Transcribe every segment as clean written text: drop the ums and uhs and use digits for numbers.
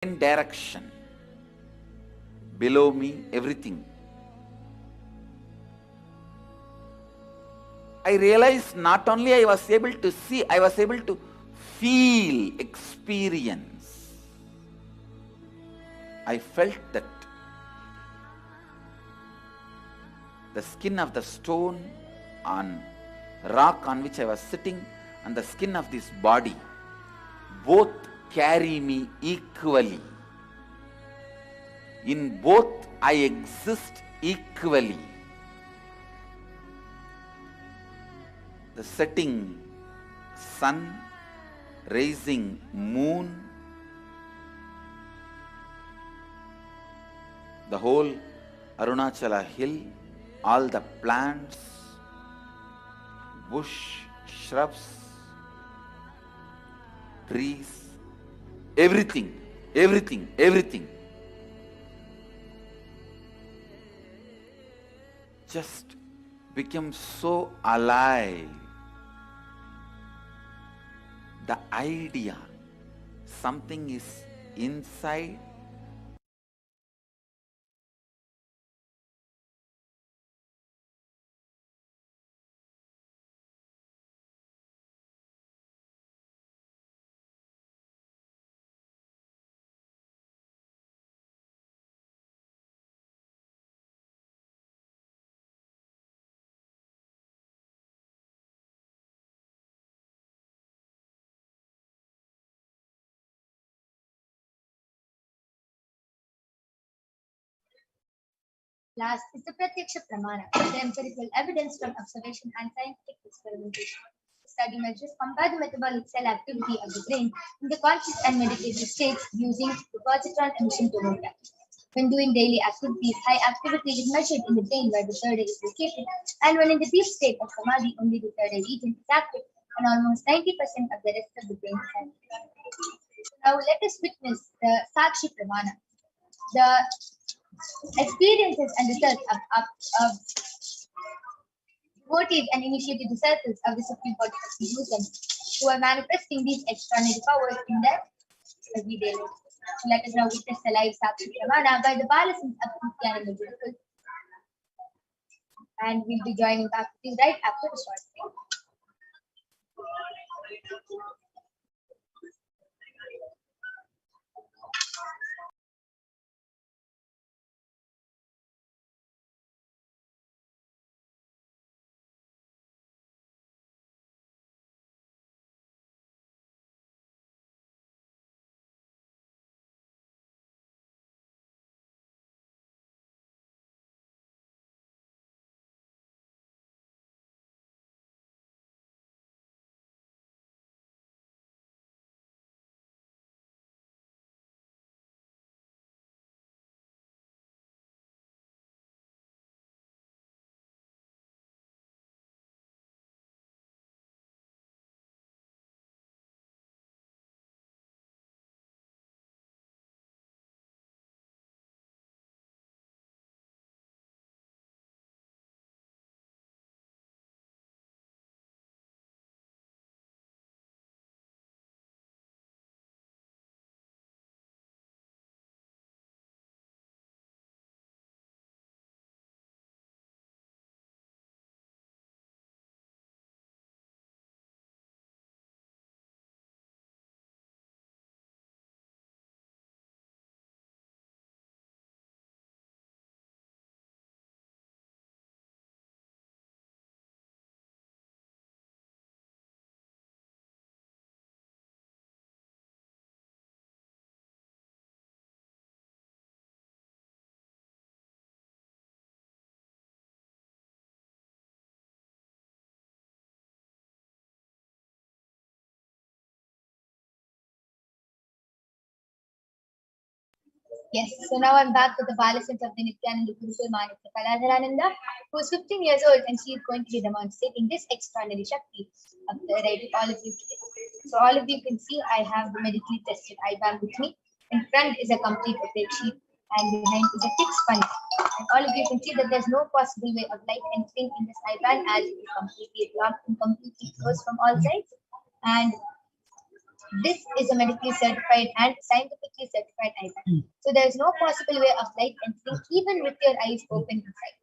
in direction. Below me, everything. I realized not only I was able to see, I was able to feel, experience. I felt that the skin of the stone on rock on which I was sitting and the skin of this body both carry me equally. In both I exist equally. The setting sun, rising moon, the whole Arunachala hill, all the plants, bush, shrubs, trees, everything, everything, everything. Just became so alive. The idea, something is inside. Last is the Pratyaksha Pramana, the empirical evidence from observation and scientific experimentation. The study measures compare the metabolic cell activity of the brain in the conscious and meditative states using the positron emission tomography. When doing daily activities, high activity is measured in the brain where the third eye is located, and when in the deep state of samadhi, only the third eye region is active, and almost 90% of the rest of the brain is active. Now let us witness the Sakshi Pramana, the experiences and research of devotees and initiated disciples of the Supreme Court of Jerusalem who are manifesting these extraordinary powers in their everyday life. So let us now witness the live Sakshi Pramana by the Balasins of Nithyananda Paramashivam, and we'll be joining back with you right after the short break. Yes, so now I'm back with the Balasins of the Nithyananda Paramashivam, who is 15 years old, and she is going to be demonstrating this extraordinary Shakti of the right of all of you today. So all of you can see I have the medically tested IBAM with me. In front is a complete operative sheet, and behind is a thick sponge. And all of you can see that there's no possible way of light entering in this IBAN as it is completely locked and completely closed from all sides. And This is a medically certified and scientifically certified IBAN. So there is no possible way of light entering even with your eyes open inside.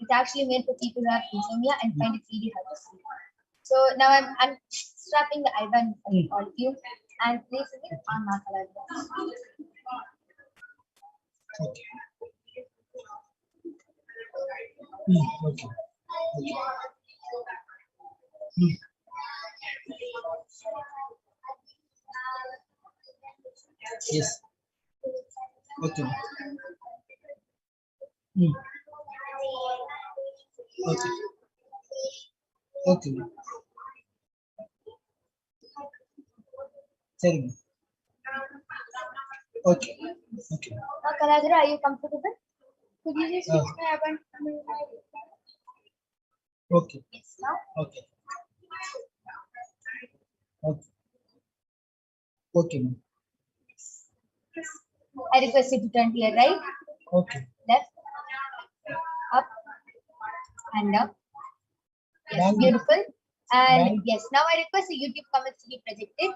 It's actually made for people who have insomnia and find it really hard to sleep. So now I'm strapping the IBAN for all of you and placing it on my color. Okay. Okay. Yes. Okay. Okay. Okay. Sorry. Okay. Okay. Kaladra, are you comfortable? Could you just use Oh. my IBAN? Okay. Yes, now. Okay. Okay. Okay, ma'am. I request you to turn to your right, Okay. left, up, and up. Yes, Ma'am. beautiful. And Ma'am. yes, now I request the YouTube comments to be projected.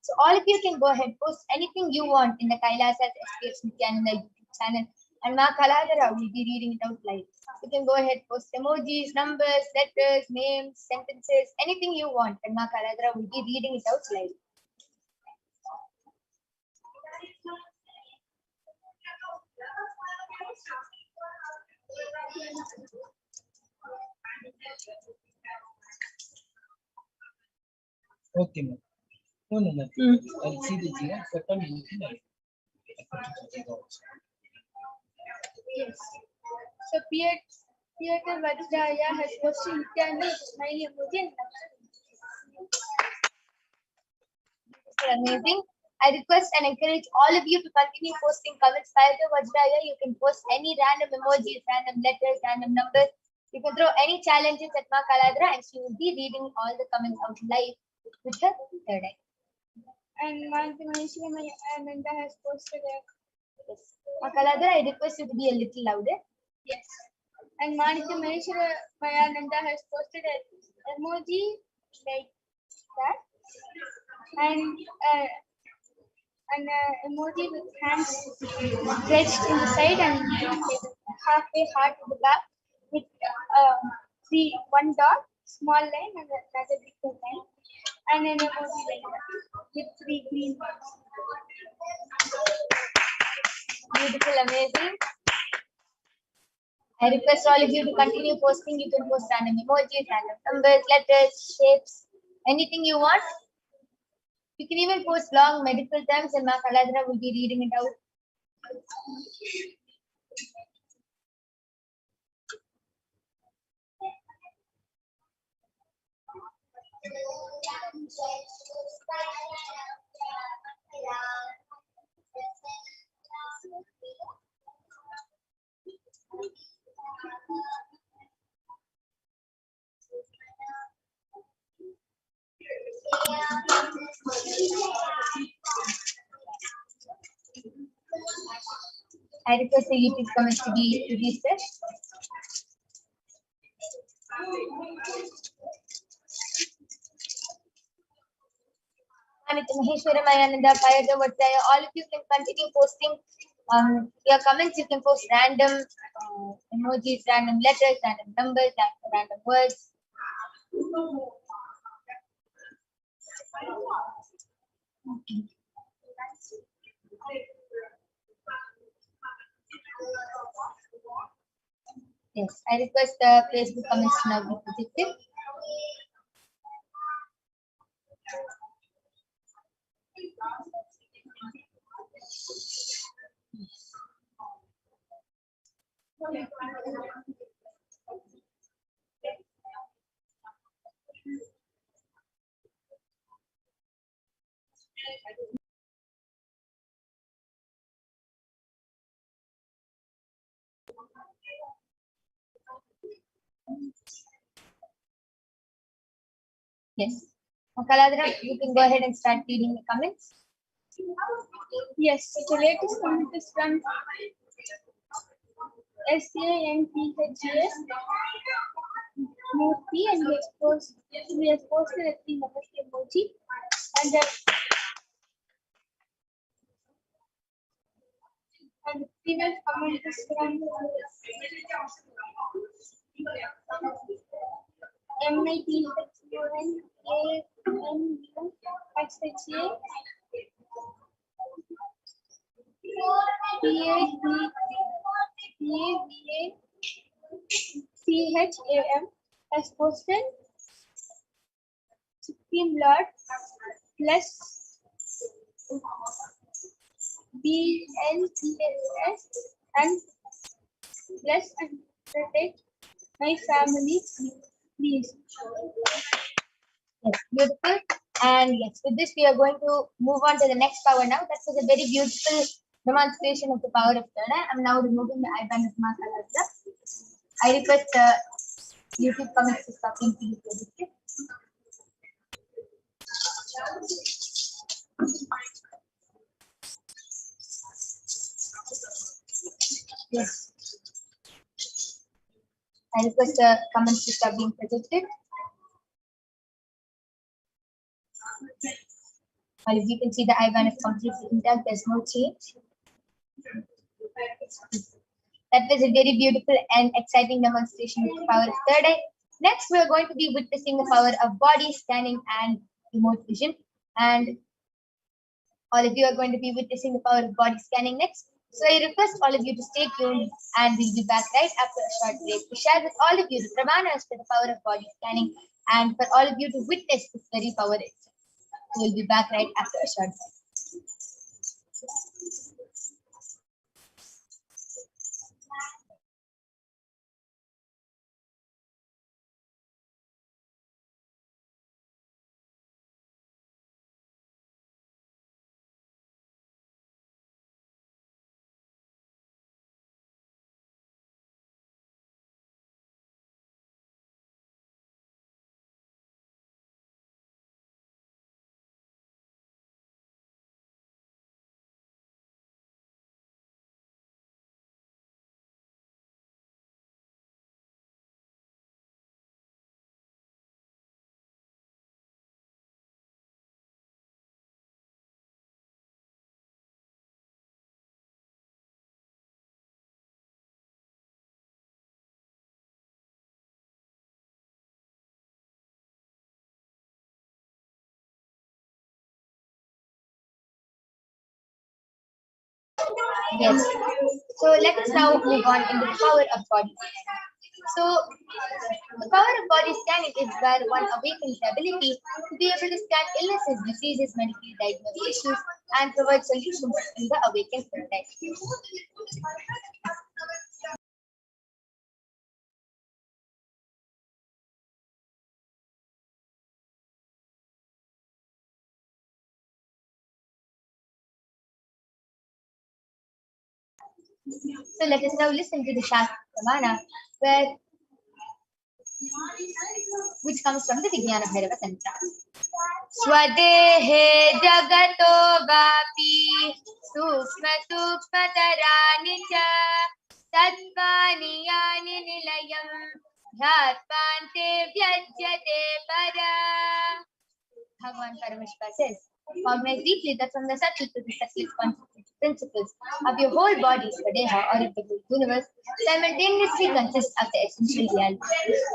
So all of you can go ahead, post anything you want in the Kailasa'S HDH Nithyananda YouTube channel, and Ma Kaladara will be reading it out live. You can go ahead, post emojis, numbers, letters, names, sentences, anything you want, and Ma Kaladara will be reading it out live. Okay, ma'am. No, no. I'll see the GM. Second, anything I'll put it also. Yes. So Peter Vajraya has posted Nithyananda smiley emoji and amazing. I request and encourage all of you to continue posting comments. Peter Vajraya, you can post any random emojis, random letters, random numbers. You can throw any challenges at Ma Kaladra and she will be reading all the comments out live with her third eye. And Paramashivoham has posted a yes. Ma Kaladra, I request you to be a little louder. Yes. And Nithyananda has posted an emoji like that. And an emoji with hands stretched in the side and halfway heart in the back with one dot, small line and another big line, and an emoji like that with 3 green ones. Beautiful, amazing. I request all of you to continue posting. You can post random emojis, random numbers, letters, shapes, anything you want. You can even post long medical terms and Ma Kaladra will be reading it out. I request the YouTube comments to be refreshed. All of you can continue posting your comments. You can post random emojis, random letters, random numbers, random words. Okay. Yes, I request the Facebook comments to now be projected. Yes. Kaladra, you can go ahead and start reading the comments. Yes, so the latest comment is from SANTHS. Murthy, and we have posted a 3 Namaste emoji, and the previous comment is from CHAM has posted Supreme Lord plus BLTS and bless and protect my family, please. Yes, beautiful. And yes, with this we are going to move on to the next power now. That was a very beautiful demonstration of the power of Tirna. I'm now removing the eyeband of Kailasa'S. I request YouTube comments to stop in please. Yes. I request the comments to stop being projected. Well, as you can see, the IBAN is completely intact, there's no change. That was a very beautiful and exciting demonstration of the power of third eye. Next, we are going to be witnessing the power of body scanning and remote vision. And all of you are going to be witnessing the power of body scanning next. So I request all of you to stay tuned, and we'll be back right after a short break to share with all of you the pramanas for the power of body scanning and for all of you to witness this very power itself. We'll be back right after a short break. Yes. So let us now move on into the power of body scanning. So the power of body scanning is where one awakens the ability to be able to scan illnesses, diseases, medically diagnosed issues, and provide solutions in the awakened context. So let us now listen to the Shastra Pramana, which comes from the Vijnana Bhairava Tantra. Swadehe jagato vapi sukshma sukshma tarani cha tatvani yani nilayam dhyatpante vyajyate para. Bhagavan Paramashiva says, cognize deeply that from the subtle to the subtle principles of your whole body, Swadeha, or of the whole universe, simultaneously consist of the essential reality.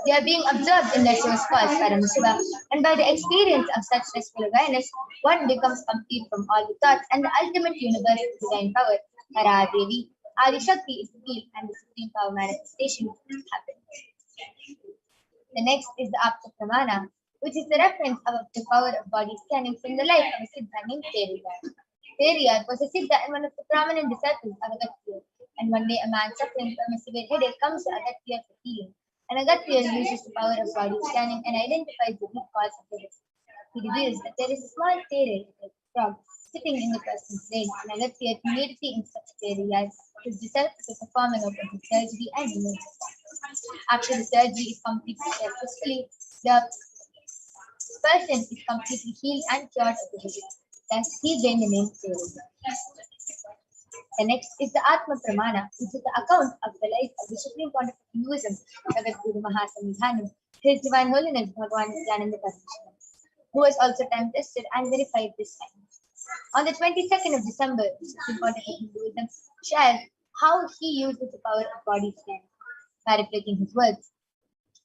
They are being observed in their source cause, Paramashiva, and by the experience of such restful awareness, one becomes complete from all the thoughts, and the ultimate universe, divine power, Hara Devi, Adi Shakti is revealed, and the supreme power manifestation happens. The next is the Apta Pramana, which is the reference of the power of body scanning from the life of a Siddha named Periyar. Periyar was a Siddha and one of the prominent disciples of Agastya. And one day a man suffering from a severe headache comes to Agastya for healing. And Agastya uses the power of body scanning and identifies the root cause of the disease. He reveals that there is a small terror, a frog, sitting in the person's brain. And Agastya immediately instructs Periyar, his disciple, to perform an open surgery and remove the frog. After the surgery is completed successfully, the person is completely healed and cured of the disease. Thus, he gained the name Periyar. The next is the Atma Pramana, which is the account of the life of the Supreme Pontiff of Hinduism, Jagat Guru Mahasamidhanam, His Divine Holiness Bhagavan Nithyananda Paramashivam, who was also time tested and verified this time. On the 22nd of December, Supreme Court of Hinduism shared how he uses the power of body scan. Paraphrasing his words,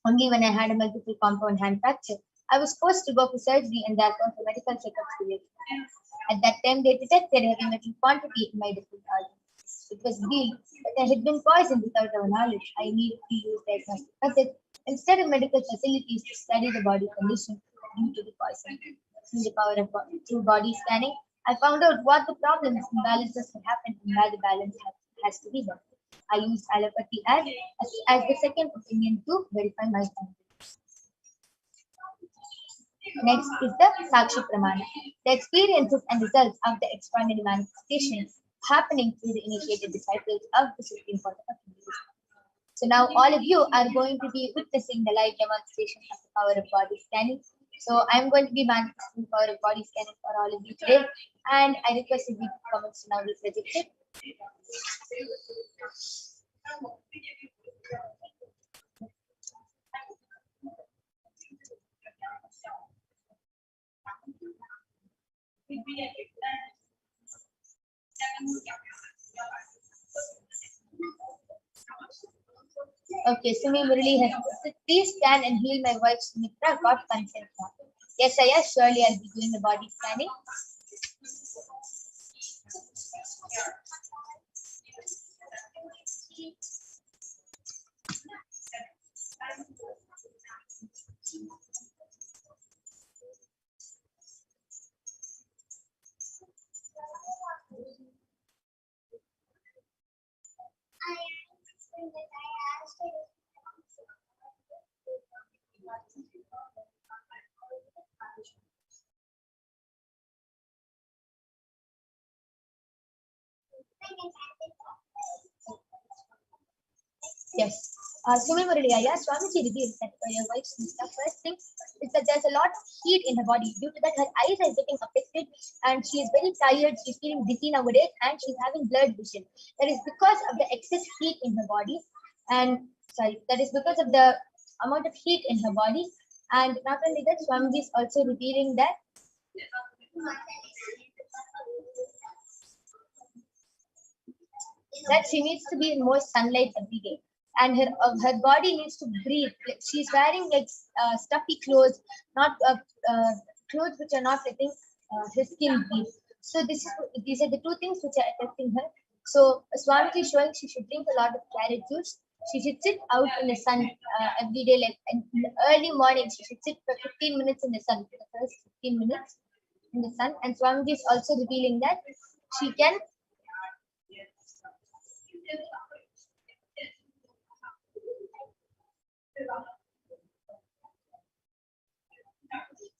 only when I had a multiple compound hand fracture, I was forced to go for surgery and therefore for medical checkups related. At that time, they detected heavy metal quantity in my different organs. It was revealed that I had been poisoned without our knowledge. I needed to use diagnostic methods instead of medical facilities to study the body condition due to the poison. Through the power of through body scanning, I found out what the problems and imbalances had happened and where the balance has to be done. I used allopathy as the second opinion to verify my findings. Next is the Sakshi Pramana, the experiences and results of the extraordinary manifestations happening through the initiated disciples of the Supreme Court of Hinduism. So now all of you are going to be witnessing the live demonstration of the power of body scanning. So I'm going to be manifesting the power of body scanning for all of you today, and I request you to comments to now be projected. Okay, Sumi Murali has said, please scan and heal my wife Sumitra, got consent now. Yes, yes, surely I'll be doing the body scanning. Yes. Sumi Murali, Swamiji revealed that your wife's first thing is that there's a lot of heat in her body. Due to that, her eyes are getting affected and she is very tired. She's feeling dizzy nowadays and she's having blurred vision. That is because of the excess heat in her body. And that is because of the amount of heat in her body. And not only that, Swamiji is also revealing that she needs to be in more sunlight every day, and her body needs to breathe. Like she's wearing like stuffy clothes, not clothes which are not letting her skin breathe. So these are the two things which are affecting her. So Swamiji is showing she should drink a lot of carrot juice. She should sit out in the sun every day, like in the early morning. She should sit for 15 minutes in the sun, for the first 15 minutes in the sun. And Swamiji is also revealing that she can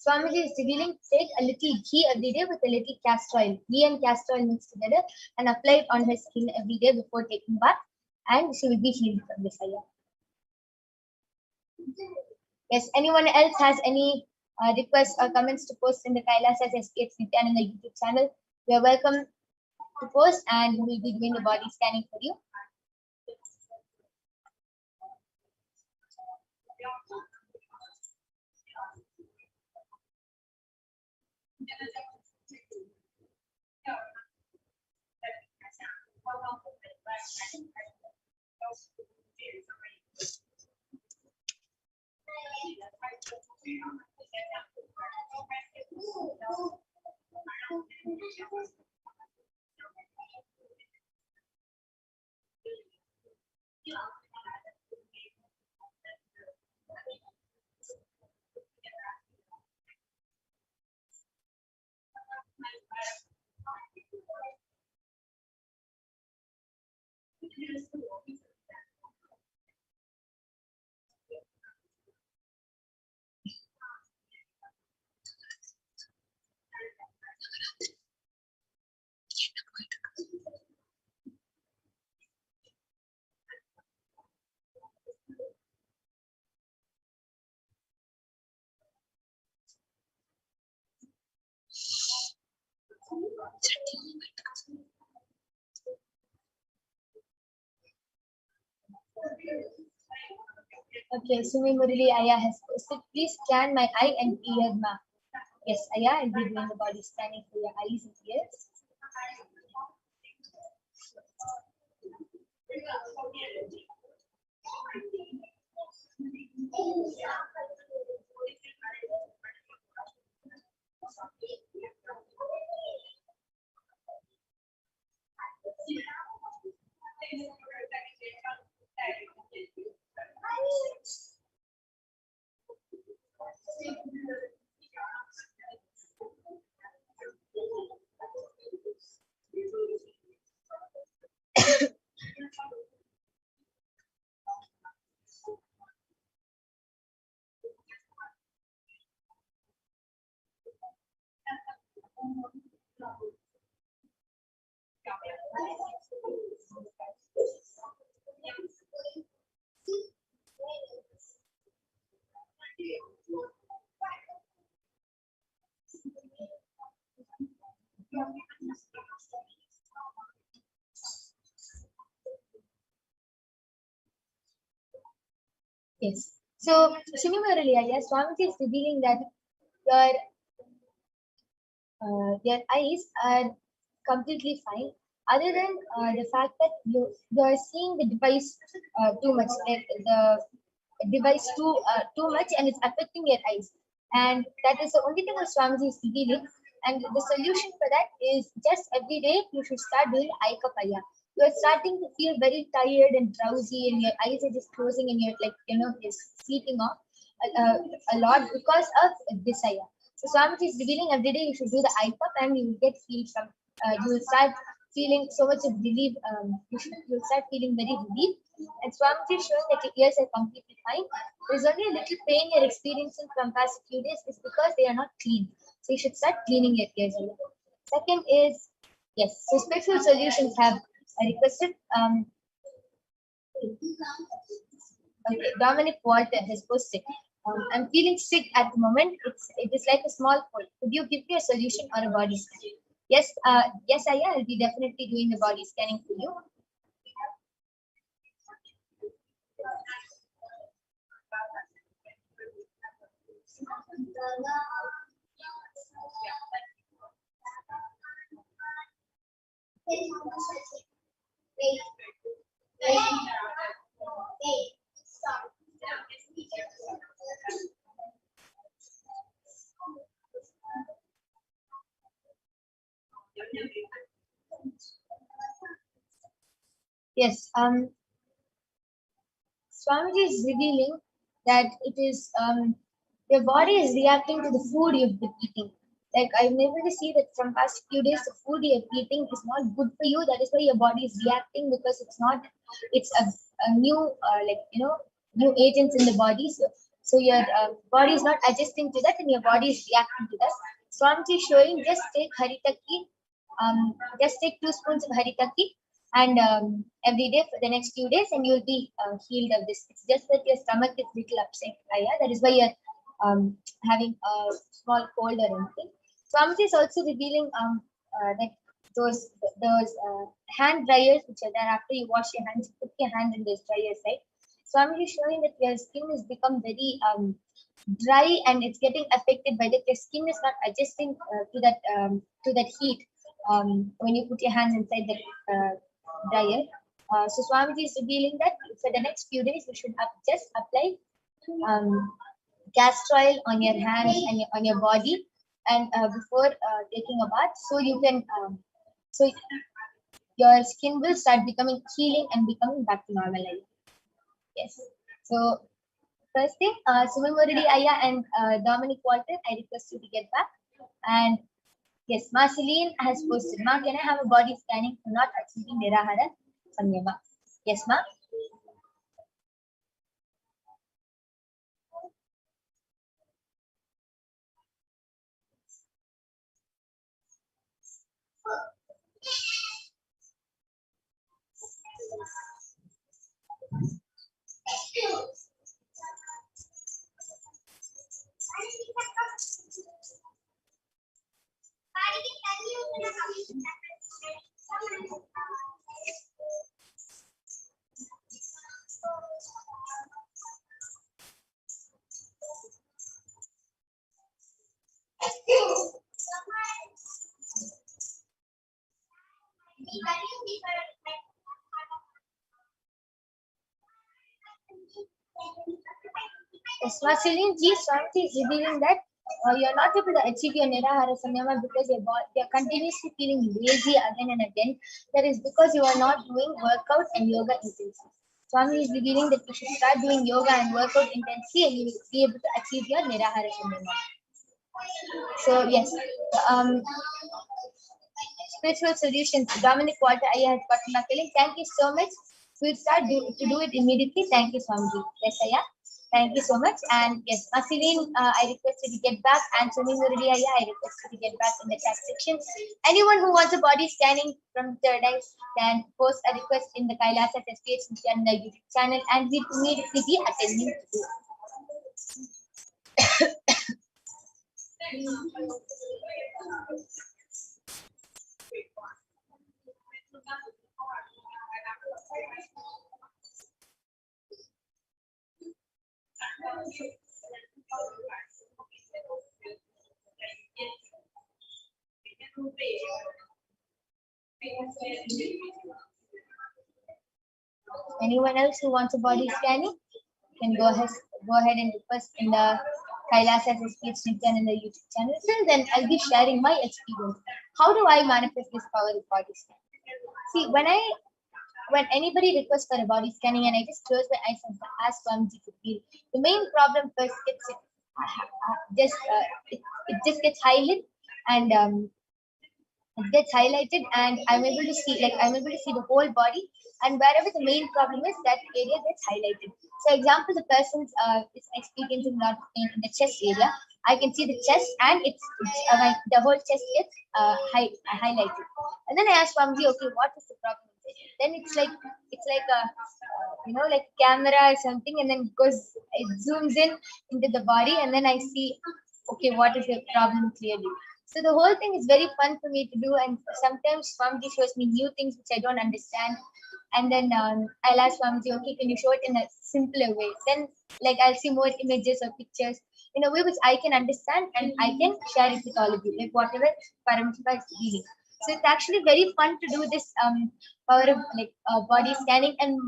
Swamiji is revealing take a little ghee every day with a little castor oil. Ghee and castor oil mixed together and apply it on her skin every day before taking bath, and she will be healed from this area. Yes, anyone else has any requests or comments to post in the Kailasa'S HDH Nithyananda YouTube channel? You are welcome to post and we will be doing the body scanning for you. Okay, Sumi Murali Aya has posted, please scan my eye and ear, ma. Yes, Aya, I'll be doing the body scanning for your eyes and ears. Yes. So, Sumi Murali Aya, Swamiji is revealing that your your eyes are completely fine, other than the fact that you are seeing the device too much, like the device too much, and it's affecting your eyes. And that is the only thing that Swamiji is revealing. And the solution for that is just every day you should start doing eye kapaya. You are starting to feel very tired and drowsy, and your eyes are just closing, and you're like just sleeping off a lot because of desire. So Swamiji is revealing every day you should do the eye cup, and you will get feel some. You will start feeling so much of relief. You'll start feeling very relieved. And Swamiji is showing that your ears are completely fine. There's only a little pain you're experiencing from past few days is because they are not clean. So you should start cleaning your ears. Second is, yes, so special solutions have requested. Okay, Dominic Walter has posted. I'm feeling sick at the moment. It is like a small cold. Could you give me a solution or a body scan? Yes, yes, I'll be definitely doing the body scanning for you. Yes, Swamiji is revealing that it is your body is reacting to the food you've been eating. Like I've been able to see that from past few days, the food you're eating is not good for you. That is why your body is reacting because it's a new new agents in the body. So your body is not adjusting to that, and your body is reacting to that. Swamiji is showing just take haritaki, just take 2 spoons of haritaki and every day for the next few days, and you'll be healed of this. It's just that your stomach is little upset. Yeah, that is why you're having a small cold or anything. Swamiji is also revealing that those hand dryers which are there after you wash your hands, you put your hand in those dryers, right? Swamiji is showing that your skin has become very dry, and it's getting affected by that. Your skin is not adjusting to that heat when you put your hands inside the dryer. So Swamiji is revealing that for the next few days you should just apply castor oil on your hands and on your body, and before taking a bath, so you can so your skin will start becoming healing and becoming back to normal life. Yes. So first thing, Sumi Murali Aya and Dominic Walter, I request you to get back. And yes, Ma Celine has posted. Ma, can I have a body scanning for not achieving Nirahara Samyama? Yes, Ma. Yes, Celine G. Swamiti is revealing that you are not able to achieve your Nirahara Samyama because you are continuously feeling lazy again and again. That is because you are not doing workout and yoga intensely. Swami is revealing that you should start doing yoga and workout intensely and you will be able to achieve your Nirahara Samyama. So, yes, um, spiritual solutions. Dominic Walter Aya has gotten back telling, thank you so much. We'll start to do it immediately. Thank you, Swamiji. Yes, Aya. Thank you so much. And yes, Masilin, I request you to get back. And Sunil Murali Aya, I request you to get back in the chat section. Anyone who wants a body scanning from third eye can post a request in the Kailasa'S HDH Nithyananda YouTube channel and we'll immediately be attending to you. Anyone else who wants a body scanning can go ahead and request in the Kailasa'S HDH Nithyananda YouTube channel. So then I'll be sharing my experience. How do I manifest this power of body scanning? See, when anybody requests for a body scanning and I just close my eyes and ask Swamiji to feel, the main problem first it just gets highlighted and it gets highlighted and I'm able to see the whole body, and wherever the main problem is, that area gets highlighted. So example, the person is experiencing a lot of pain in the chest area. I can see the chest and the whole chest gets highlighted. And then I ask Swamiji, okay, what is the problem? Then it's like a like camera or something, and then it zooms into the body, and then I see, okay, what is the problem clearly. So the whole thing is very fun for me to do, and sometimes Swamiji shows me new things which I don't understand, and then I'll ask Swamiji, okay, can you show it in a simpler way? Then I'll see more images or pictures in a way which I can understand, and I can share it with all of you, like whatever Paramashiva is reading. So it's actually very fun to do this power of body scanning, and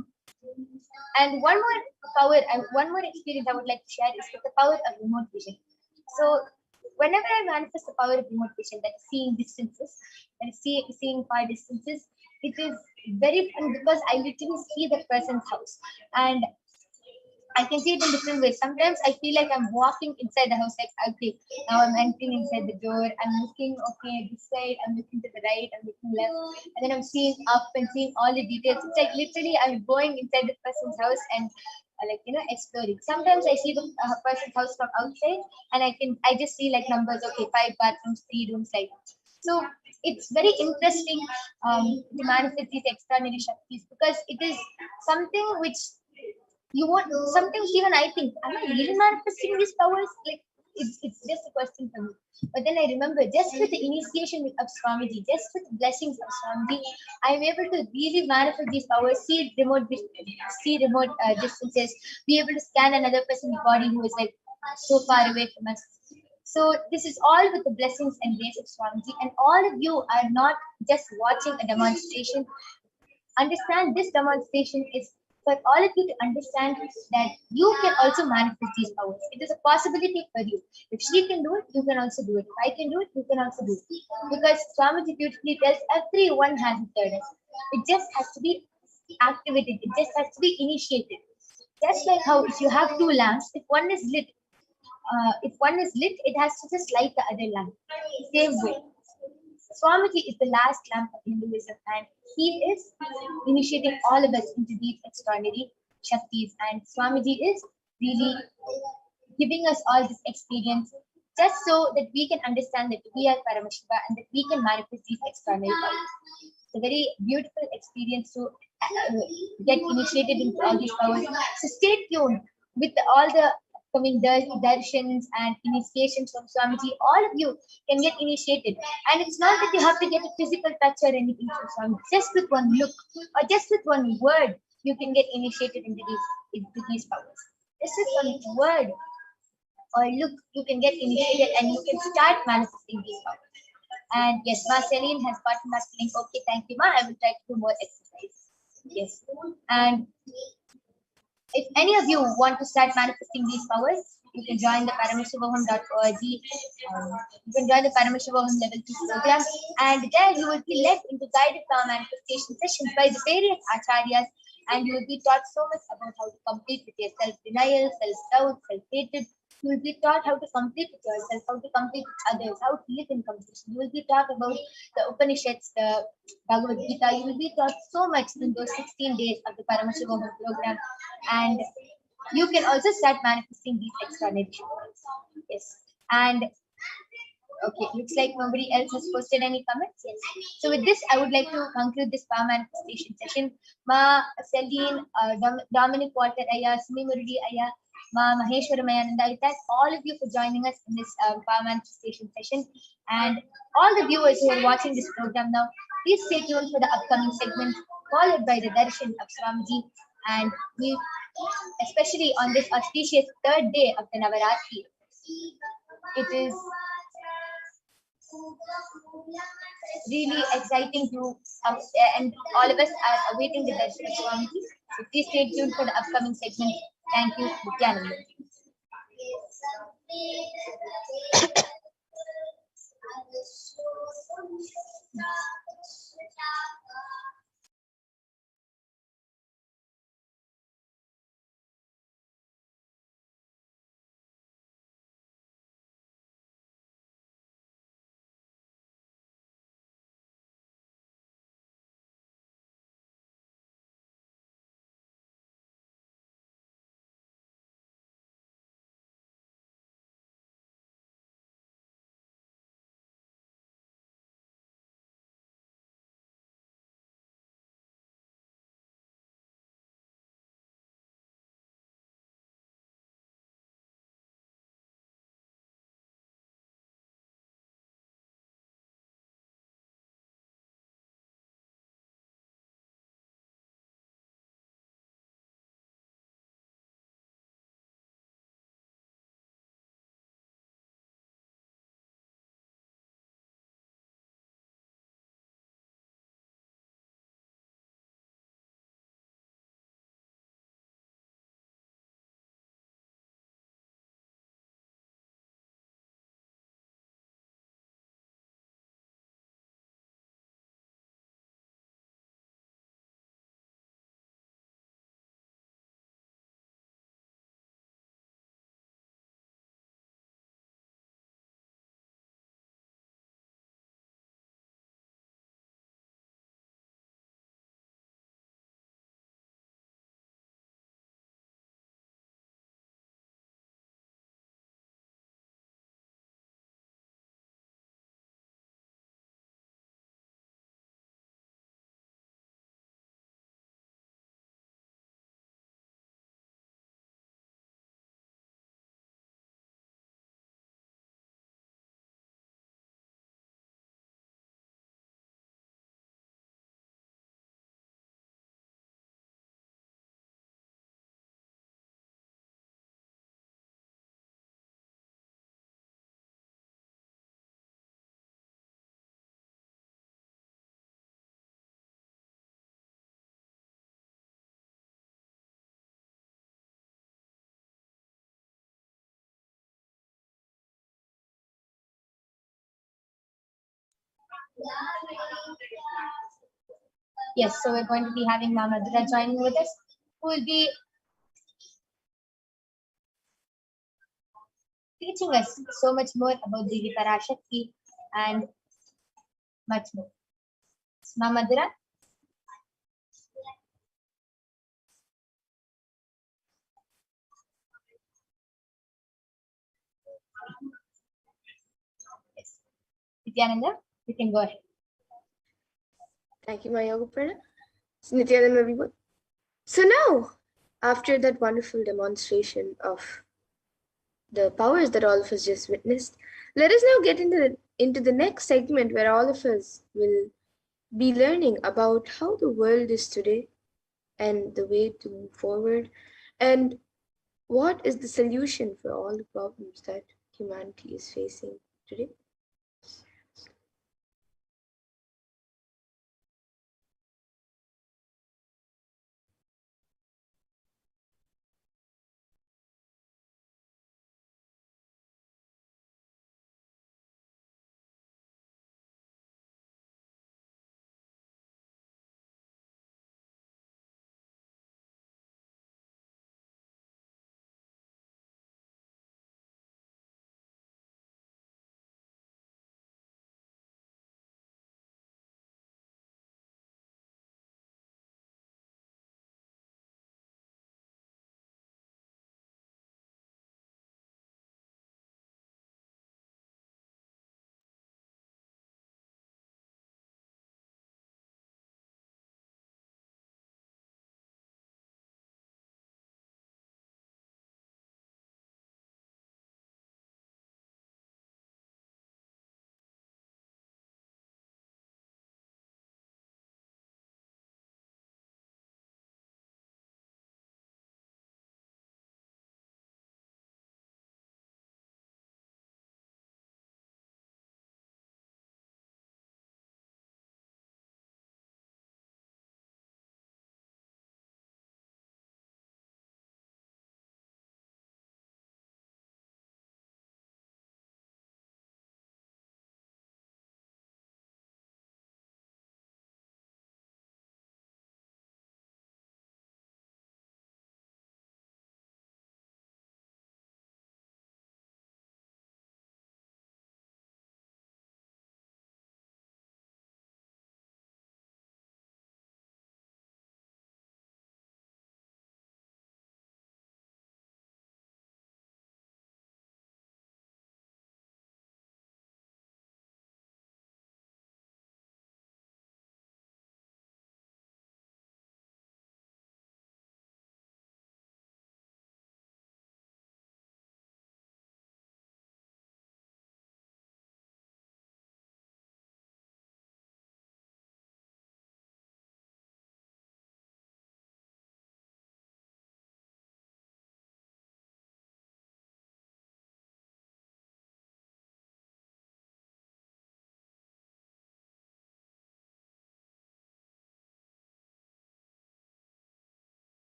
one more experience I would like to share is with the power of remote vision. So whenever I manifest the power of remote vision, that is seeing distances, that is seeing far distances, it is very fun because I literally see the person's house and I can see it in different ways. Sometimes I feel like I'm walking inside the house, like, okay, now I'm entering inside the door. I'm looking, okay, this side, I'm looking to the right, I'm looking left, and then I'm seeing up and seeing all the details. It's like literally I'm going inside the person's house and exploring. Sometimes I see the person's house from outside, and I just see like numbers, okay, 5 bathrooms, 3 rooms, like. So it's very interesting to manifest these extraordinary shaktis because it is something which you want. Sometimes even I think, am I really manifesting these powers? Like it's just a question for me. But then I remember, just with the initiation of Swamiji, just with the blessings of Swamiji, I'm able to really manifest these powers, see remote distances, be able to scan another person's body who is like so far away from us. So this is all with the blessings and grace of Swamiji, and all of you are not just watching a demonstration. Understand, this demonstration is for all of you to understand that you can also manifest these powers. It is a possibility for you. If she can do it, you can also do it. If I can do it, you can also do it. Because Swamiji beautifully tells everyone has a third eye. It just has to be activated. It just has to be initiated. Just like how if you have 2 lamps, if one is lit, it has to just light the other lamp. Same way. Swamiji is the last lamp of Hinduism, and he is initiating all of us into these extraordinary Shaktis. And Swamiji is really giving us all this experience just so that we can understand that we are Paramashiva and that we can manifest these extraordinary powers. It's a very beautiful experience to get initiated into all these powers. So stay tuned with all the coming darshans and initiations from Swamiji. All of you can get initiated, and it's not that you have to get a physical touch or anything from Swamiji. Just with one look or just with one word, you can get initiated into these powers. Just with one word or look, you can get initiated and you can start manifesting these powers. And yes, Ma Celine has gotten that link. Okay, thank you, Ma. I will try to do more exercise. Yes, and If any of you want to start manifesting these powers, you can join the Paramashivoham.org. You can join the Paramashivoham Level 2 program, and there you will be led into guided power manifestation sessions by the various acharyas, and you will be taught so much about how to complete with your self-denial, self-doubt, self-hatred. You will be taught how to complete with yourself, how to complete with others, how to live in completion. You will be taught about the Upanishads, the Bhagavad Gita. You will be taught so much in those 16 days of the Paramashivoham program. And you can also start manifesting these extraordinary powers. Yes. And okay, looks like nobody else has posted any comments. Yes. So with this, I would like to conclude this power manifestation session. Ma Celine, Dominic Walter Aya, Sumi Murudi Aya, Ma Maheshwara Mayananda, I thank all of you for joining us in this power manifestation session. And all the viewers who are watching this program now, please stay tuned for the upcoming segment, followed by the darshan of Swamiji. And we, especially on this auspicious third day of the Navaratri, it is really exciting to and all of us are awaiting the darshan of Swamiji. So please stay tuned for the upcoming segment. Thank you, Nithyananda. Yes, so we're going to be having Mama Madhura joining with us, who will be teaching us so much more about the Parashakti and much more. Mama Madhura. Yes. Nithyananda, you can go ahead. Thank you, my yoga partner. It's Nithyananda, everyone. So now, after that wonderful demonstration of the powers that all of us just witnessed, let us now get into the next segment where all of us will be learning about how the world is today and the way to move forward and what is the solution for all the problems that humanity is facing today.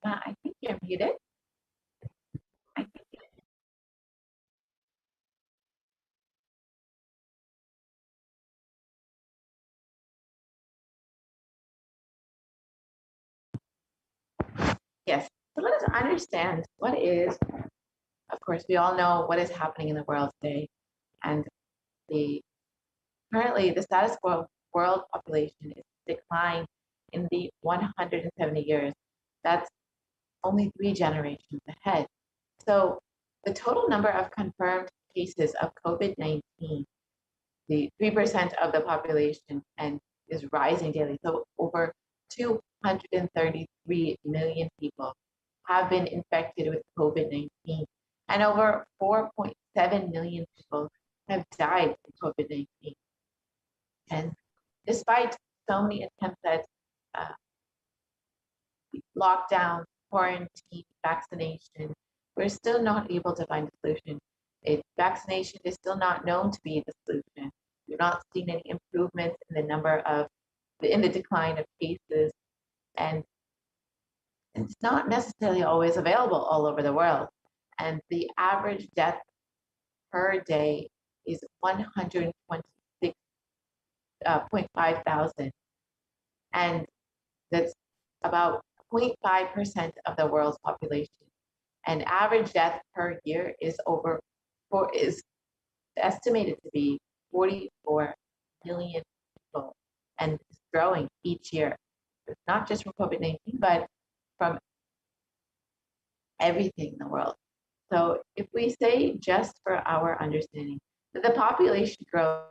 I think you're muted. I think yes. So let us understand what is, of course, we all know what is happening in the world today. And the currently the status quo world population is declined in the 170 years. That's only 3 generations ahead. So the total number of confirmed cases of COVID-19, the 3% of the population, and is rising daily. So over 233 million people have been infected with COVID-19, and over 4.7 million people have died from COVID-19. And despite so many attempts at lockdown, quarantine, vaccination, we're still not able to find a solution. Vaccination is still not known to be the solution. We've not seen any improvements in the decline of cases, and it's not necessarily always available all over the world. And the average death per day is 126.5 thousand, and that's about 0.5% of the world's population. And average death per year is estimated to be 44 million people, and it's growing each year. It's not just from COVID-19, but from everything in the world. So if we say, just for our understanding, that the population growth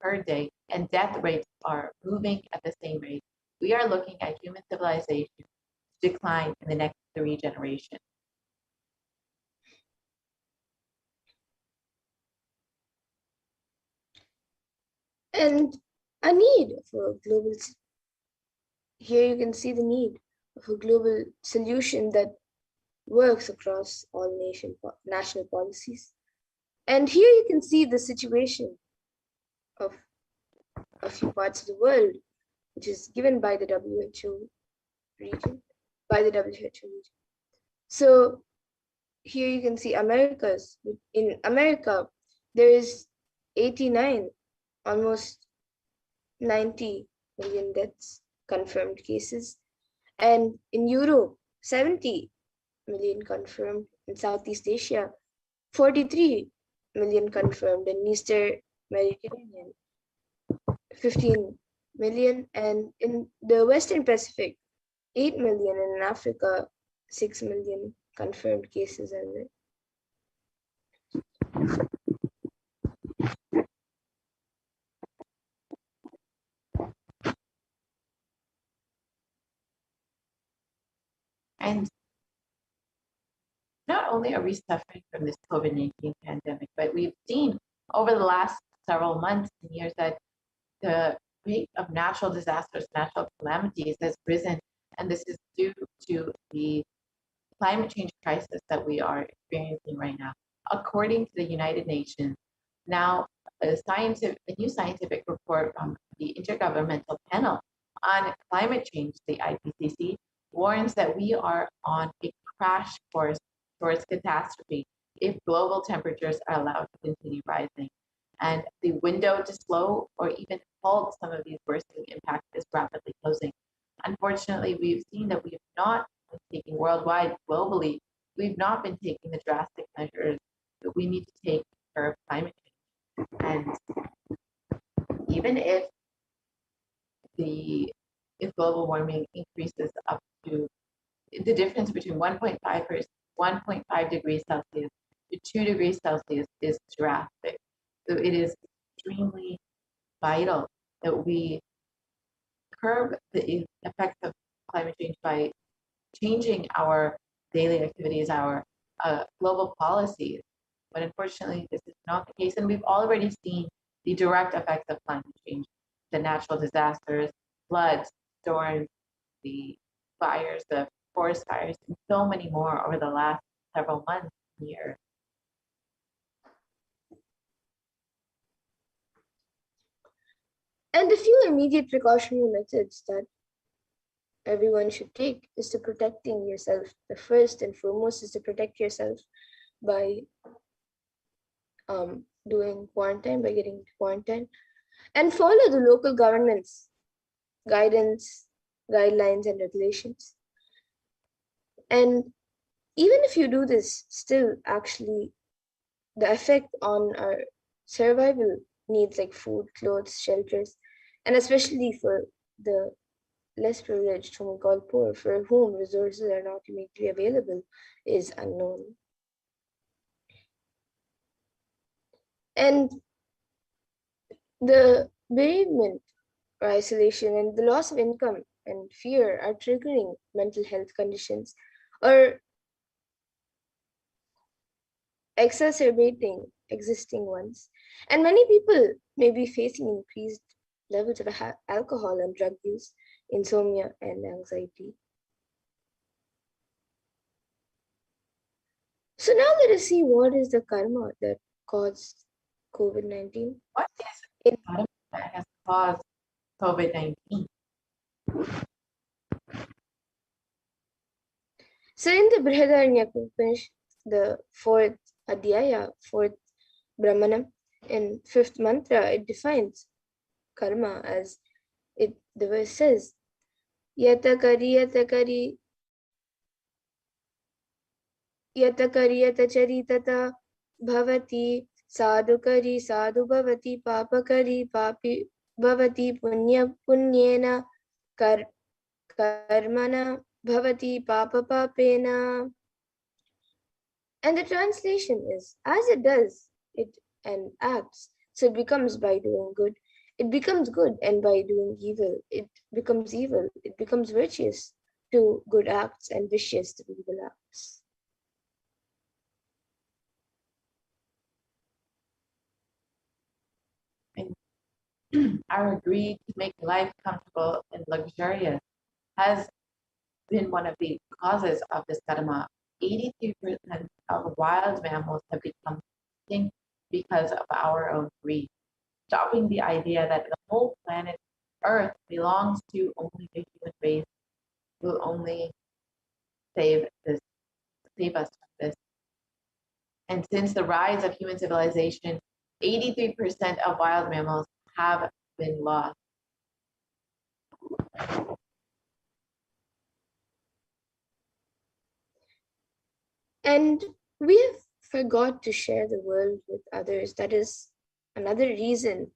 per day and death rates are moving at the same rate, we are looking at human civilization to decline in the next 3 generations. And a need for a global, here you can see the need of a global solution that works across all national policies. And here you can see the situation of a few parts of the world, which is given by the WHO region, So here you can see in America, there is 89, almost 90 million deaths, confirmed cases. And in Europe, 70 million confirmed. In Southeast Asia, 43 million confirmed. In Eastern Mediterranean, 15 million. And in the Western Pacific, 8 million. And in Africa, 6 million confirmed cases. And not only are we suffering from this COVID-19 pandemic, but we've seen over the last several months and years that the rate of natural disasters, natural calamities has risen. And this is due to the climate change crisis that we are experiencing right now. According to the United Nations, now a new scientific report from the Intergovernmental Panel on Climate Change, the IPCC, warns that we are on a crash course towards catastrophe if global temperatures are allowed to continue rising. And the window to slow or even halt some of these worsening impacts is rapidly closing. Unfortunately, we've seen that we have not been taking worldwide, globally, we've not been taking the drastic measures that we need to take for climate change. And even if global warming increases up to the difference between 1.5 degrees Celsius to 2 degrees Celsius is drastic. So it is extremely vital that we curb the effects of climate change by changing our daily activities, our global policies. But unfortunately, this is not the case. And we've already seen the direct effects of climate change, the natural disasters, floods, storms, the fires, the forest fires, and so many more over the last several months and years. And a few immediate precautionary methods that everyone should take is to protecting yourself. The first and foremost is to protect yourself by doing quarantine, by getting into quarantine, and follow the local government's guidance, guidelines, and regulations. And even if you do this, still actually the effect on our survival needs like food, clothes, shelters, and especially for the less privileged, whom we call poor, for whom resources are not immediately available, is unknown. And the bereavement or isolation and the loss of income and fear are triggering mental health conditions or exacerbating existing ones. And many people may be facing increased levels of alcohol and drug use, insomnia, and anxiety. So now let us see what is the karma that caused COVID-19. What is it that has caused COVID-19? So in the Brihadaranyaka Upanishad, the fourth Adhyaya, fourth Brahmanam, in fifth mantra, it defines karma as the verse says, yatakari yatacharitata bhavati sadhukari sadhu bhavati papakari papi bhavati punyena karmana bhavati papa papena. And the translation is, as it does it and acts, so it becomes by doing good. It becomes good, and by doing evil, it becomes evil. It becomes virtuous to good acts and vicious to evil acts. Our greed to make life comfortable and luxurious has been one of the causes of this karma. 83% of wild mammals have become extinct because of our own greed, stopping the idea that the whole planet Earth belongs to only the human race will only save us from this. And since the rise of human civilization, 83% of wild mammals have been lost. And we have forgot to share the world with others. That is another reason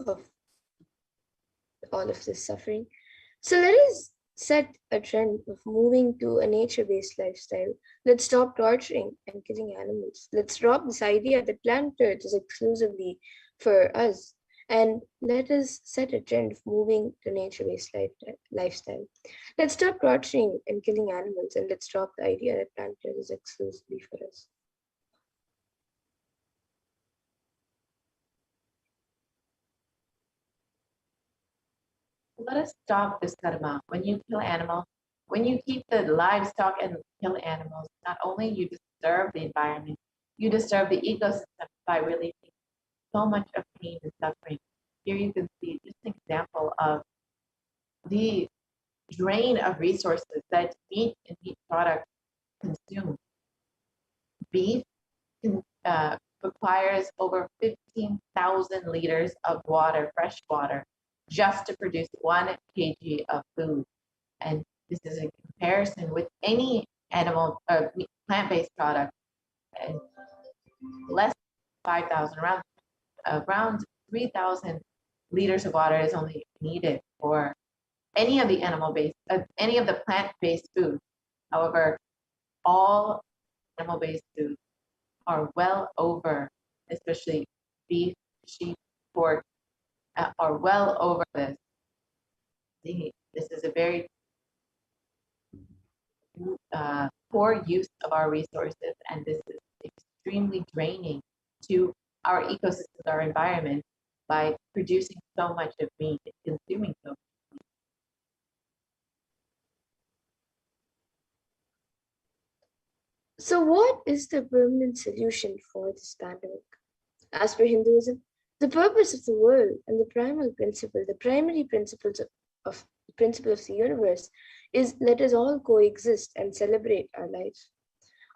of all of this suffering. So let us set a trend of moving to a nature-based lifestyle. Let's stop torturing and killing animals. Let's drop this idea that planet Earth is exclusively for us. And let us set a trend of moving to nature-based lifestyle. Let's stop torturing and killing animals, and let's drop the idea that planet Earth is exclusively for us. Let us stop this karma. When you kill animals, when you keep the livestock and kill animals, not only you disturb the environment, you disturb the ecosystem by releasing so much of pain and suffering. Here you can see just an example of the drain of resources that meat and meat products consume. Beef requires over 15,000 liters of water, fresh water, just to produce 1 kg of food. And this is in comparison with any animal or plant-based product, and less than 5,000, around 3,000 liters of water is only needed for any of the any of the plant-based foods. However, all animal-based foods are well over, especially beef, sheep, pork, are well over this. This is a very poor use of our resources, and this is extremely draining to our ecosystems, our environment, by producing so much of meat and consuming so much. So what is the permanent solution for this pandemic? As per Hinduism, the purpose of the world and the primal principle, the primary principles of the principle of the universe is let us all coexist and celebrate our life.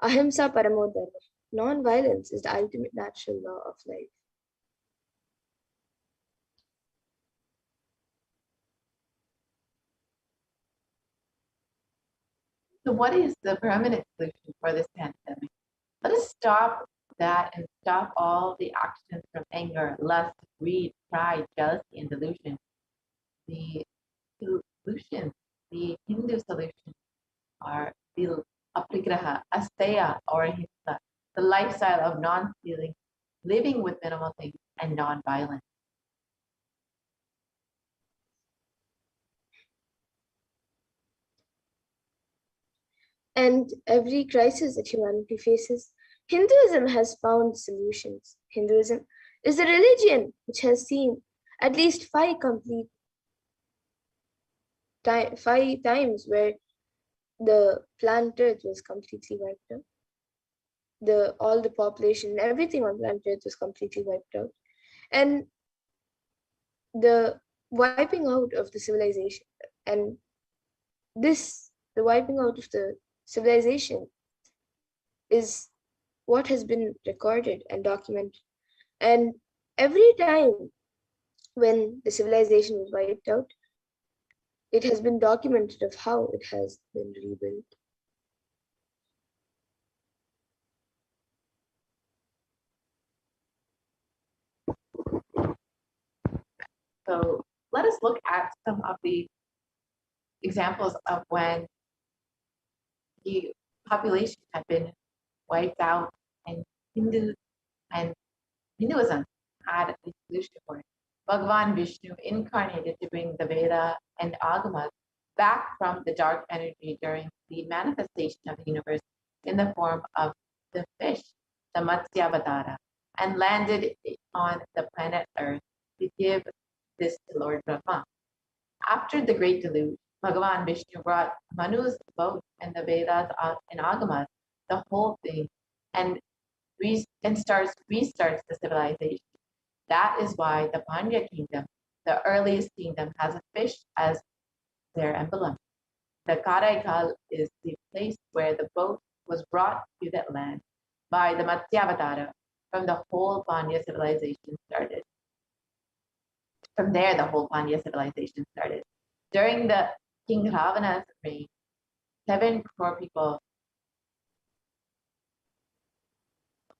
Ahimsa paramo dharma. Non-violence is the ultimate natural law of life. So what is the permanent solution for this pandemic? Let us stop that and stop all the actions from anger, lust, greed, pride, jealousy, and delusion. The solutions, the Hindu solutions are the aprigraha, asteya, or ahimsa, the lifestyle of non-stealing, living with minimal things, and non-violence. And every crisis that humanity faces, Hinduism has found solutions. Hinduism is a religion which has seen at least five times where the planet Earth was completely wiped out. All the population, everything on planet Earth was completely wiped out. And the wiping out of the civilization, and the wiping out of the civilization is what has been recorded and documented. And every time when the civilization was wiped out, it has been documented of how it has been rebuilt. So let us look at some of the examples of when the population had been wiped out and Hinduism had a solution for it. Bhagavan Vishnu incarnated to bring the Veda and Agamas back from the dark energy during the manifestation of the universe in the form of the fish, the Matsyavatara, and landed on the planet Earth to give this to Lord Brahma. After the Great Deluge, Bhagavan Vishnu brought Manu's boat and the Vedas and Agamas, the whole thing, and restarts the civilization. That is why the Pandya kingdom, the earliest kingdom, has a fish as their emblem. The Karaikal is the place where the boat was brought to that land by the Matsyavatara. From the whole Pandya civilization started. From there, the whole Pandya civilization started. During the King Ravana's reign, 7 crore people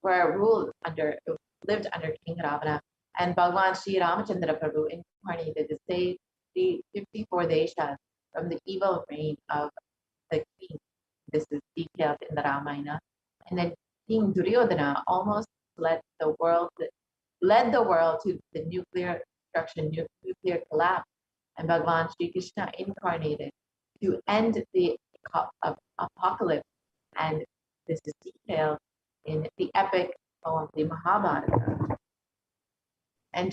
lived under King Ravana, and Bhagwan Sri Ramachandra Prabhu incarnated to save the 54 deshas from the evil reign of the king. This is detailed in the Ramayana. And then King Duryodhana almost led the world to the nuclear destruction, nuclear collapse. And Bhagwan Sri Krishna incarnated to end the apocalypse. And this is detailed in the epic poem, the Mahabharata. And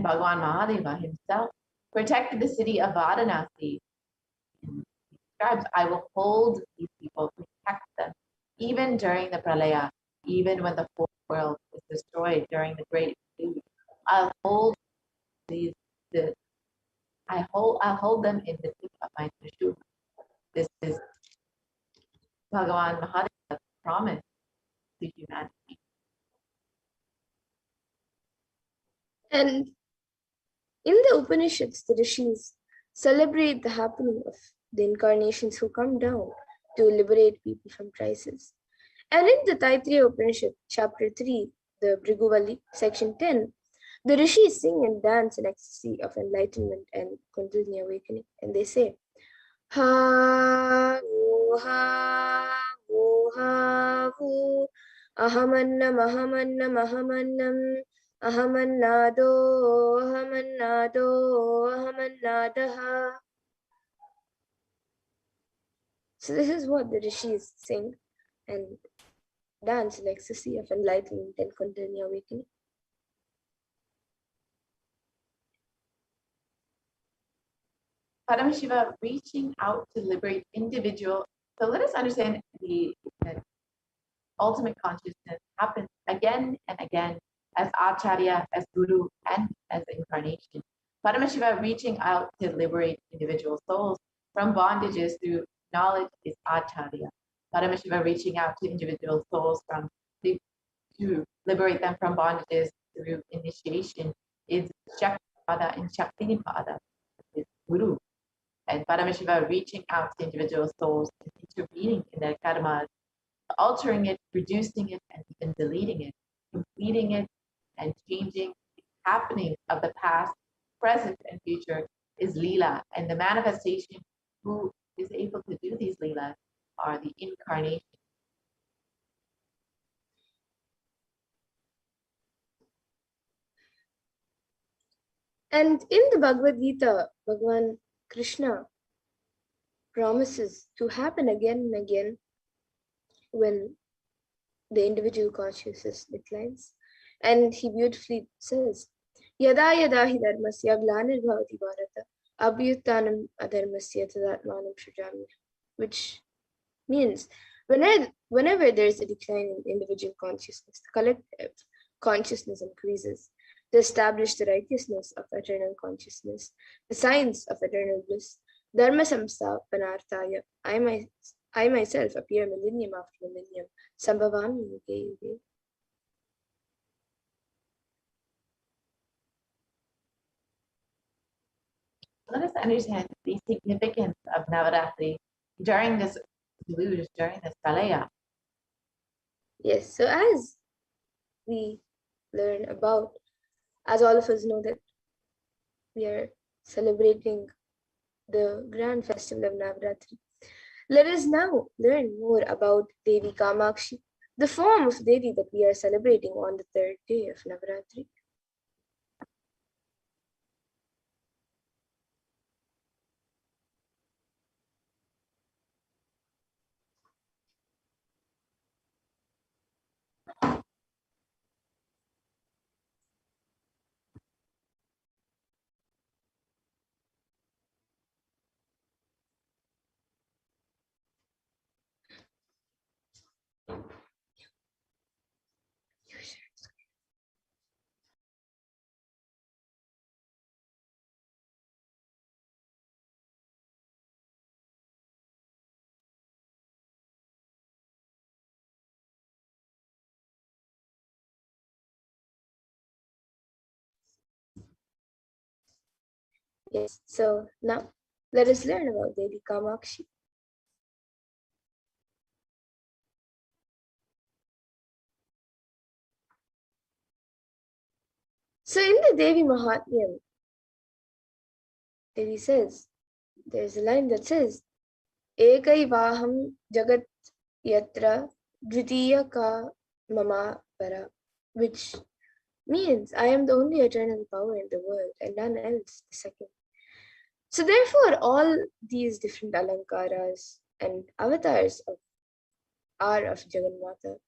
Bhagwan Mahadeva himself protected the city of Varanasi. And he describes, I will hold these people, protect them, even during the Pralaya, even when the whole world is destroyed during the Great Deluge. I'll hold them in the tip of my Trishul. This is Bhagavan Mahadeva's promise to humanity. And in the Upanishads, the rishis celebrate the happening of the incarnations who come down to liberate people from crisis. And in the Taittiriya Upanishad, chapter 3, the Bhriguvali, section 10, the rishis sing and dance in ecstasy of enlightenment and Kundalini awakening. And they say, Ha, Vu, Ha, Vu, Ha, Vu, Ahamannam, Ahamannam, Ahamannam, Ahamannado, Ahamannado, Ahamannadaha. So this is what the rishis sing and dance in ecstasy of enlightenment and Kundalini awakening. Paramashiva reaching out to liberate individual. So let us understand that ultimate consciousness happens again and again as Acharya, as Guru, and as incarnation. Paramashiva reaching out to liberate individual souls from bondages through knowledge is Acharya. Paramashiva reaching out to individual souls to liberate them from bondages through initiation is Shaktipada and Shaktinipada, is Guru. And Paramashiva reaching out to individual souls and intervening in their karmas, altering it, reducing it, and even deleting it, completing it, and changing the happenings of the past, present, and future is Leela. And the manifestation who is able to do these Leelas are the incarnation. And in the Bhagavad Gita, Bhagavan Krishna promises to happen again and again when the individual consciousness declines. And he beautifully says, Yada yada hi dharmasya glanirvavati bharata abhyuttanam adharmasya tadatmanam shrujami, which means whenever there is a decline in individual consciousness, the collective consciousness increases. To establish the righteousness of eternal consciousness, the science of eternal bliss, dharma samstha panarthaya, I myself appear millennium after millennium, sambhavami yuge yuge. Let us understand the significance of Navaratri during this deluge, during this Kalaya. Yes, so as we learn about, as all of us know that we are celebrating the grand festival of Navaratri, let us now learn more about Devi Kamakshi, the form of Devi that we are celebrating on the third day of Navaratri. Yes, so now let us learn about Devi Kamakshi. So in the Devi Mahatmyam, Devi says, there's a line that says, Ekai Vaham Jagat Yatra Dvitiya Ka Mama Para, which means I am the only eternal power in the world and none else the second. So therefore, all these different alankaras and avatars are of Jagannatha.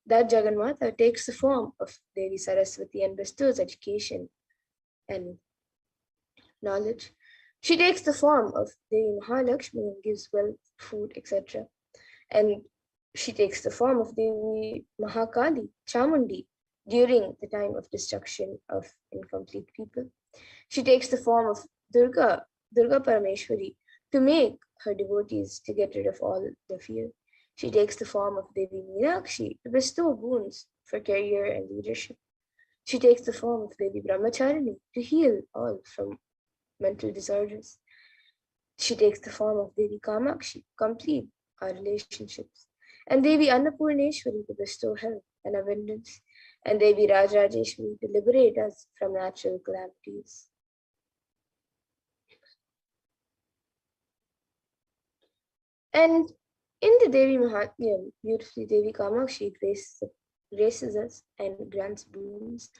That Jagannatha takes the form of Devi Saraswati and bestows education and knowledge. She takes the form of Devi Mahalakshmi and gives wealth, food, etc. And she takes the form of Devi Mahakali, Chamundi, during the time of destruction of incomplete people. She takes the form of Durga Parameshwari, to make her devotees to get rid of all the fear. She takes the form of Devi Meenakshi to bestow boons for career and leadership. She takes the form of Devi Brahmacharini to heal all from mental disorders. She takes the form of Devi Kamakshi to complete our relationships, and Devi Annapurneshwari to bestow health and abundance, and Devi Rajrajeshwari to liberate us from natural calamities. And in the Devi Mahatmyam, beautifully Devi Kamakshi graces us and grants boons.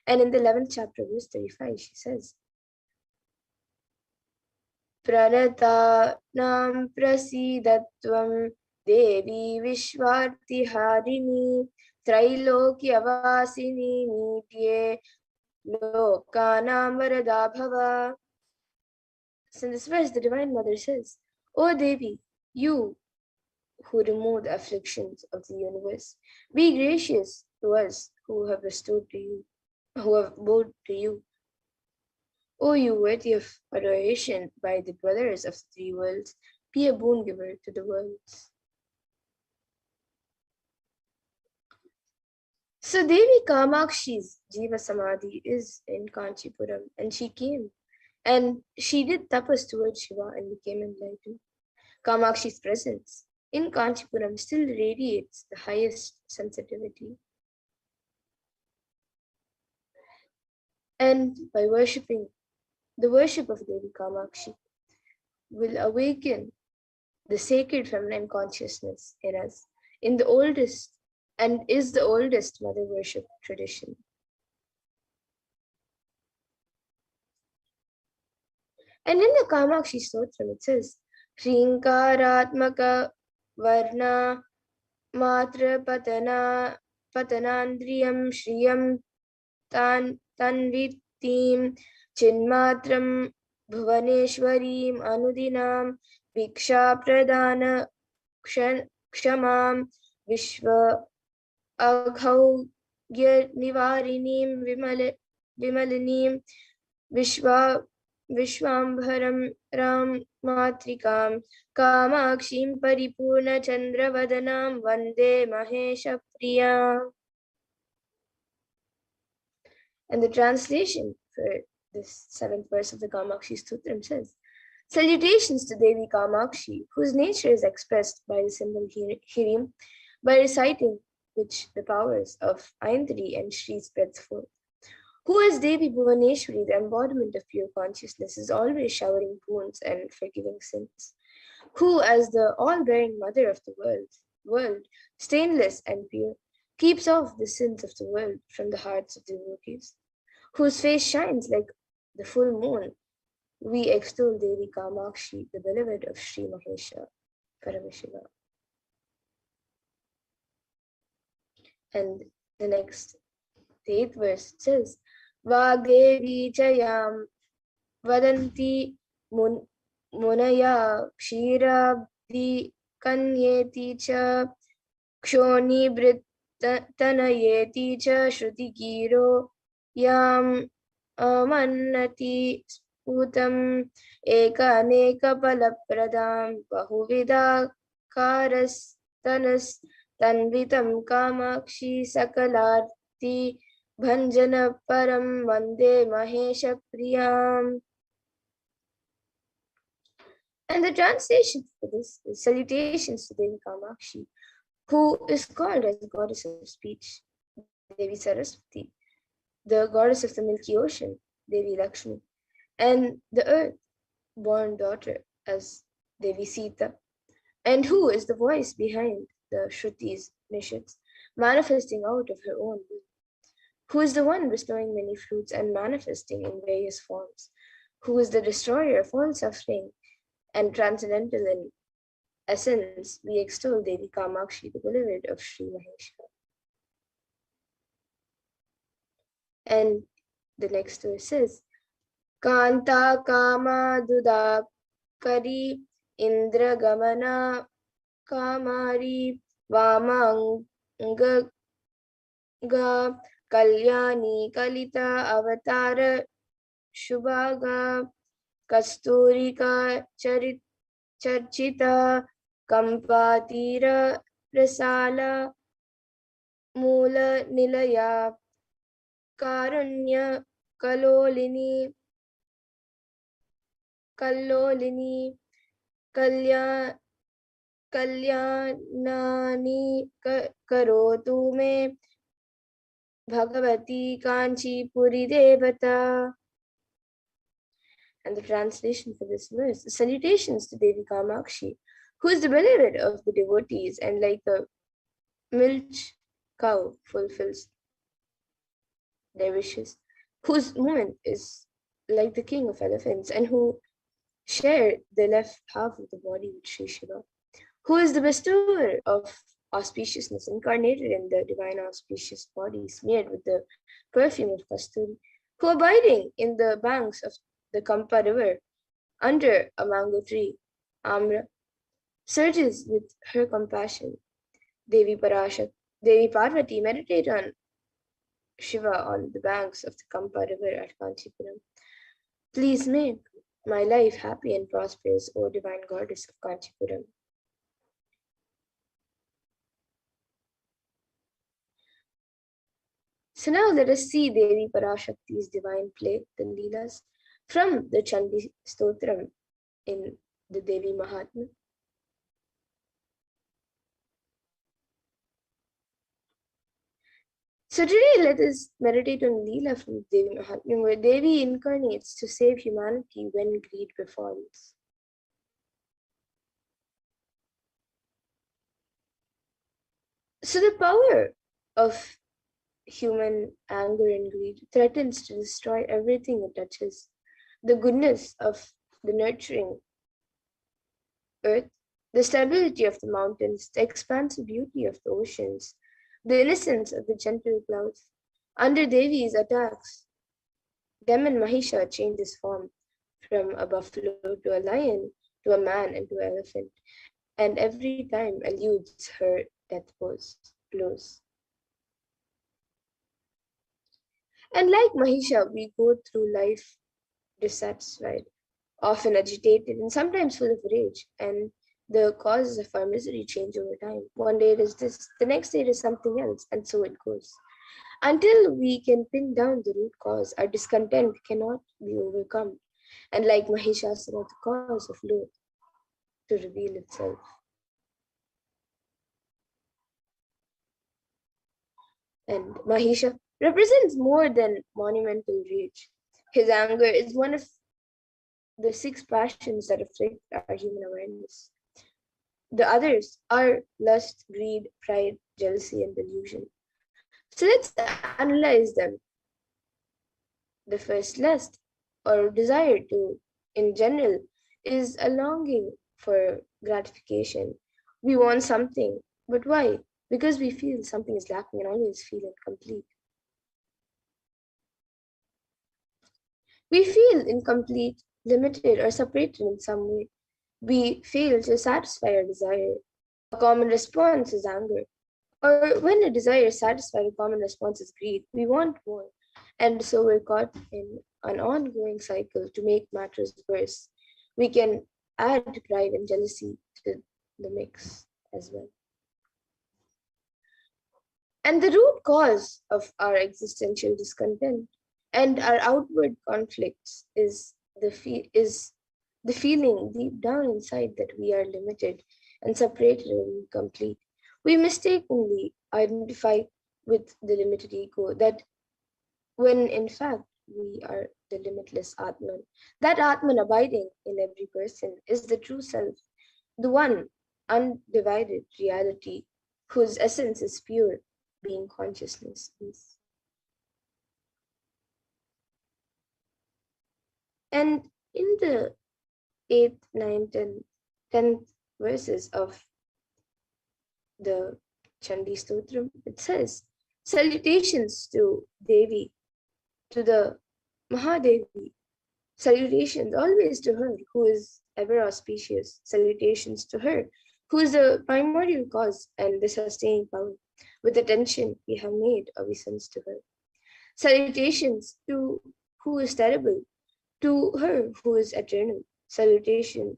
And in the 11th chapter, verse 35, she says, Pranata nam prasidatvam Devi Vishvartiharini Trailokyavasini Nitye Lokanam Varada Bhava. So in this verse, the Divine Mother says, O Devi, you who remove the afflictions of the universe, be gracious to us who have bestowed to you, who have bowed to you. O you worthy of adoration by the dwellers of the three worlds, be a boon giver to the worlds. So Devi Kamakshi's Jiva Samadhi is in Kanchipuram, and she came and she did tapas towards Shiva and became enlightened. Kamakshi's presence in Kanchipuram still radiates the highest sensitivity. And by worshipping, the worship of Devi Kamakshi will awaken the sacred feminine consciousness in us in the oldest and is the oldest mother worship tradition. And in the Kamakshi Stotram it says, Shrinkaratmaka Varna Matra Patanandriyam Shriyam Tanvitim Chinmatram Bhuvaneshwarim Anudinam Viksha Pradana Kshamam Vishwa Aghaugya Nivarinim Vimalinim Vishwambharam Ram Matrikam Kamakshim Paripurna Chandravadanam Vande Mahesha Priya. And the translation for this 7th verse of the Kamakshi Stotram says, Salutations to Devi Kamakshi, whose nature is expressed by the symbol Hirim, by reciting which the powers of Aindri and Shri spreads forth. Who as Devi Bhuvaneshwari, the embodiment of pure consciousness, is always showering boons and forgiving sins. Who as the all-bearing mother of the world, stainless and pure, keeps off the sins of the world from the hearts of devotees. Whose face shines like the full moon, we extol Devi Kamakshi, the beloved of Sri Mahesha Paramashivam. And the next, the 8th verse says, Vagevi chayam vadanti munaya kshirabdi kanyeti cha kshoni brittanayeti cha shruti giro yam amannati sputam eka aneka palapradam bahuvida karastanas Tanvitam Kamakshi Sakalarti Bhanjana Param Vande Mahesha Priyam. And the translation for this is salutations to Devi Kamakshi, who is called as the goddess of speech, Devi Saraswati, the goddess of the Milky Ocean, Devi Lakshmi, and the earth-born daughter as Devi Sita, and who is the voice behind the Shrutis, Nishits, manifesting out of her own will, who is the one bestowing many fruits and manifesting in various forms, who is the destroyer of all suffering and transcendental in essence, we extol Devi Kamakshi, the beloved of Sri Mahesha. And the next verse is, Kanta Kama Dudakari Indra Gamana Kamari Vamanga Kalyani Kalita Avatara Shubhaga Kasturika Charchita Kampatira Rasala Mula Nilaya Karunya Kalolini Kalyanani Karotu Me Bhagavati Kanchi Puri Devata. And the translation for this verse, salutations to Devi Kamakshi, who is the beloved of the devotees and like the milch cow fulfills their wishes, whose movement is like the king of elephants and who share the left half of the body with Sri Shiva, who is the bestower of auspiciousness incarnated in the divine auspicious body smeared with the perfume of kasturi, who abiding in the banks of the Kampa river under a mango tree, Amra, surges with her compassion. Devi Parvati meditate on Shiva on the banks of the Kampa river at Kanchipuram. Please make my life happy and prosperous, O divine goddess of Kanchipuram. So now let us see Devi Parashakti's divine play, the Leelas, from the Chandi Stotram in the Devi Mahatma. So today let us meditate on Leela from Devi Mahatma, where Devi incarnates to save humanity when greed befalls. So the power of human anger and greed threatens to destroy everything it touches. The goodness of the nurturing earth, the stability of the mountains, the expansive beauty of the oceans, the innocence of the gentle clouds. Under Devi's attacks, demon Mahisha changes form from a buffalo to a lion, to a man and to an elephant, and every time eludes her death blows. And like Mahisha, we go through life dissatisfied, often agitated, and sometimes full of rage. And the causes of our misery change over time. One day it is this, the next day it is something else, and so it goes. Until we can pin down the root cause, our discontent cannot be overcome. And like Mahishasura, the cause of loath to reveal itself. And Mahisha represents more than monumental rage. His anger is one of the 6 passions that afflict our human awareness. The others are lust, greed, pride, jealousy, and delusion. So let's analyze them. The first, lust or desire to, in general, is a longing for gratification. We want something, but why? Because we feel something is lacking and always feel incomplete. We feel incomplete, limited, or separated in some way. We fail to satisfy our desire. A common response is anger. Or when a desire is satisfied, a common response is greed. We want more. And so we're caught in an ongoing cycle. To make matters worse, we can add pride and jealousy to the mix as well. And the root cause of our existential discontent and our outward conflicts is the feeling deep down inside that we are limited and separated and incomplete. We mistakenly identify with the limited ego, that when in fact we are the limitless Atman. That Atman abiding in every person is the true self, the one undivided reality whose essence is pure being consciousness is. And in the 8th, 9th, and 10th verses of the Chandi Stotram, it says, salutations to Devi, to the Mahadevi, salutations always to her who is ever auspicious, salutations to her who is the primordial cause and the sustaining power. With attention we have made obeisance to her. Salutations to who is terrible, to her who is eternal. Salutation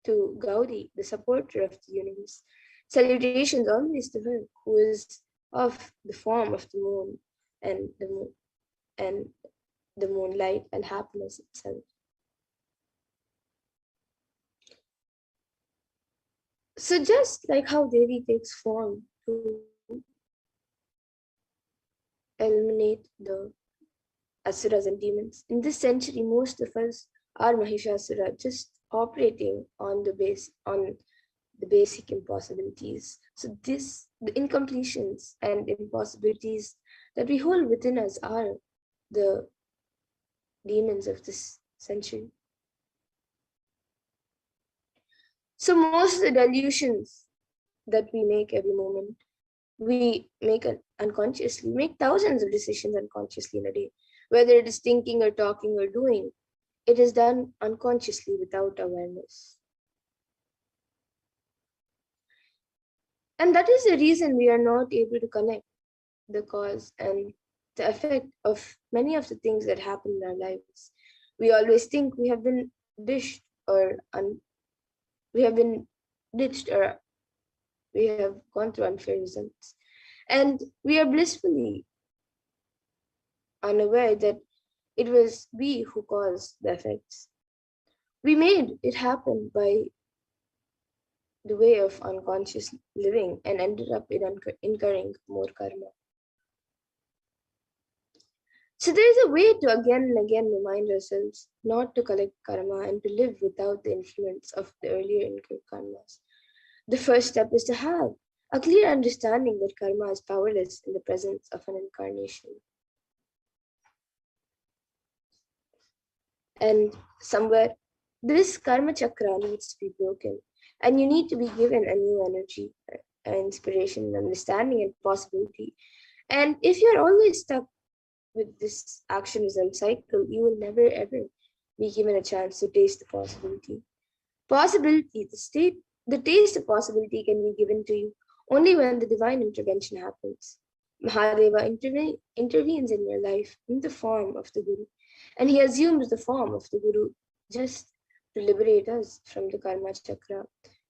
to Gaudi, the supporter of the universe. Salutations always to her who is of the form of the moon and the moonlight and happiness itself. So just like how Devi takes form to eliminate the asuras and demons, in this century most of us are Mahishasura, just operating on the basic impossibilities. So the incompletions and impossibilities that we hold within us are the demons of this century. So most of the delusions that we make every moment, we make unconsciously, make thousands of decisions unconsciously in a day. Whether it is thinking or talking or doing, it is done unconsciously without awareness. And that is the reason we are not able to connect the cause and the effect of many of the things that happen in our lives. We always think we have been ditched or we have been ditched or we have gone through unfair results. And we are blissfully unaware that it was we who caused the effects. We made it happen by the way of unconscious living and ended up in incurring more karma. So there is a way to again and again remind ourselves not to collect karma and to live without the influence of the earlier incurred karmas. The first step is to have a clear understanding that karma is powerless in the presence of an incarnation. And somewhere, this karma chakra needs to be broken, and you need to be given a new energy, inspiration, understanding, and possibility. And if you're always stuck with this action result cycle, you will never ever be given a chance to taste the possibility. The taste of possibility can be given to you only when the divine intervention happens. Mahadeva intervenes in your life in the form of the Guru, and he assumes the form of the Guru just to liberate us from the karma chakra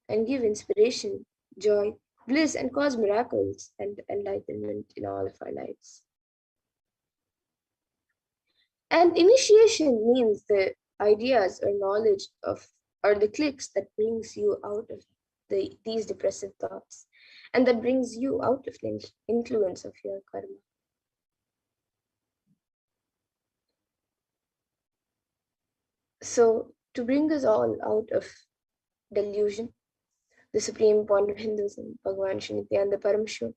and give inspiration, joy, bliss, and cause miracles and enlightenment in all of our lives. And initiation means the ideas or knowledge of or the clicks that brings you out of these depressive thoughts and that brings you out of the influence of your karma. So to bring us all out of delusion, the supreme point of Hinduism, Bhagavan Shri Nithyananda Paramashivam,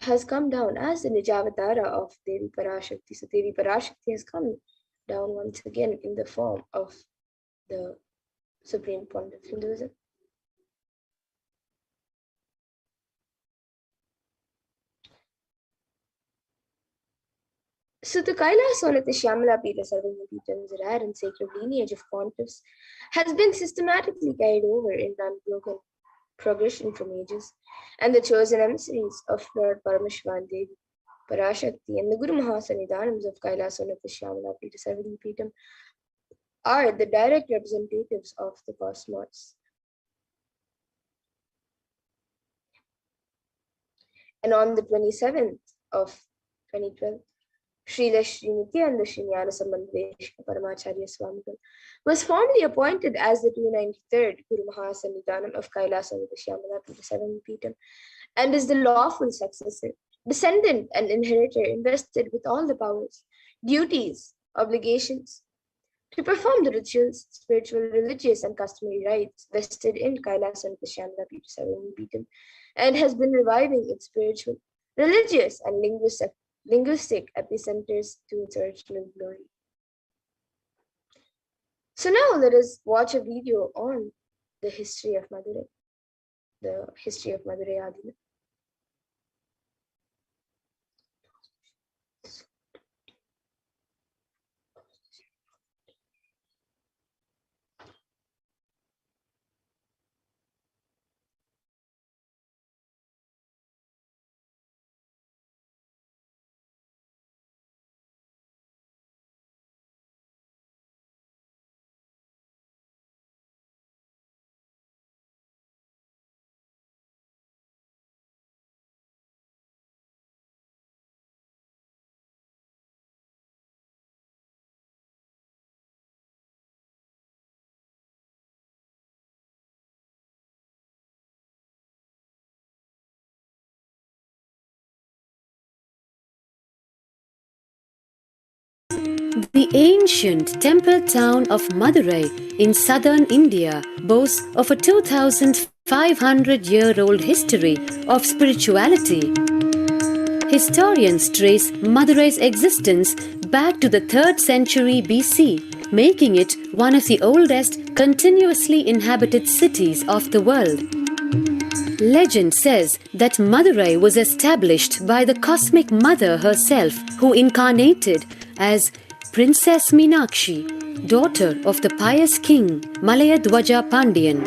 has come down as the Nijavatara of Devi Parashakti. So Devi Parashakti has come down once again in the form of the supreme point of Hinduism. So the Kailasa'S Shyamala Pita Sarvabhaumi's rare and sacred lineage of pontiffs has been systematically carried over in unbroken progression from ages, and the chosen emissaries of Lord Paramashivan Devi, Parashakti, and the Guru Mahasannidhanams of Kailasa'S Shyamala Pita Sarvabhaumi's are the direct representatives of the cosmos. And on the 27th of 2012, Srila Sri Nithyananda Paramashivoham Swamigal was formally appointed as the 293rd Guru Mahasannidhanam of Kailasa'S Shyamala Pita Sarvabhaumi's and is the lawful successor, descendant, and inheritor invested with all the powers, duties, obligations to perform the rituals, spiritual, religious, and customary rites vested in Kailasa'S Shyamala Pita Sarvabhaumi's and has been reviving its spiritual, religious, and linguistic epicenters to its original glory. So now let us watch a video on the history of Madurai, the history of Madurai Adina. The ancient temple town of Madurai in southern India boasts of a 2,500-year-old history of spirituality. Historians trace Madurai's existence back to the 3rd century BC, making it one of the oldest continuously inhabited cities of the world. Legend says that Madurai was established by the Cosmic Mother herself, who incarnated as Princess Meenakshi, daughter of the pious king Malaya Dwaja Pandian.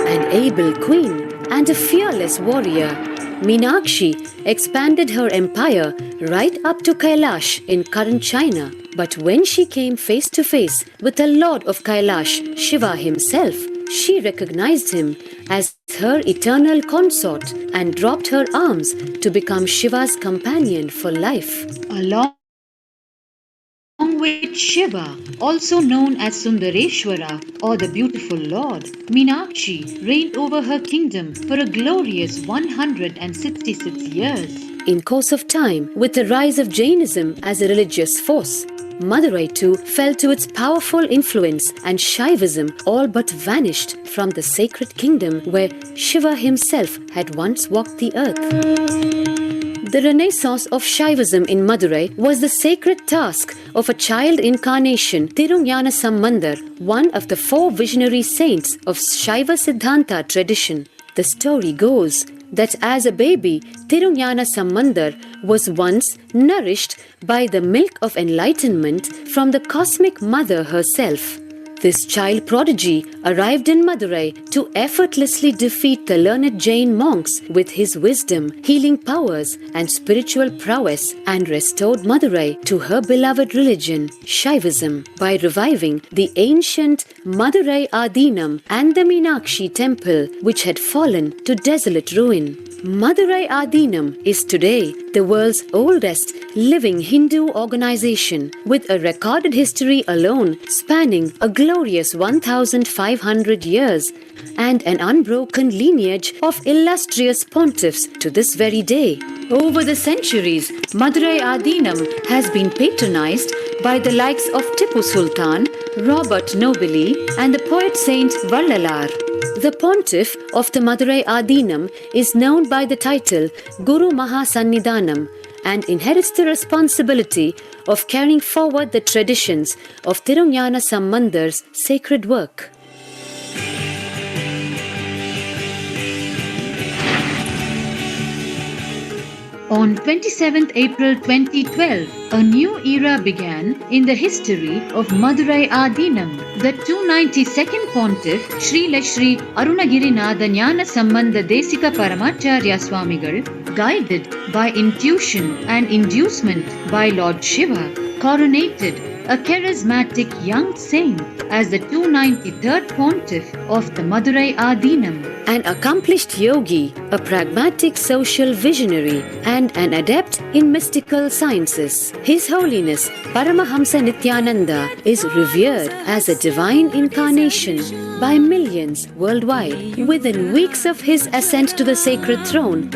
An able queen and a fearless warrior, Meenakshi expanded her empire right up to Kailash in current China. But when she came face to face with the Lord of Kailash, Shiva himself, she recognized him as her eternal consort and dropped her arms to become Shiva's companion for life. Along with Shiva, also known as Sundareshwara or the beautiful Lord, Meenakshi reigned over her kingdom for a glorious 166 years. In course of time, with the rise of Jainism as a religious force, Madurai too fell to its powerful influence and Shaivism all but vanished from the sacred kingdom where Shiva himself had once walked the earth. The renaissance of Shaivism in Madurai was the sacred task of a child incarnation, Tirunjana Sambandar, one of the 4 visionary saints of Shaiva Siddhanta tradition. The story goes that as a baby, Tirunjana Sambandar was once nourished by the milk of enlightenment from the cosmic mother herself. This child prodigy arrived in Madurai to effortlessly defeat the learned Jain monks with his wisdom, healing powers, and spiritual prowess, and restored Madurai to her beloved religion, Shaivism, by reviving the ancient Madurai Adinam and the Meenakshi temple, which had fallen to desolate ruin. Madurai Adinam is today the world's oldest living Hindu organization, with a recorded history alone spanning a glorious 1,500 years and an unbroken lineage of illustrious pontiffs to this very day. Over the centuries, Madurai Adinam has been patronized by the likes of Tipu Sultan, Robert Nobili, and the poet saint Vallalar. The pontiff of the Madurai Adinam is known by the title Guru Mahasannidhanam and inherits the responsibility of carrying forward the traditions of Tirunjana Sambandar's sacred work. On 27th April 2012, a new era began in the history of Madurai Adinam. The 292nd Pontiff, Sri Shri Arunagirinatha Jnana Sambandha Desika Paramacharya Swamigal, guided by intuition and inducement by Lord Shiva, coronated a charismatic young saint as the 293rd Pontiff of the Madurai Adinam. An accomplished yogi, a pragmatic social visionary, and an adept in mystical sciences. His Holiness Paramahamsa Nithyananda is revered as a divine incarnation by millions worldwide. Within weeks of his ascent to the sacred throne,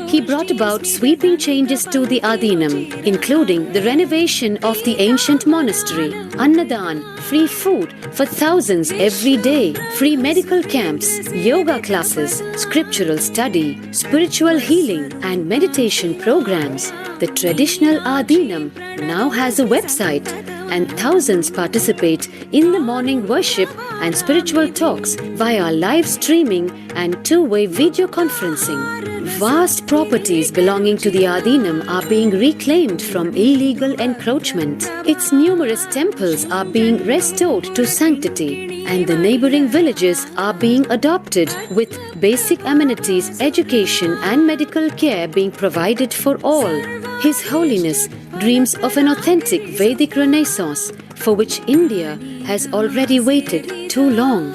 he brought about sweeping changes to the Adinam, including the renovation of the ancient monastery, Annadan, free food for thousands every day, free medical camps, yoga classes, scriptural study, spiritual healing, and meditation programs. The traditional Adinam now has a website, and thousands participate in the morning worship and spiritual talks via live streaming and two-way video conferencing. Vast properties belonging to the Adinam are being reclaimed from illegal encroachment. Its numerous temples are being restored to sanctity, and the neighboring villages are being adopted with basic amenities, education, and medical care being provided for all. His Holiness dreams of an authentic Vedic Renaissance for which India has already waited too long.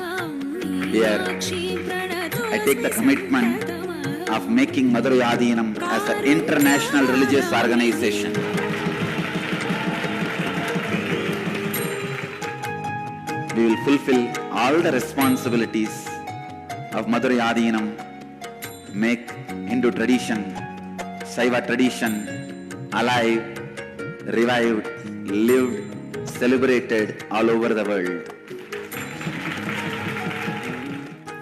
Here, I take the commitment of making Madurai Adinam as an international religious organization. We will fulfill all the responsibilities of Madurai Adinam, make Hindu tradition, Saiva tradition alive, revived, lived, celebrated all over the world.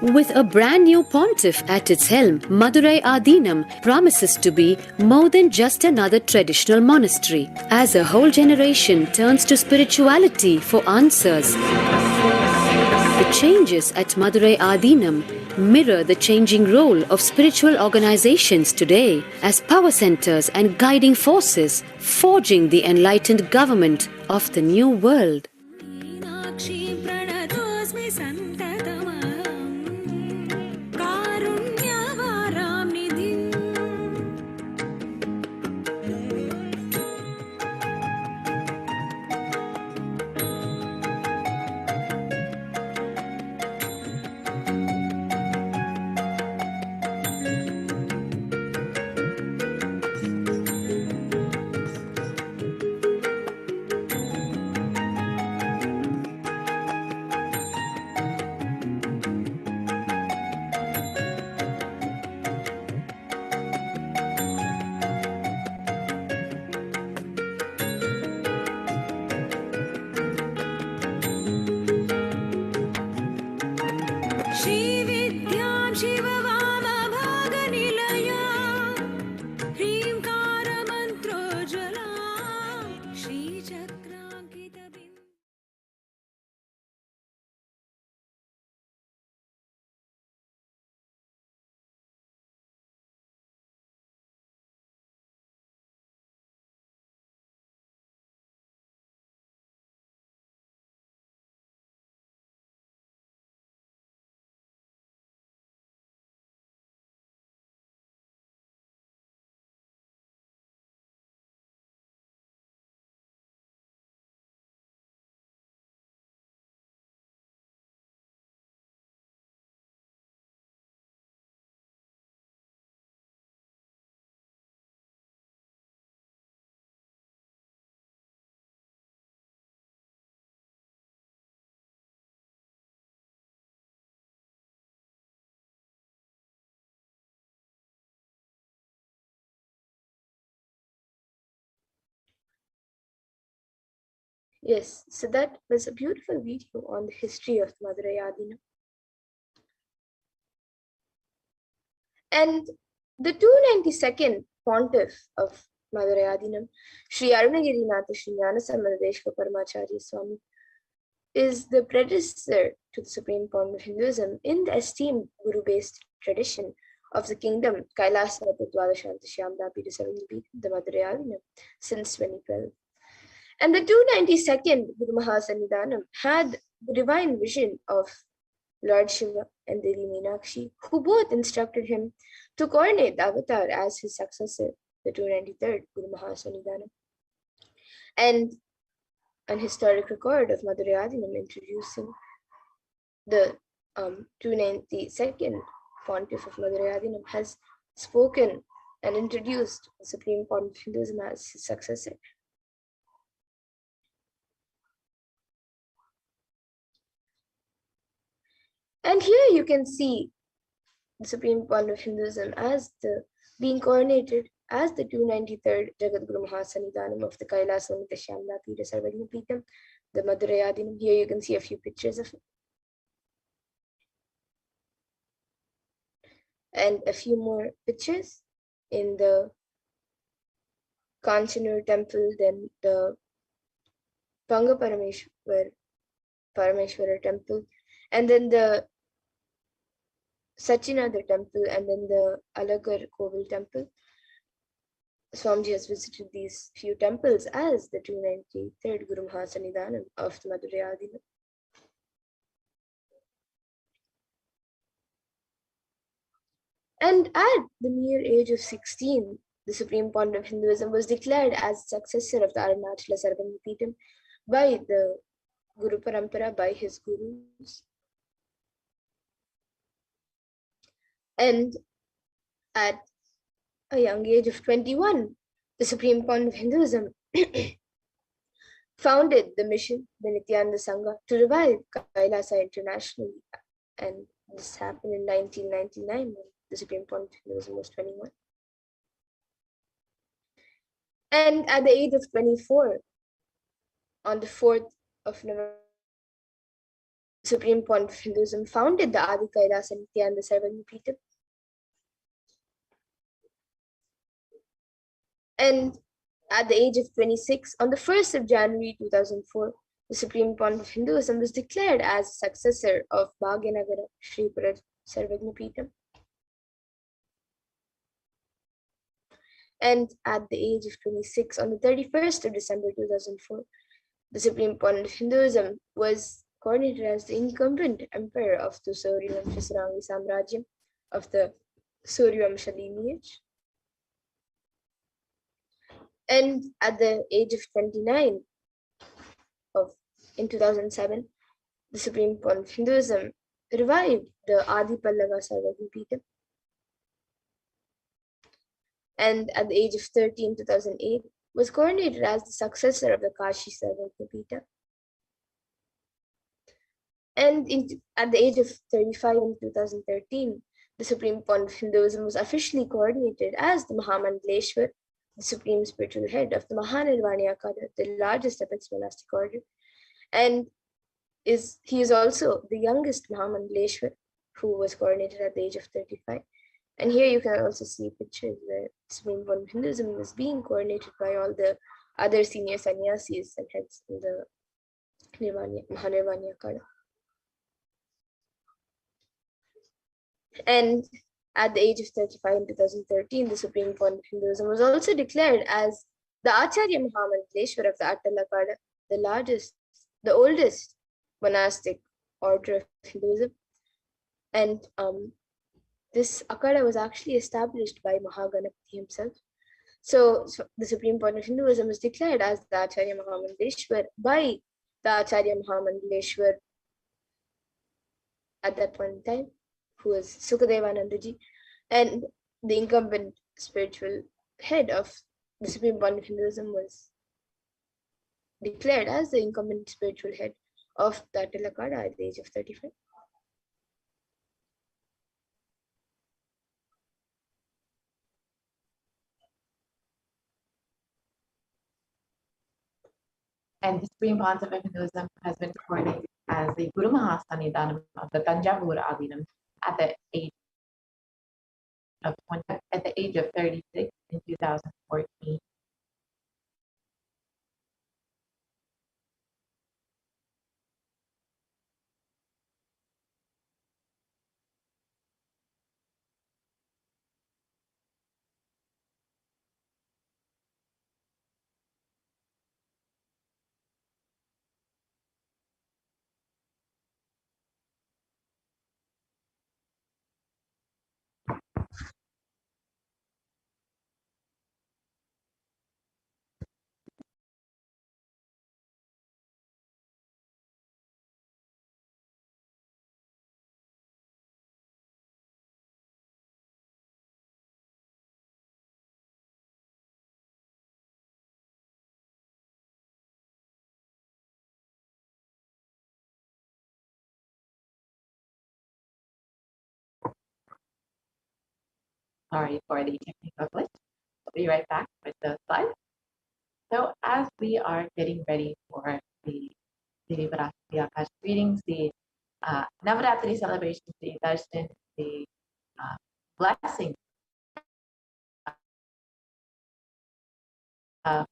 With a brand new pontiff at its helm, Madurai Adinam promises to be more than just another traditional monastery. As a whole generation turns to spirituality for answers, the changes at Madurai Adinam mirror the changing role of spiritual organizations today as power centers and guiding forces, forging the enlightened government of the new world. Yes, so that was a beautiful video on the history of Madurai Adinam. And the 292nd pontiff of Madurai Adinam, Sri Arunagirinatha Sri Gnanasammadeshwara Paramacharya Swami, is the predecessor to the Supreme Pontiff of Hinduism in the esteemed Guru-based tradition of the kingdom Kailasa'S Nithyananda Paramashivam, the Madurai Adinam, since 2012. And the 292nd Guru Mahasannidhanam had the divine vision of Lord Shiva and Devi Meenakshi, who both instructed him to coronate the avatar as his successor, the 293rd Guru Mahasannidhanam. And an historic record of Madurai Adinam introducing the 292nd Pontiff of Madurai Adinam has spoken and introduced the Supreme Pontiff of Hinduism as his successor. And here you can see the Supreme Pontiff of Hinduism as being coronated as the 293rd Jagadguru Mahasannidhanam of the Kailasa'S Nithyananda Paramashivam, the Madurai Adinam. Here you can see a few pictures of it. And a few more pictures in the Kanchanur temple, then the Panga Parameshwara temple, and then the Sachinada temple, and then the Alagar Kovil temple. Swamiji has visited these few temples as the 293rd Guru Mahasannidhanam of the Madurai Adinam. And at the mere age of 16, the Supreme Pontiff of Hinduism was declared as successor of the Arunachala Sarvangapeetham by the Guru Parampara, by his gurus. And at a young age of 21, the Supreme Pontiff of Hinduism founded the mission, the Nityananda Sangha, to revive Kailasa internationally. And this happened in 1999 when the Supreme Pontiff of Hinduism was 21. And at the age of 24, on the 4th of November, the Supreme Pontiff of Hinduism founded the Adi Kailasa Nithyananda Paramashivam. And at the age of 26, on the 1st of January 2004, the Supreme Pontiff of Hinduism was declared as successor of Bhagyanagara Sri Sarvagnapeetham. And at the age of 26, on the 31st of December 2004, the Supreme Pontiff of Hinduism was coronated as the incumbent emperor of the Suryavamsha Sarangi Samrajyam of the Suryavamsha lineage. And at the age of 29, in 2007, the Supreme Pontiff of Hinduism revived the Adi Pallava Sarvagnapeetham. And at the age of 30 in 2008, was coronated as the successor of the Kashi Sarvagnapeetham. And at the age of 35 in 2013, the Supreme Pontiff of Hinduism was officially coordinated as the Mahamandaleshwar, the supreme spiritual head of the Mahanirvani Akada, the largest apex monastic order. And he is also the youngest Mahamandaleshwar who was coronated at the age of 35. And here you can also see pictures where Supreme Pontiff of Hinduism is being coordinated by all the other senior sannyasis and heads in the Mahanirvani Akada. And at the age of 35 in 2013, the Supreme Pontiff of Hinduism was also declared as the Acharya Mahamandaleshwar of the Atal Akada, the oldest monastic order of Hinduism. And this Akada was actually established by Mahaganapati himself. So the Supreme Pontiff of Hinduism was declared as the Acharya Mahamandaleshwar by the Acharya Mahamandaleshwar at that point in time, who was Sukadevanandaji, and the incumbent spiritual head of the Supreme Pontiff of Hinduism was declared as the incumbent spiritual head of the Atal Akada at the age of 35. And the Supreme Concept of Hinduism has been coronated as the Guru Mahasannidhanam of the Tanjavur Adinam at the age of 36 in 2014. Sorry for the technical glitch. I'll be right back with the slide. So as we are getting ready for the Akash readings, the Navaratri celebrations, the darshan, the blessing of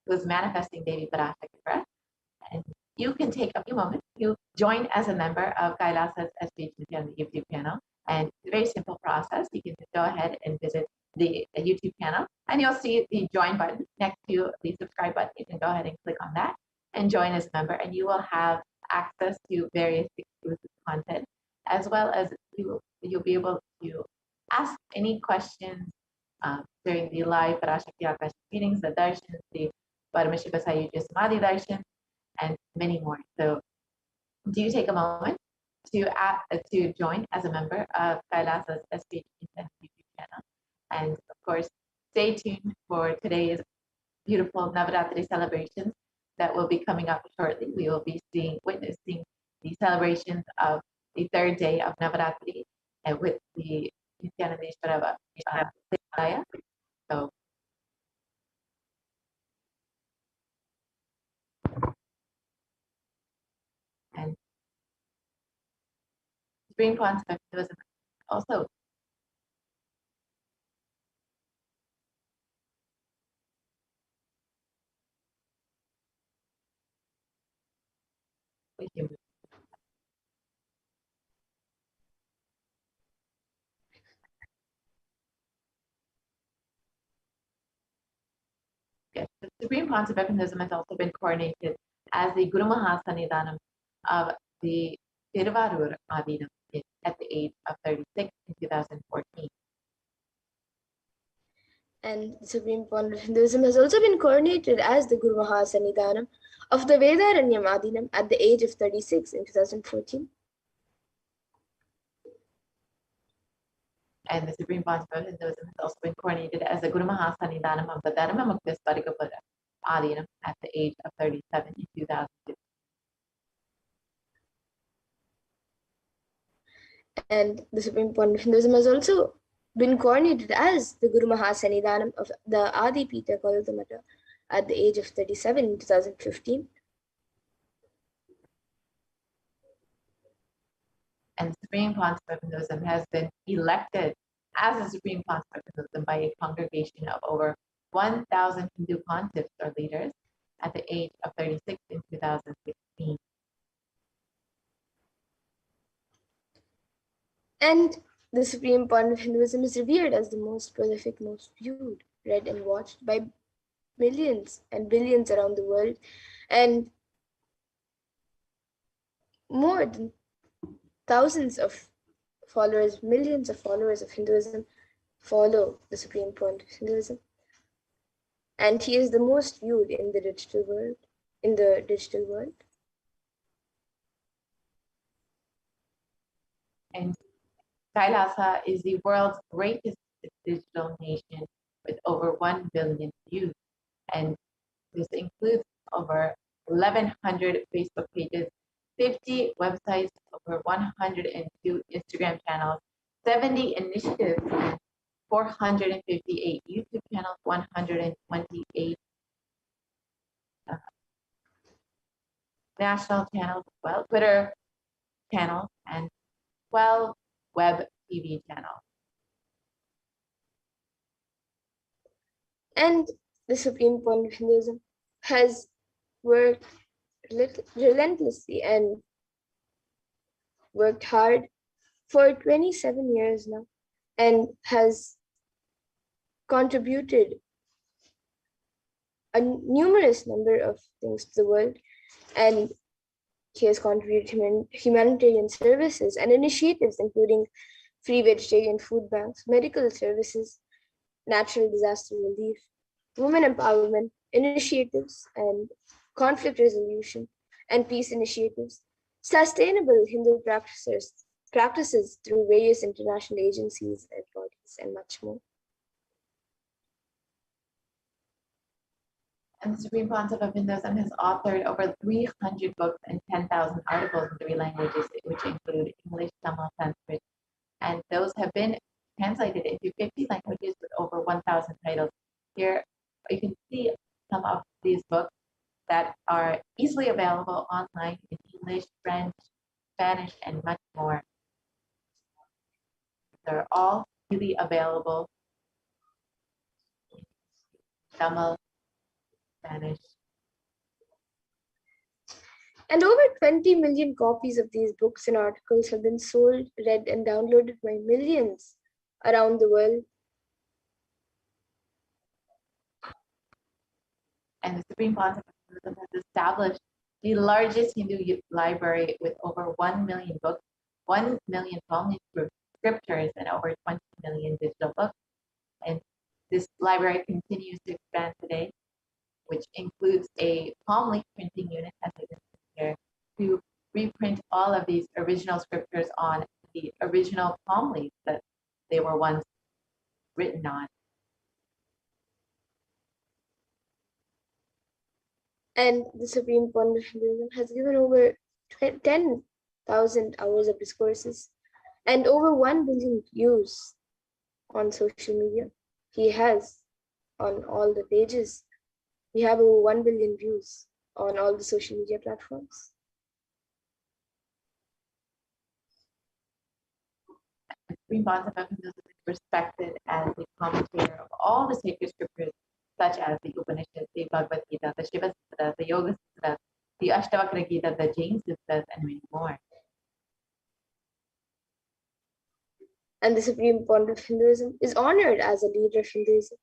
who's manifesting Devi Parashakti for us. And you can take a few moments to join as a member of Kailasa'S HDH Nithyananda YouTube channel. And it's a very simple process. You can just go ahead and visit the YouTube channel, and you'll see the join button next to the subscribe button. You can go ahead and click on that and join as a member, and you will have access to various exclusive content, as well as you'll be able to ask any questions during the live Parashakti Akash meetings, the darshans, the Paramashiva Sayujya Samadhi darshan, and many more. So do you take a moment to join as a member of Kailasa'S SPH YouTube channel? And of course, stay tuned for today's beautiful Navaratri celebrations that will be coming up shortly. We will be witnessing the celebrations of the third day of Navaratri and with the Nithyananda Paramashivam. So and Supreme Concept was also yes, the Supreme Concept of Hinduism has also been coordinated as the Guru Mahasannidhanam of the Tiruvarur Adinam at the age of 36 in 2014. And the Supreme Point of Hinduism has also been coronated as the Guru Mahasannidhanam of the Vedaranyam Adinam at the age of 36 in 2014. And the Supreme Concept of Hinduism has also been coronated as the Guru Mahasannidhanam of the Dharma Muktis Parikapura Adinam at the age of 37 in 2002. And the Supreme Point of Hinduism has also been coronated as the Guru Mahasannidhanam of the Adi Pita Kailasa'S at the age of 37 in 2015. And the Supreme Concept of Hinduism has been elected as the Supreme Concept of Hinduism by a congregation of over 1,000 Hindu pontiffs or leaders at the age of 36 in 2016. And the Supreme Point of Hinduism is revered as the most prolific, most viewed, read and watched by millions and billions around the world. And more than thousands of followers, millions of followers of Hinduism follow the Supreme Point of Hinduism. And he is the most viewed in the digital world. And Kailasa is the world's greatest digital nation with over 1 billion views. And this includes over 1,100 Facebook pages, 50 websites, over 102 Instagram channels, 70 initiatives, 458 YouTube channels, 128 national channels as well, Twitter channels, and 12 web TV channels. And the Supreme Point of Hinduism has worked relentlessly and worked hard for 27 years now and has contributed a numerous number of things to the world, and he has contributed humanitarian services and initiatives including free vegetarian food banks, medical services, natural disaster relief, women empowerment initiatives, and conflict resolution and peace initiatives, sustainable Hindu practices through various international agencies and bodies, and much more. And the Supreme Concept of Hinduism has authored over 300 books and 10,000 articles in 3 languages, which include English, Tamil, Sanskrit, and those have been translated into 50 languages with over 1,000 titles. Here you can see some of these books that are easily available online in English, French, Spanish, and much more. They're all freely available in Tamil, Spanish. And over 20 million copies of these books and articles have been sold, read, and downloaded by millions around the world. And the Supreme Concept of Hinduism has established the largest Hindu library with over 1 million books, 1 million Palm scriptures, and over 20 million digital books. And this library continues to expand today, which includes a palm leaf printing unit, as I mentioned here, to reprint all of these original scriptures on the original palm leaves that they were once written on. And the Supreme Point of Hinduism has given over 10,000 hours of discourses and over 1 billion views on social media. He has on all the pages. We have over 1 billion views on all the social media platforms. The Supreme Concept of Hinduism is respected as the commentator of all the sacred scriptures, such as the Upanishads, the Bhagavad Gita, the Shiva Sutras, the Yoga Sutras, the Ashtavakra Gita, the Jain Sutras, and many more. And the Supreme Point of Hinduism is honored as a leader of Hinduism,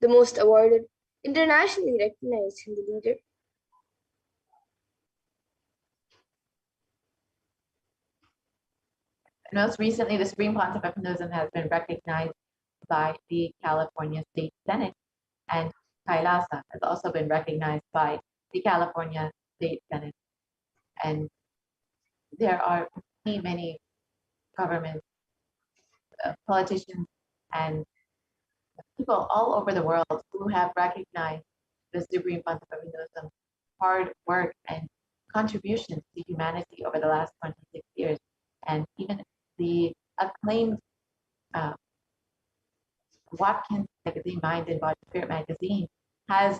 the most awarded, internationally recognized Hindu leader. And most recently, the Supreme Concept of Hinduism has been recognized by the California State Senate, and Kailasa has also been recognized by the California State Senate. And there are many governments, politicians, and people all over the world who have recognized the Supreme Concept of Hinduism, hard work and contributions to humanity over the last 26 years. And even the acclaimed Watkins magazine, Mind and Body Spirit magazine, has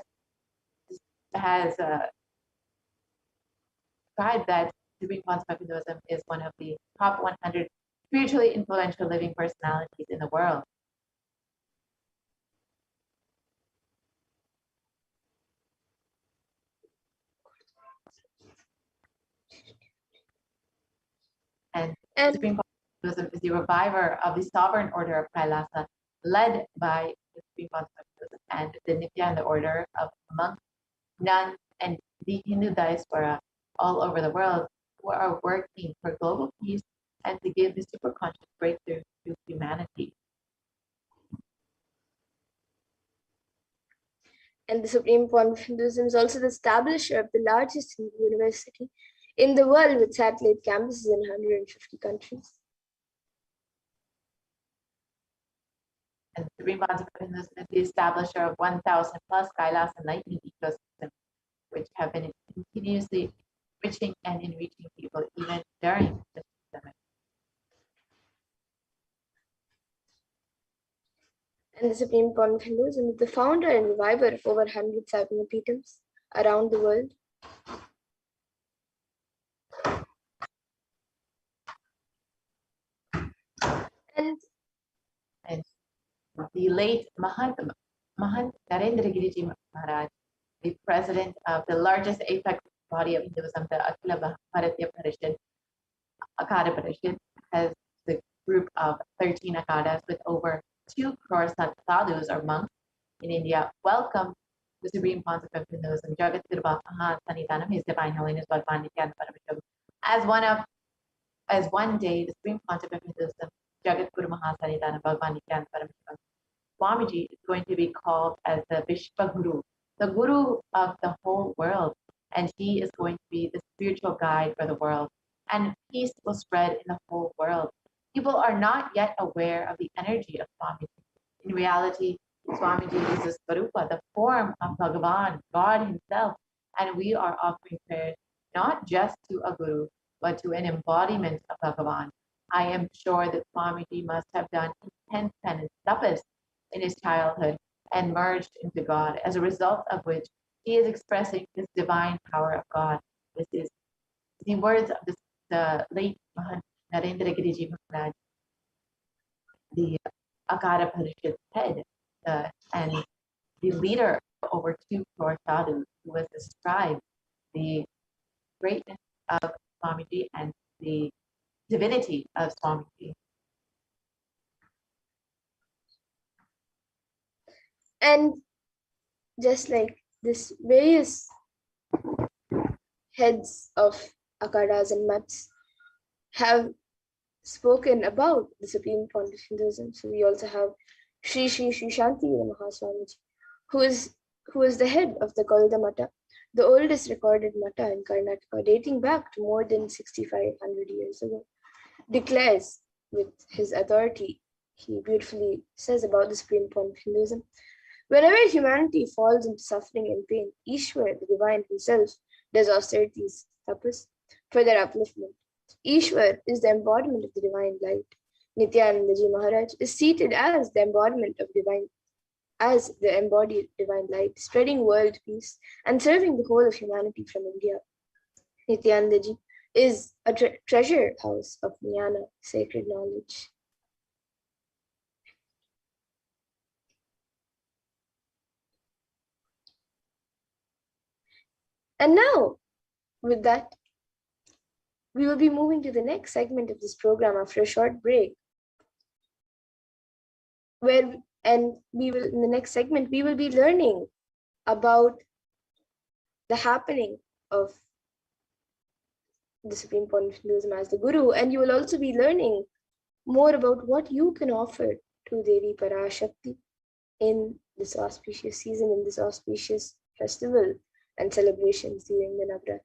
described that Supreme Concept of Hinduism is one of the top 100 spiritually influential living personalities in the world. And Supreme Concept of Hinduism is the reviver of the sovereign order of Kailasa, led by the Supreme Concept of Hinduism and the Nithyananda order of monks, nuns, and the Hindu diaspora all over the world, who are working for global peace and to give the superconscious breakthrough to humanity. And the Supreme Point of Hinduism is also the establisher of the largest Hindu university in the world, with satellite campuses in 150 countries. And the Supreme Concept of Hinduism is the establisher of 1,000 plus Kailasa enlightenment ecosystems, which have been continuously enriching and enriching people even during the pandemic. And the Supreme Point of Hinduism is the founder and reviver of over 100 Satmapitams around the world. the late Mahant Narendra Giriji Maharaj, the president of the largest apex body of Hinduism, the Akhila Bharatiya Parishad, Akada Parishad, has the group of 13 Akadas with over 2 crore sadhus or monks in India welcome the Supreme Pontiff of Hinduism, Jagat Guru Maha Sanitanam, His Divine Holiness Bhagwan Nithyananda Paramashivam, as one day the Supreme Pontiff of Hinduism, Jagat Guru Maha Sanitanam Bhagwan Nithyananda Paramashivam, Swamiji is going to be called as the Vishwa Guru, the Guru of the whole world, and he is going to be the spiritual guide for the world, and peace will spread in the whole world. People are not yet aware of the energy of Swamiji. In reality, Swamiji is the Swarupa, the form of Bhagavan, God himself, and we are offering prayers not just to a Guru, but to an embodiment of Bhagavan. I am sure that Swamiji must have done intense penance, tapas, in his childhood and merged into God, as a result of which he is expressing this divine power of God. This is the words of the late Mahant Narendra Giriji Maharaj, the Akara Parishad head, and the leader of over 2 crore sadhus, who was described the greatness of Swamiji and the divinity of Swamiji. And just like this, various heads of akadas and mats have spoken about the Supreme Pontiff of Hinduism. So we also have Sri Shanti Mahaswamiji, who is the head of the Kalda Mata, the oldest recorded mata in Karnataka, dating back to more than 6,500 years ago, declares with his authority, he beautifully says about the Supreme Pontiff of Hinduism, whenever humanity falls into suffering and pain, Ishwar, the divine himself, does austerities, tapas, for their upliftment. Ishwar is the embodiment of the divine light. Nithyananda Maharaj is seated as the embodiment of as the embodied divine light, spreading world peace and serving the whole of humanity from India. Nithyananda is a treasure house of jnana, sacred knowledge. And now, with that, we will be moving to the next segment of this program after a short break. In the next segment, we will be learning about the happening of the Supreme Pontiff of Hinduism as the Guru, and you will also be learning more about what you can offer to Devi Parashakti in this auspicious season, in this auspicious festival and celebrations during the Navaratri.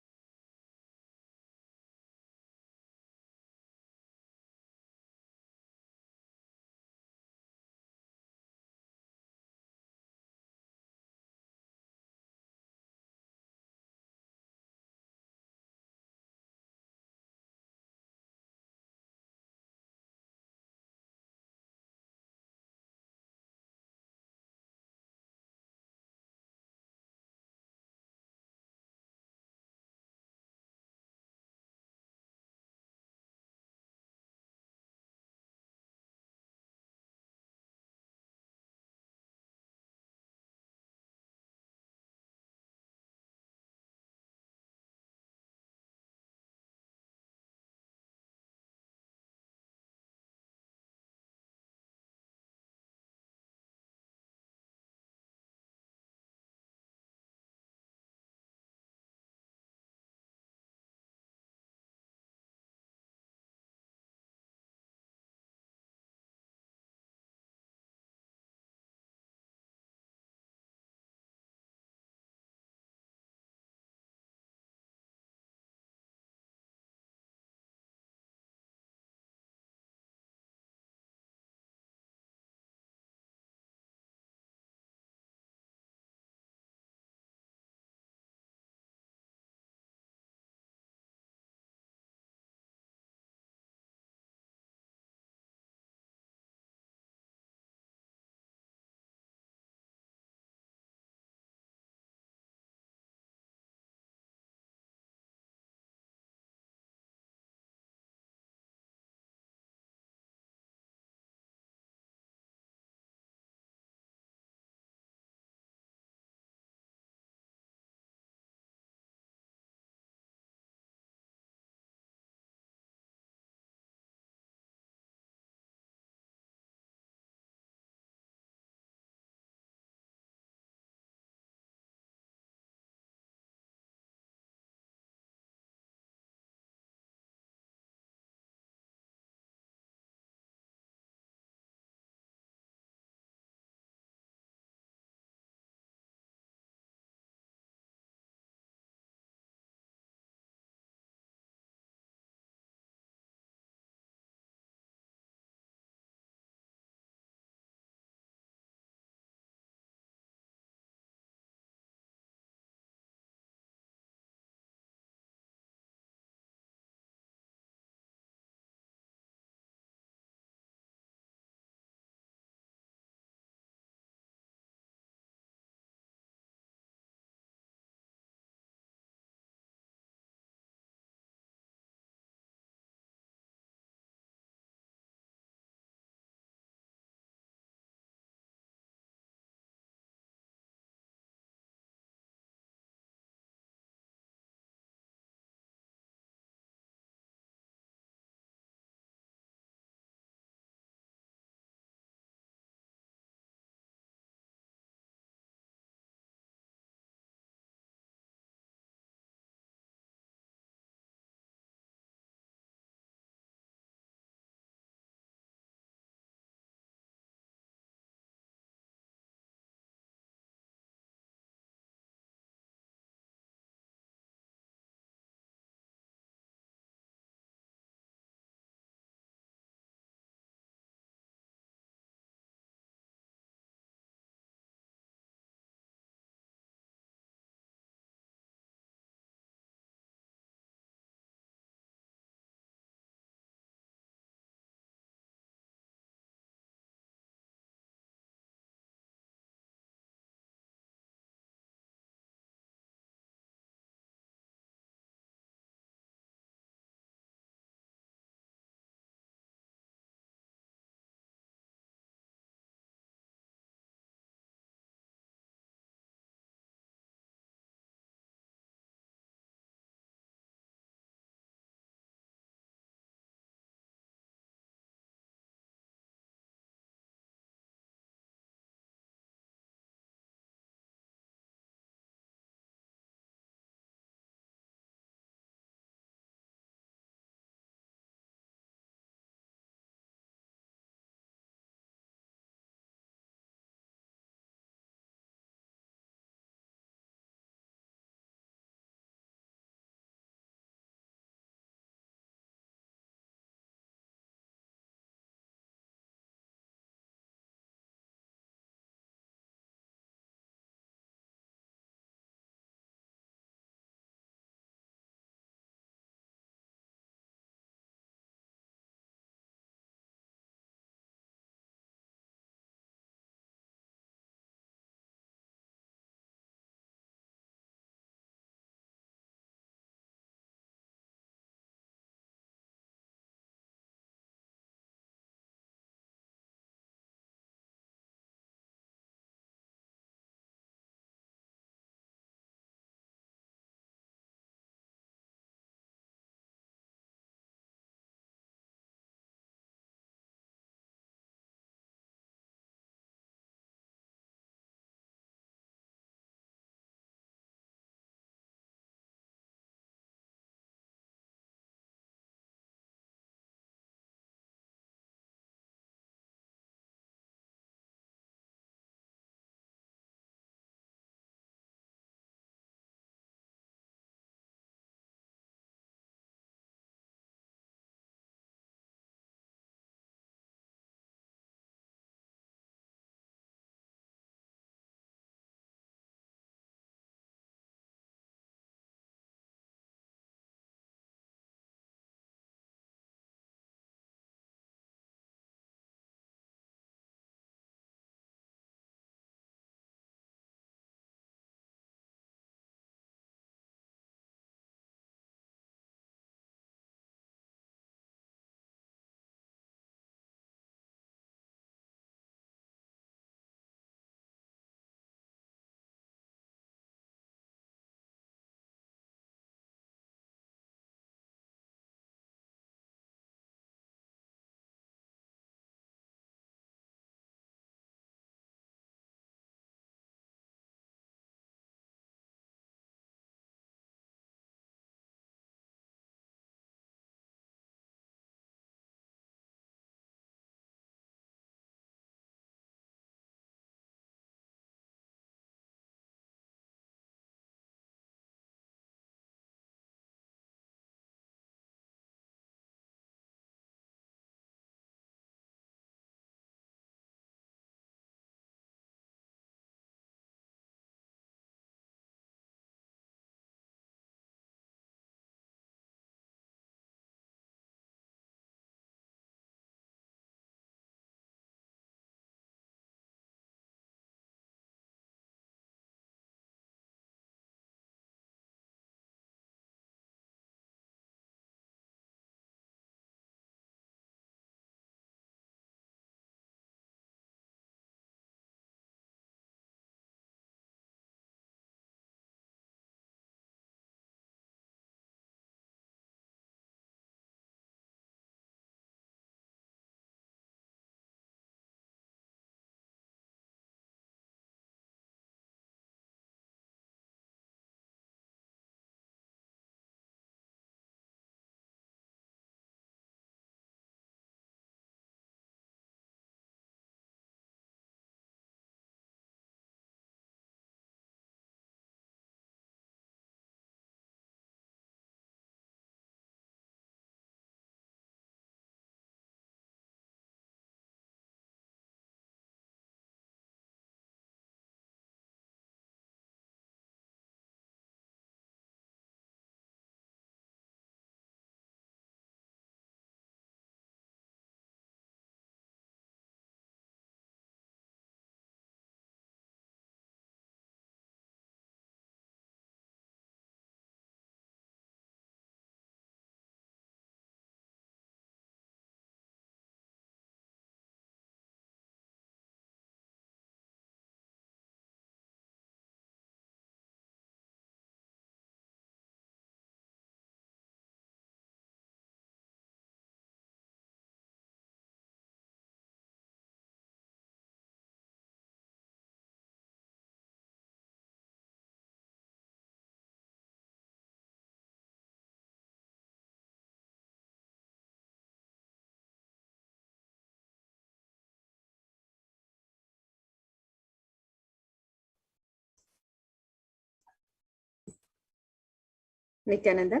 Nithyananda?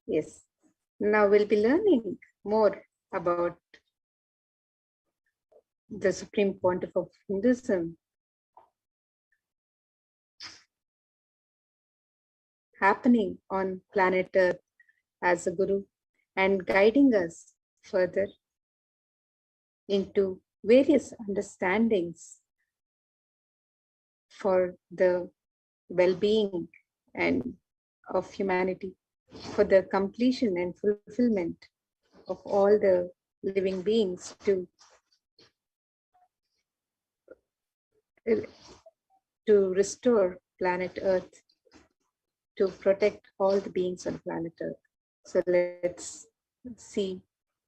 Yes. Now we'll be learning more about the Supreme Pontiff of Hinduism, happening on planet Earth as a Guru and guiding us further into various understandings for the well-being and of humanity, for the completion and fulfillment of all the living beings to restore planet Earth, to protect all the beings on planet Earth. So let's see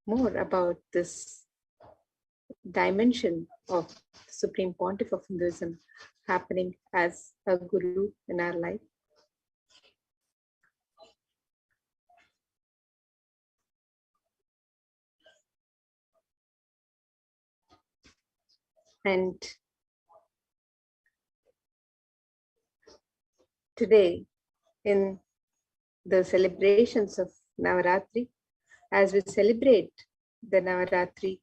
more about this dimension of Supreme Pontiff of Hinduism happening as a Guru in our life. And today, in the celebrations of Navaratri, as we celebrate the Navaratri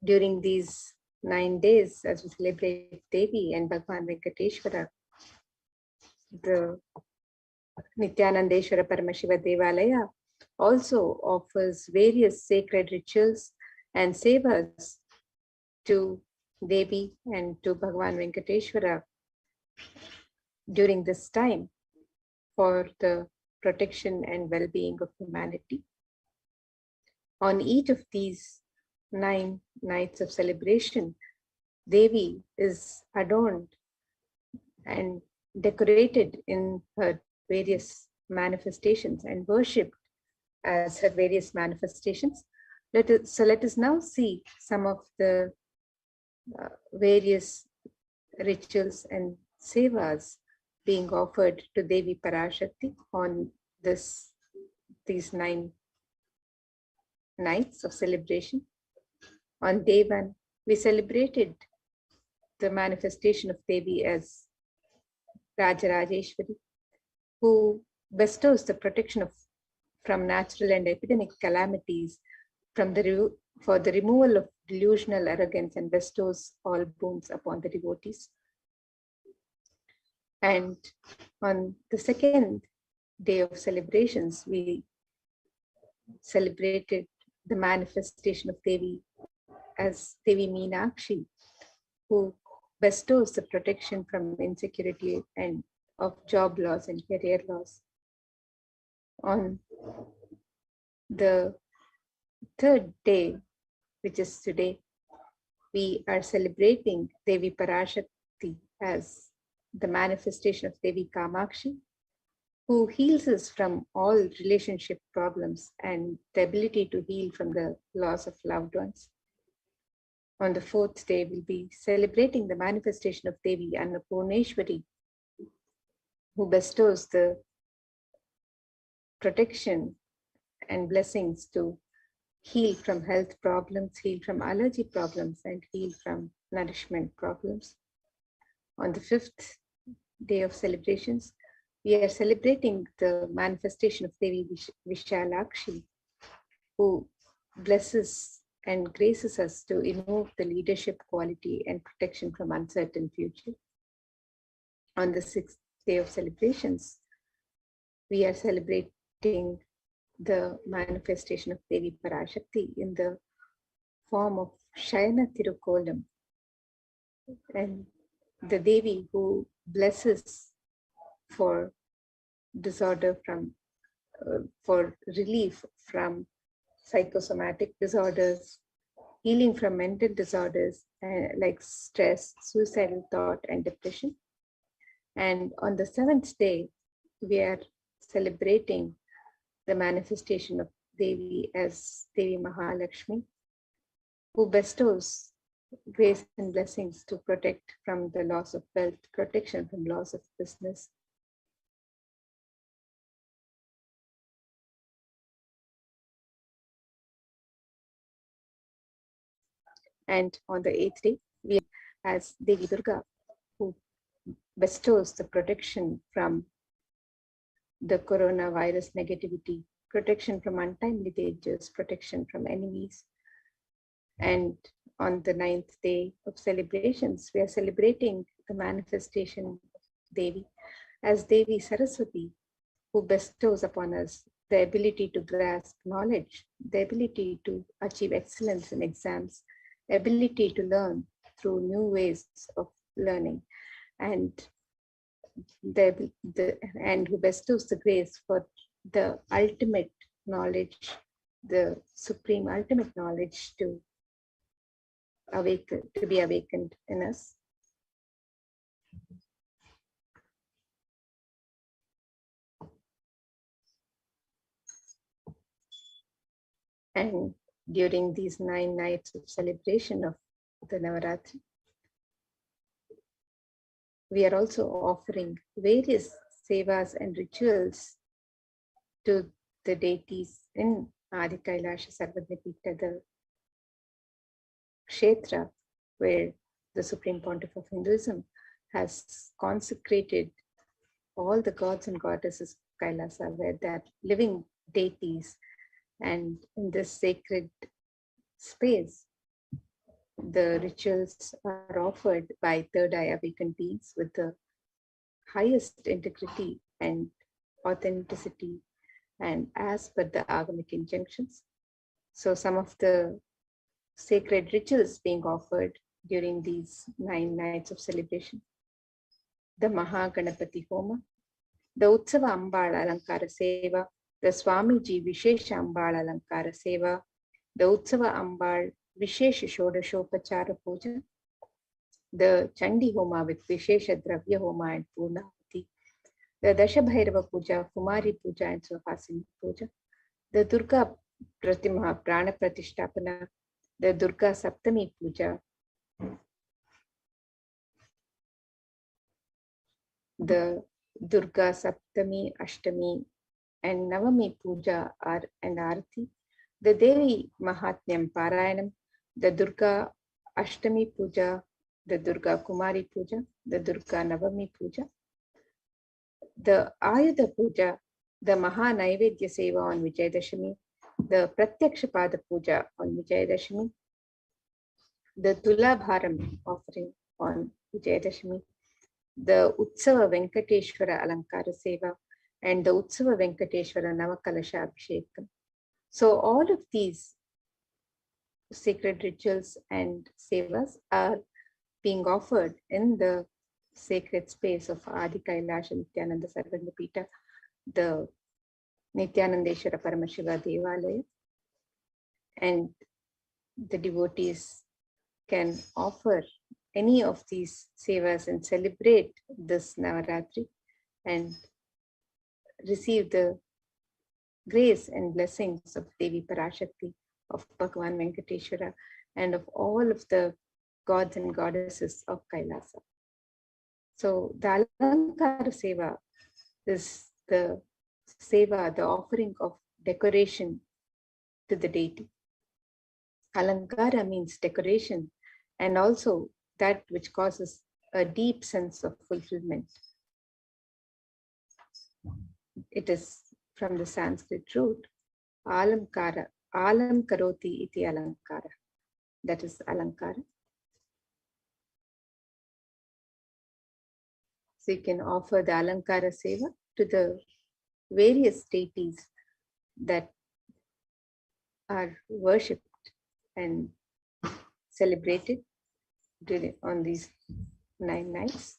during these 9 days, as we celebrate Devi and Bhagwan Venkateshwara, the Nithyanandeshwara Paramashiva Devalaya also offers various sacred rituals and sevas to Devi and to Bhagwan Venkateshwara during this time for the protection and well-being of humanity. On each of these 9 nights of celebration, Devi is adorned and decorated in her various manifestations and worshipped as her various manifestations. So let us now see some of the various rituals and sevas being offered to Devi Parashakti on these 9 nights of celebration. On day 1, we celebrated the manifestation of Devi as Rajarajeshwari, who bestows the protection from natural and epidemic calamities, for the removal of delusional arrogance, and bestows all boons upon the devotees. And on the second day of celebrations, we celebrated the manifestation of Devi as Devi Meenakshi, who bestows the protection from insecurity and of job loss and career loss. On the third day, which is today, we are celebrating Devi Parashakti as the manifestation of Devi Kamakshi, who heals us from all relationship problems and the ability to heal from the loss of loved ones. On the fourth day, we'll be celebrating the manifestation of Devi Annapurneshwari, who bestows the protection and blessings to heal from health problems, heal from allergy problems, and heal from nourishment problems. On the fifth day of celebrations, we are celebrating the manifestation of Devi Vishalakshi, who blesses and graces us to invoke the leadership quality and protection from uncertain future. On the sixth day of celebrations, we are celebrating the manifestation of Devi Parashakti in the form of Shayana Tirukolam, and the Devi who blesses for disorder for relief from psychosomatic disorders, healing from mental disorders like stress, suicidal thought, and depression. And on the seventh day, we are celebrating the manifestation of Devi as Devi Mahalakshmi, who bestows grace and blessings to protect from the loss of wealth, protection from loss of business. And on the eighth day, we are as Devi Durga, who bestows the protection from the coronavirus negativity, protection from untimely dangers, protection from enemies. And on the 9th day of celebrations, we are celebrating the manifestation of Devi as Devi Saraswati, who bestows upon us the ability to grasp knowledge, the ability to achieve excellence in exams, ability to learn through new ways of learning, and and who bestows the grace for the ultimate knowledge, the supreme ultimate knowledge to be awakened in us. And during these 9 nights of celebration of the Navaratri, we are also offering various sevas and rituals to the deities in Adi Kailasa'S Sarvadnipita, the Kshetra, where the Supreme Pontiff of Hinduism has consecrated all the gods and goddesses of Kailasa, where they are living deities. And in this sacred space, the rituals are offered by third eye awakened beings with the highest integrity and authenticity and as per the agamic injunctions. So some of the sacred rituals being offered during these 9 nights of celebration: the Mahaganapati Homa, the Utsava Ambal Alankara Seva, the Swamiji Vishesha Ambal Alankara Seva, the Utsava Ambal Vishesha Shodashopachara Puja, the Chandi Homa with Vishesha Dravya Homa and Purnavati, the Dashabhairava Puja, Kumari Puja and Suhasini Puja, the Durga Pratima Prana Pratishtapana, the Durga Saptami Puja, the Durga Saptami, Ashtami and Navami Puja and Arati, the Devi Mahatmyam Parayanam, the Durga Ashtami Puja, the Durga Kumari Puja, the Durga Navami Puja, the Ayudha Puja, the Maha Naivedya Seva on Vijayadashami, the Pratyakshapada Puja on Vijayadashami, the Tulabharam offering on Vijayadashami, the Utsava Venkateshwara Alankara Seva, and the Utsava Venkateshwara Navakalasha Abhishekam. So all of these sacred rituals and sevas are being offered in the sacred space of Adi Kailasha Nithyananda Paramashivam, the Nithyanandeshwara Paramashiva Devalaya, and the devotees can offer any of these sevas and celebrate this Navaratri and receive the grace and blessings of Devi Parashakti, of Bhagavan Venkateshwara, and of all of the gods and goddesses of Kailasa. So the Alankara Seva is the Seva, the offering of decoration to the deity. Alankara means decoration, and also that which causes a deep sense of fulfillment. It is from the Sanskrit root, alamkara, alam karoti iti alankara. That is alankara. So you can offer the alankara seva to the various deities that are worshipped and celebrated on these 9 nights.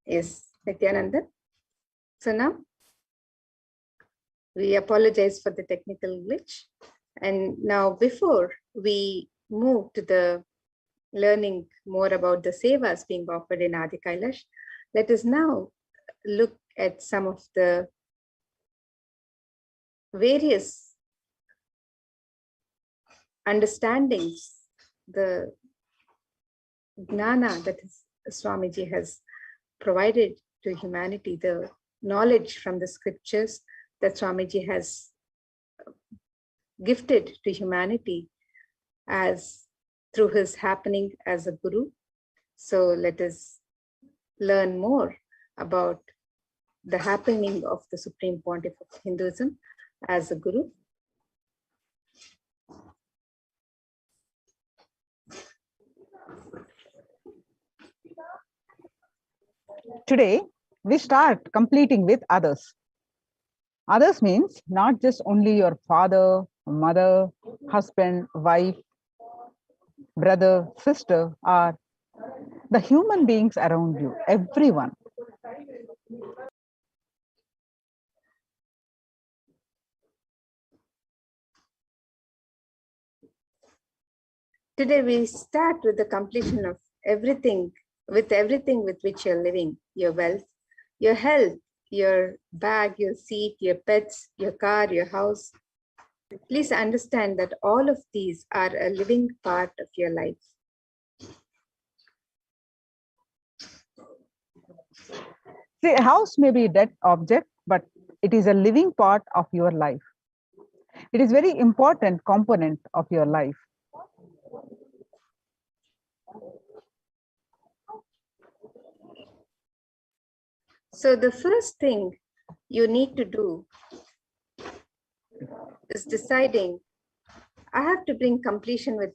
is Nithyananda. So now we apologize for the technical glitch. And now before we move to the learning more about the sevas being offered in Adi Kailash, let us now look at some of the various understandings, the gnana that Swamiji has provided to humanity, the knowledge from the scriptures that Swamiji has gifted to humanity as through his happening as a guru. So let us learn more about the happening of the Supreme Pontiff of Hinduism as a guru. Today, we start completing with others. Others means not just only your father, mother, husband, wife, brother, sister, or the human beings around you, everyone. Today we start with the completion of everything with which you're living, your wealth, your health, your bag, your seat, your pets, your car, your house. Please understand that all of these are a living part of your life. See, a house may be a dead object, but it is a living part of your life. It is a very important component of your life. So the first thing you need to do is deciding, I have to bring completion with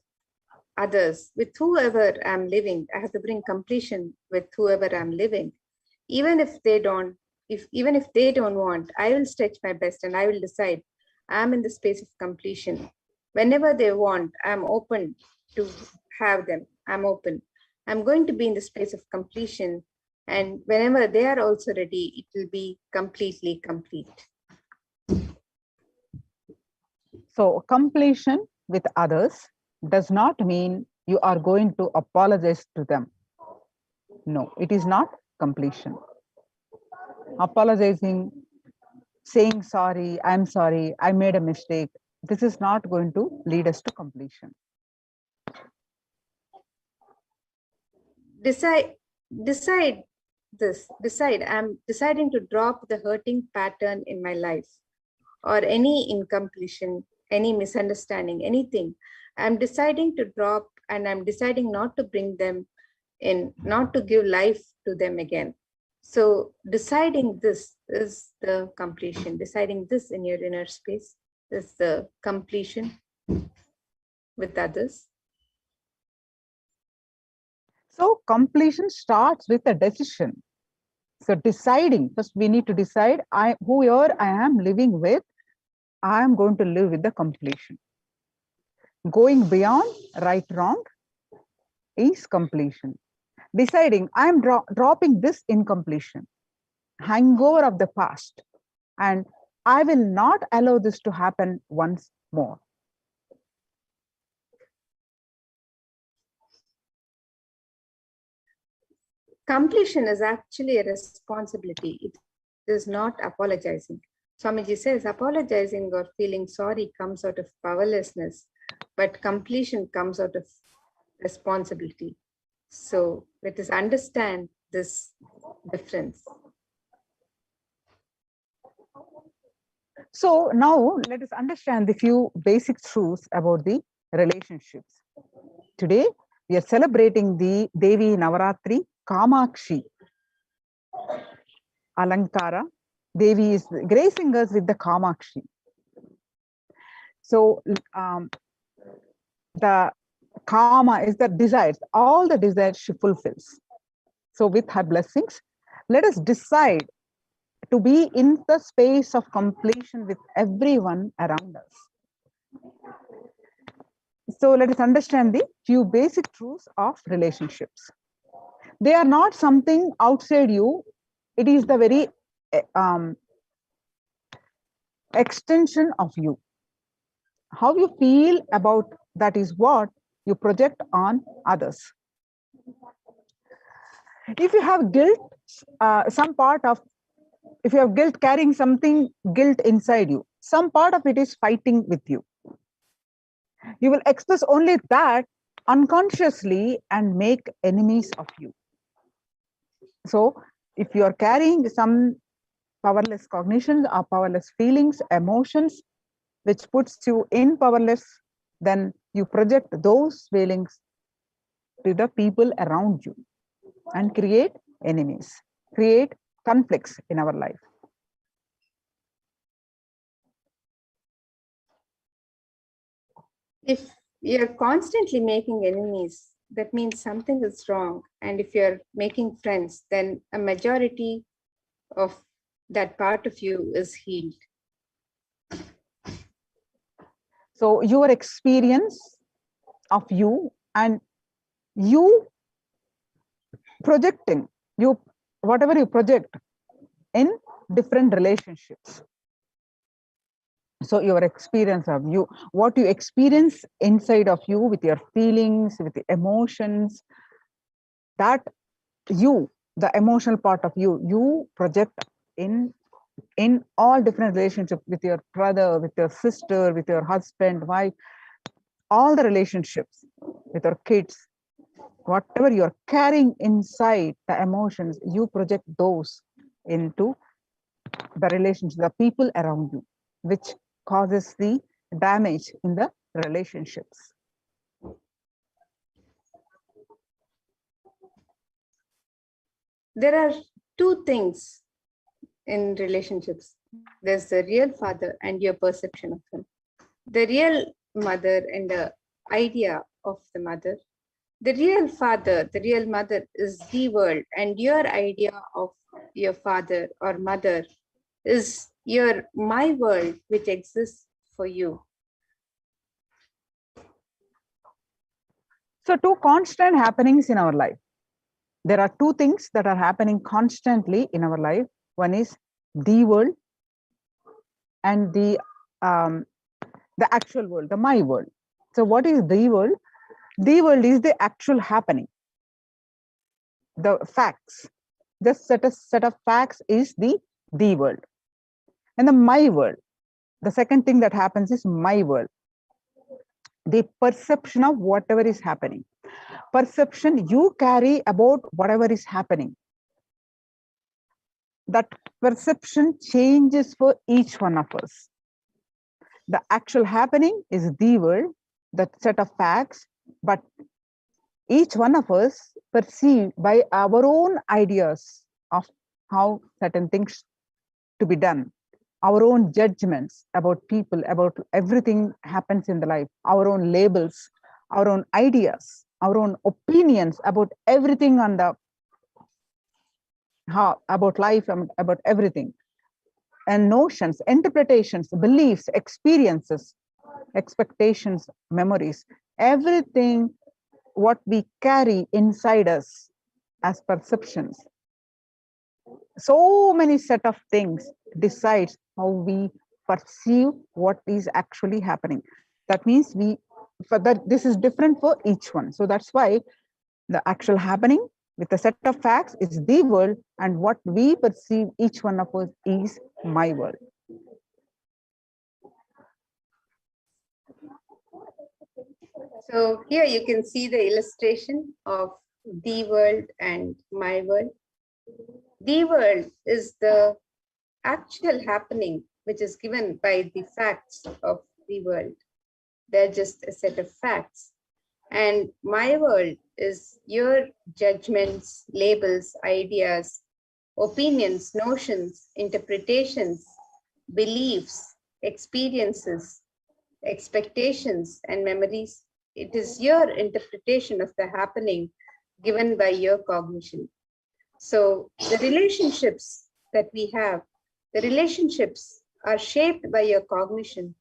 others, with whoever I'm living. I have to bring completion with whoever I'm living. Even if they don't want, I will stretch my best and I will decide I'm in the space of completion. Whenever they want, I'm open to have them. I'm open. I'm going to be in the space of completion. And whenever they are also ready, it will be completely complete. So completion with others does not mean you are going to apologize to them. No, it is not completion. Apologizing, saying sorry, I'm sorry, I made a mistake. This is not going to lead us to completion. Decide I'm deciding to drop the hurting pattern in my life or any incompletion, any misunderstanding, anything. I'm deciding to drop and I'm deciding not to bring them in, not to give life to them again. So deciding this is the completion. Deciding this in your inner space is the completion with others. So completion starts with a decision. So deciding, first we need to decide, whoever I am living with, I am going to live with the completion. Going beyond right, wrong is completion. Deciding, I am dropping this incompletion, hangover of the past, and I will not allow this to happen once more. Completion is actually a responsibility. It is not apologizing. Swamiji says apologizing or feeling sorry comes out of powerlessness, but completion comes out of responsibility. So let us understand this difference. So now let us understand the few basic truths about the relationships. Today, we are celebrating the Devi Navaratri Kamakshi Alankara. Devi is gracing us with the Kamakshi. So the Kama is the desires, all the desires she fulfills. So with her blessings, let us decide to be in the space of completion with everyone around us. So let us understand the few basic truths of relationships. They are not something outside you. It is the very extension of you. How you feel about that is what you project on others. If you have guilt, if you have guilt, carrying something, guilt inside you, some part of it is fighting with you. You will express only that unconsciously and make enemies of you. So if you are carrying some powerless cognitions or powerless feelings, emotions, which puts you in powerless, then you project those feelings to the people around you and create enemies, create conflicts in our life. If you're constantly making enemies, that means something is wrong. And if you're making friends, then a majority of that part of you is healed. So your experience of you and you projecting, whatever you project in different relationships. So your experience of you, what you experience inside of you with your feelings, with the emotions, that you, the emotional part of you, you project in all different relationships, with your brother, with your sister, with your husband, wife, all the relationships, with your kids, whatever you're carrying inside, the emotions, you project those into the relationships, the people around you, which causes the damage in the relationships. There are two things in relationships. There's the real father and your perception of him. The real mother and the idea of the mother. The real father, the real mother is the world, and your idea of your father or mother is your my world, which exists for you. So two constant happenings in our life. There are two things that are happening constantly in our life. One is the world and the actual world, the my world. So what is the world? The world is the actual happening. The facts. This set of facts is the world. And the my world. The second thing that happens is my world. The perception of whatever is happening. Perception you carry about whatever is happening. That perception changes for each one of us. The actual happening is the world, that set of facts, but each one of us perceive by our own ideas of how certain things to be done, our own judgments about people, about everything happens in the life, our own labels, our own ideas, our own opinions about everything on the about life, about everything, and notions, interpretations, beliefs, experiences, expectations, memories, everything what we carry inside us as perceptions. So many set of things decides how we perceive what is actually happening. That means this is different for each one. So that's why the actual happening with a set of facts is the world, and what we perceive each one of us is my world. So here you can see the illustration of the world and my world. The world is the actual happening which is given by the facts of the world. They're just a set of facts. And my world is your judgments, labels, ideas, opinions, notions, interpretations, beliefs, experiences, expectations, and memories. It is your interpretation of the happening given by your cognition. So the relationships that we have, the relationships are shaped by your cognition.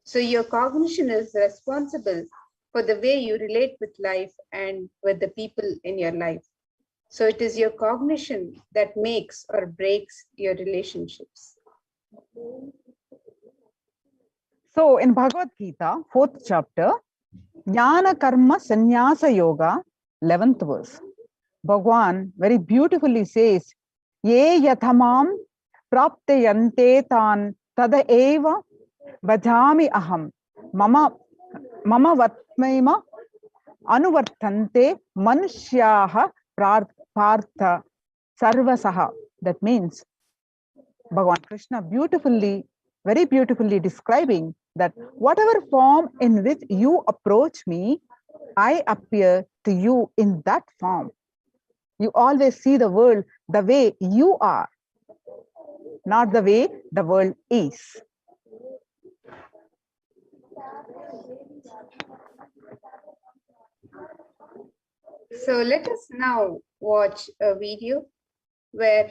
So your cognition is responsible for the way you relate with life and with the people in your life. So it is your cognition that makes or breaks your relationships. So in Bhagavad Gita, 4th chapter, Jnana Karma Sannyasa Yoga, 11th verse, Bhagwan very beautifully says, Ye yathamam praptayante tan tada eva bhajami aham mama vatmaima anuvartante manushyaha partha sarvasaha. That means Bhagavan Krishna very beautifully describing that whatever form in which you approach me, I appear to you in that form. You always see the world the way you are, not the way the world is. So let us now watch a video where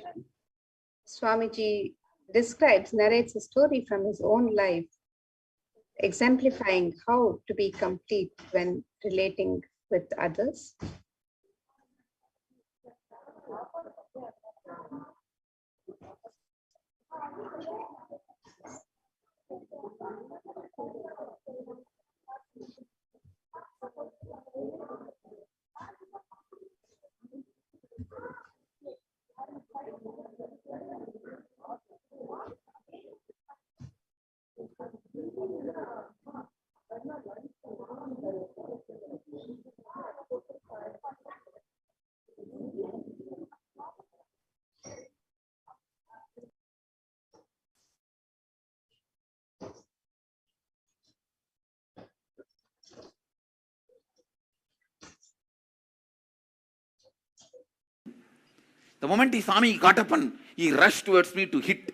Swamiji narrates a story from his own life, exemplifying how to be complete when relating with others. The moment he saw me, he got up and he rushed towards me to hit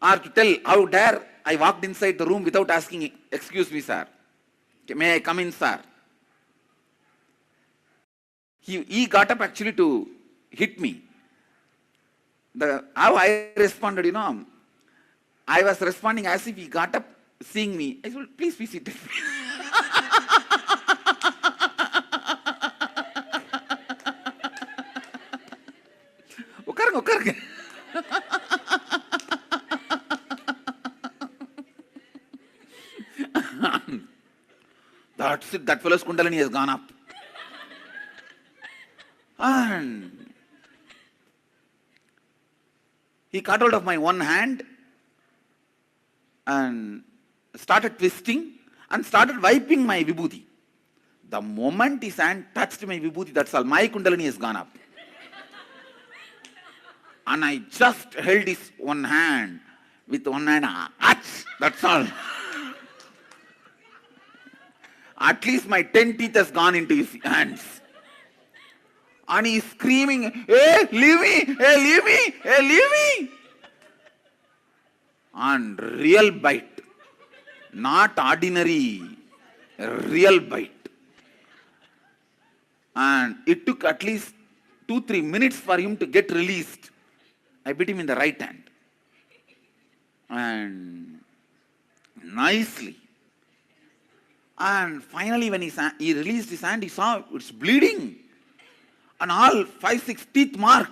or to tell, how dare I walked inside the room without asking, excuse me, sir. May I come in, sir? He got up actually to hit me. How I responded, I was responding as if he got up seeing me. I said, please be seated. உட்காருங்க. That's it. That fellow's Kundalini has gone up. And he caught hold of my one hand and started twisting and started wiping my vibhuti. The moment his hand touched my vibhuti, that's all. My Kundalini has gone up. And I just held his one hand with one hand. That's all. At least my 10 teeth has gone into his hands. And he's screaming, hey, leave me, hey, leave me, hey, leave me. And real bite. Not ordinary, real bite. And it took at least 2-3 minutes for him to get released. I bit him in the right hand. And nicely. And finally when he released his hand, he saw it's bleeding. And all 5-6 teeth mark.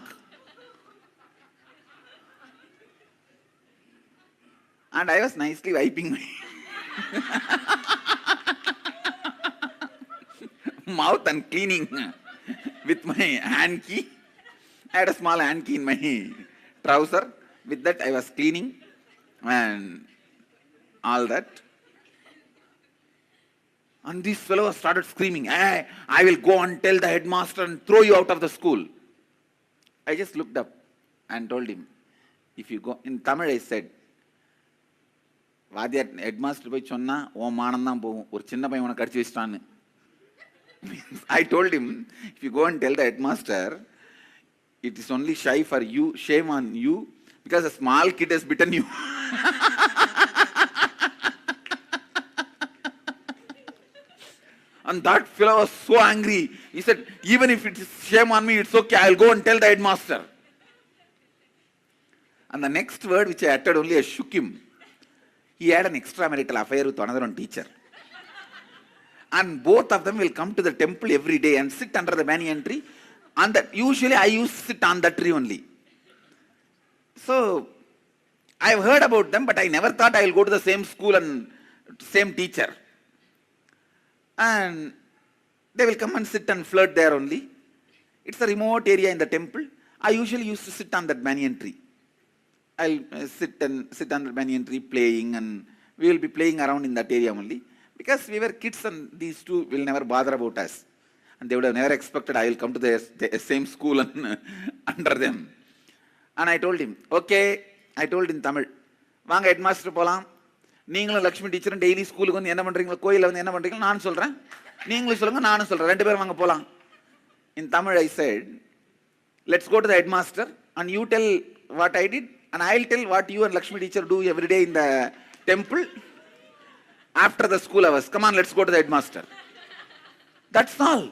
And I was nicely wiping my mouth and cleaning with my hand key. I had a small hand key in my trouser. With that I was cleaning and all that. And this fellow started screaming, hey, I will go and tell the headmaster and throw you out of the school. I just looked up and told him, if you go, in Tamil I said, Vadiyar headmaster போய் சொன்னா ஓ மானம்தான் போகும் ஒரு சின்ன பையன் உனக்கு கடிச்சு வச்சிட்டான்னு. I told him, if you go and tell the headmaster, it is only shame on you because a small kid has bitten you. And that fellow was so angry. He said, even if it is shame on me, it's okay. I'll go and tell the headmaster. And the next word which I uttered only, I shook him. He had an extramarital affair with another one teacher. And both of them will come to the temple every day and sit under the banyan tree On that, usually I used to sit on that tree only. So I've heard about them, but I never thought I will go to the same school and same teacher. And they will come and sit and flirt there only. It's a remote area in the temple. I usually used to sit on that banyan tree. I'll sit on the banyan tree playing, and we will be playing around in that area only. Because we were kids and these two will never bother about us. And they would have never expected I will come to the same school and under them. And I told him, okay, I told in Tamil, வாங்க headmaster போலாம், நீங்களும் Lakshmi டீச்சரும் daily ஸ்கூலுக்கு வந்து என்ன பண்றீங்களோ, கோயிலில் வந்து என்ன பண்றீங்களோ நான் சொல்றேன், நீங்களும் சொல்லுங்க நானும் சொல்றேன், ரெண்டு பேரும் வாங்க போலாம். In Tamil I said, let's go to the headmaster and you tell what I did and I'll tell what you and Lakshmi teacher do every day in the temple after the school hours. Come on, let's go to the headmaster. That's all.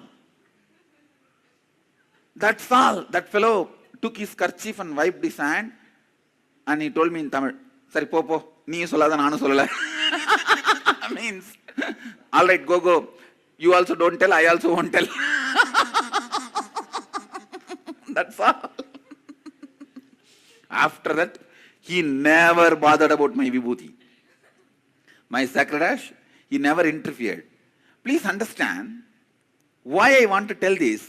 That's all. That fellow took his kerchief and wiped his hand and he told me in Tamil, Sari po, nee sollada nanu sollala. Means, all right, go. You also don't tell, I also won't tell. That's all. After that, he never bothered about my vibhuti. My sacred ash, he never interfered. Please understand why I want to tell this.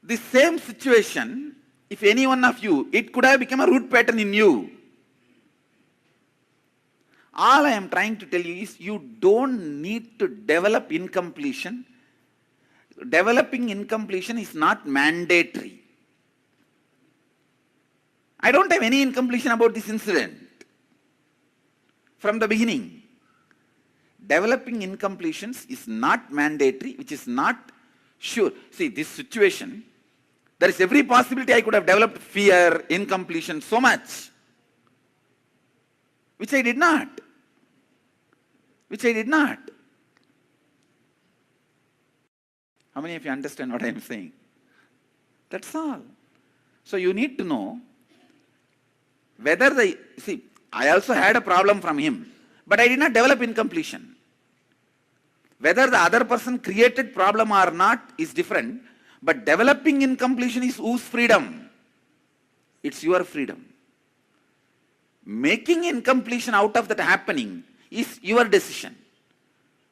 The same situation, if any one of you, it could have become a root pattern in you. All I am trying to tell you is you don't need to develop incompletion. Developing incompletion is not mandatory. I don't have any incompletion about this incident from the beginning. Developing incompletions is not mandatory, which is not sure. See, this situation, there is every possibility I could have developed fear, incompletion, so much, which I did not. How many of you understand what I am saying? That's all. So you need to know whether I also had a problem from him, but I did not develop incompletion. Whether the other person created problem or not is different, but developing incompletion is whose freedom? It's your freedom. Making incompletion out of that happening is your decision.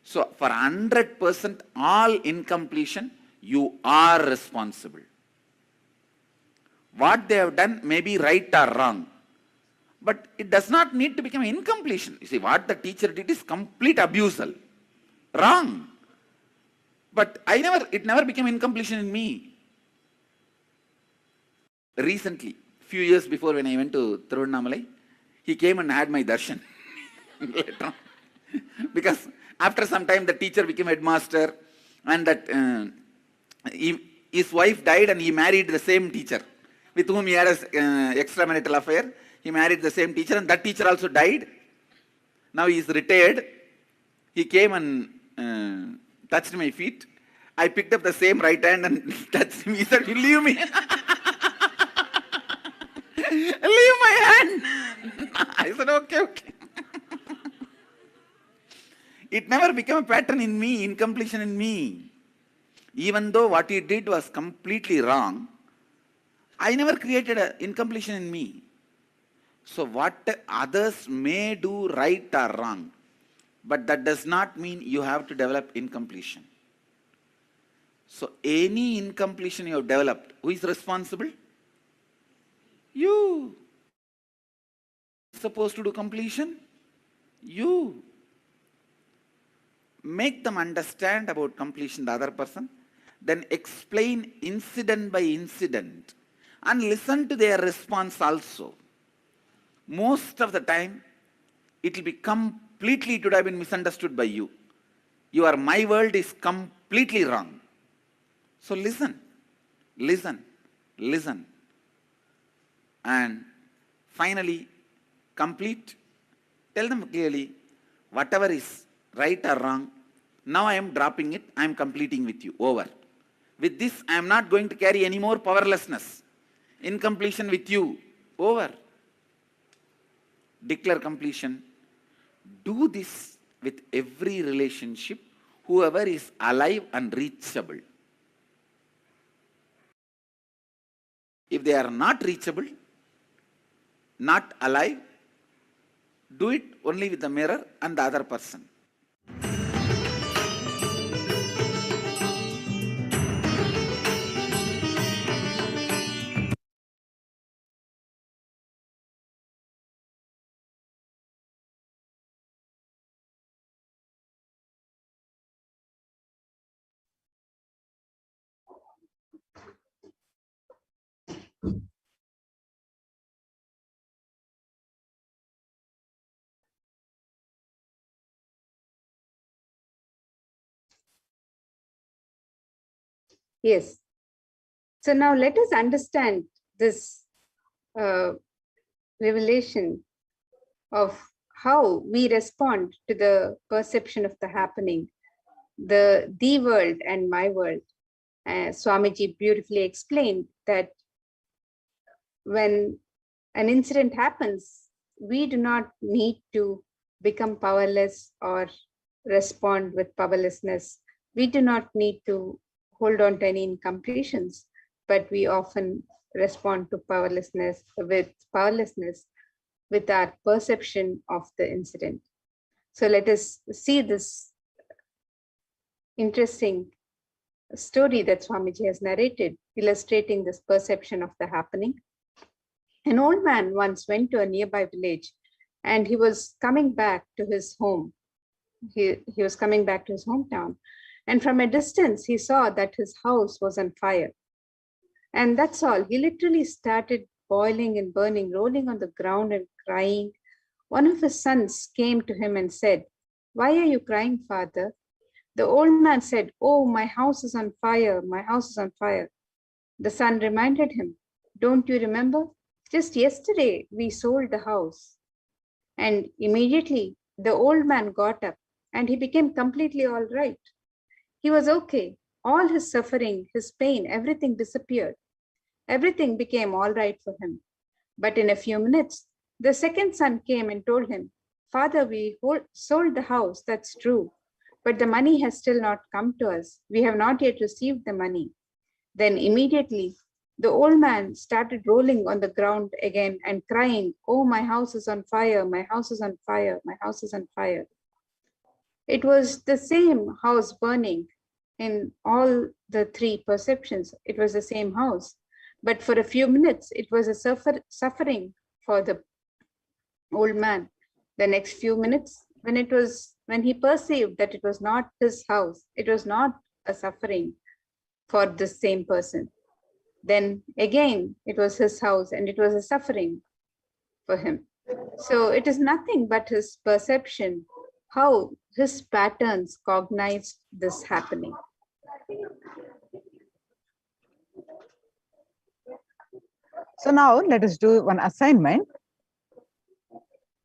So for 100% all incompletion, you are responsible. What they have done may be right or wrong, but it does not need to become incompletion. You see, what the teacher did is complete abusal. Wrong. But it never became incompletion in me. Recently, few years before when I went to Tiruvannamalai, he came and had my darshan. Later on. Because after some time the teacher became headmaster and that his wife died and he married the same teacher with whom he had an extramarital affair. He married the same teacher and that teacher also died. Now he is retired. He came and touched my feet. I picked up the same right hand and touched him. He said, "You leave me." Leave my hand. I said, okay. It never became a pattern in me, incompletion in me. Even though what he did was completely wrong, I never created an incompletion in me. So what others may do right or wrong, but that does not mean you have to develop incompletion. So any incompletion you have developed, who is responsible? You. Supposed to do completion? You. Make them understand about completion, the other person, then explain incident by incident and listen to their response also. Most of the time, it will be completely, it would have been misunderstood by you. My world is completely wrong. So listen. And finally, complete. Tell them clearly, whatever is right or wrong, now I am dropping it, I am completing with you, over. With this, I am not going to carry any more powerlessness, incompletion with you, over. Declare completion. Do this with every relationship, whoever is alive and reachable. If they are not reachable, not alive, do it only with the mirror and the other person. Yes. So now let us understand this revelation of how we respond to the perception of the happening, the world and my world. Swamiji beautifully explained that when an incident happens, we do not need to become powerless or respond with powerlessness. We do not need to hold on to any incompletions, but we often respond to powerlessness with our perception of the incident. So let us see this interesting story that Swamiji has narrated, illustrating this perception of the happening. An old man once went to a nearby village and he was coming back to his home. He was coming back to his hometown. And from a distance, he saw that his house was on fire. And that's all. He literally started boiling and burning, rolling on the ground and crying. One of his sons came to him and said, "Why are you crying, father?" The old man said, "Oh, my house is on fire. My house is on fire." The son reminded him, "Don't you remember? Just yesterday, we sold the house." And immediately, the old man got up and he became completely all right. He was okay. All his suffering, his pain, everything disappeared. Everything became all right for him. But in a few minutes, the second son came and told him, "Father, we sold the house, that's true, but the money has still not come to us. We have not yet received the money." Then immediately, the old man started rolling on the ground again and crying, "Oh, my house is on fire, my house is on fire, my house is on fire." It was the same house burning in all the three perceptions. It was the same house. But for a few minutes, it was a suffering for the old man. The next few minutes, when he perceived that it was not his house, it was not a suffering for the same person. Then again, it was his house and it was a suffering for him. So it is nothing but his perception, how his patterns cognized this happening. So now let us do one assignment.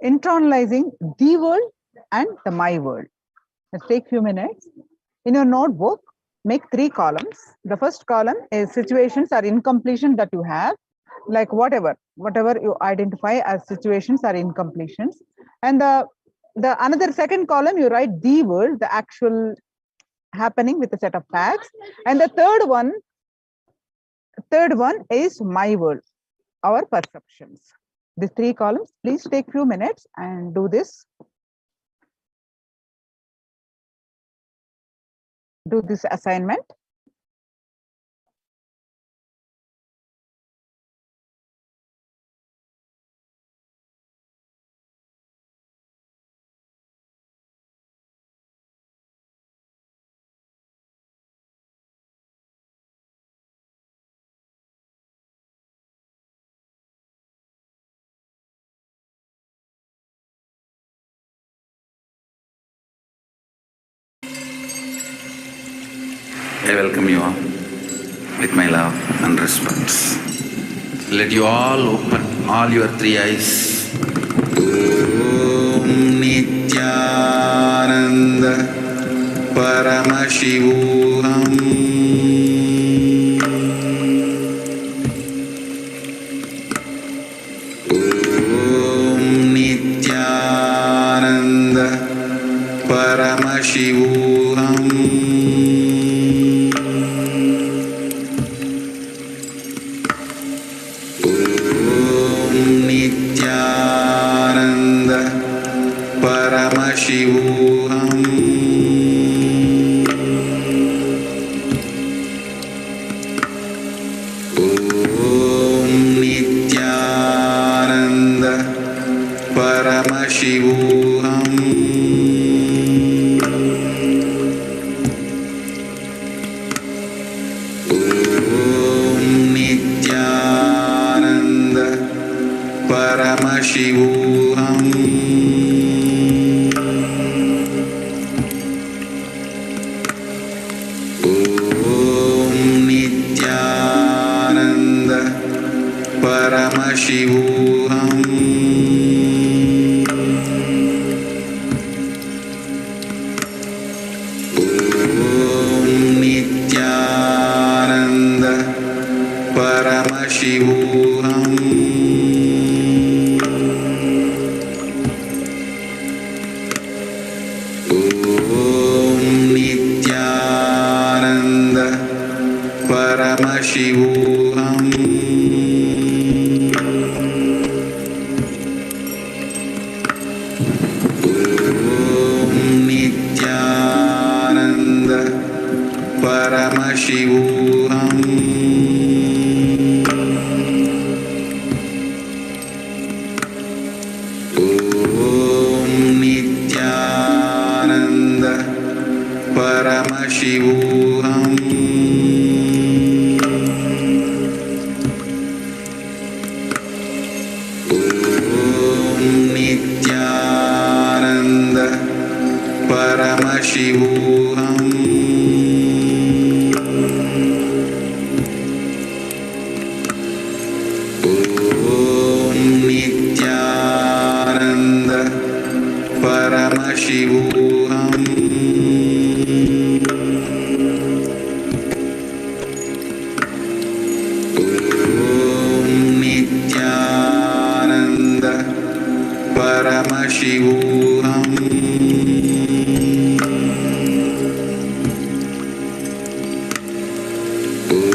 Internalizing the world and the my world. Let's take a few minutes. In your notebook, make 3 columns. The first column is situations or incompletion that you have, like whatever you identify as situations or incompletions. And the another second column, you write the world, the actual happening with a set of facts. And the third one is my world, our perceptions. These 3 columns, please take few minutes and do this. Do this assignment. I welcome you all with my love and respect. Let you all open all your 3 eyes. Om Nithyananda Paramashivoham. Om Nithyananda Paramashivoham. Paramashivoham. Om Nithyananda Paramashivoham. Om Nithyananda Paramashivoham. Om Nithyananda Paramashivoham. Om Nithyananda Paramashivoham. Om Nithyananda Paramashivoham. Om Nithyananda Paramashivoham. Om Nithyananda Paramashivoham. Om Nithyananda Paramashivoham. Om Nithyananda Paramashivoham.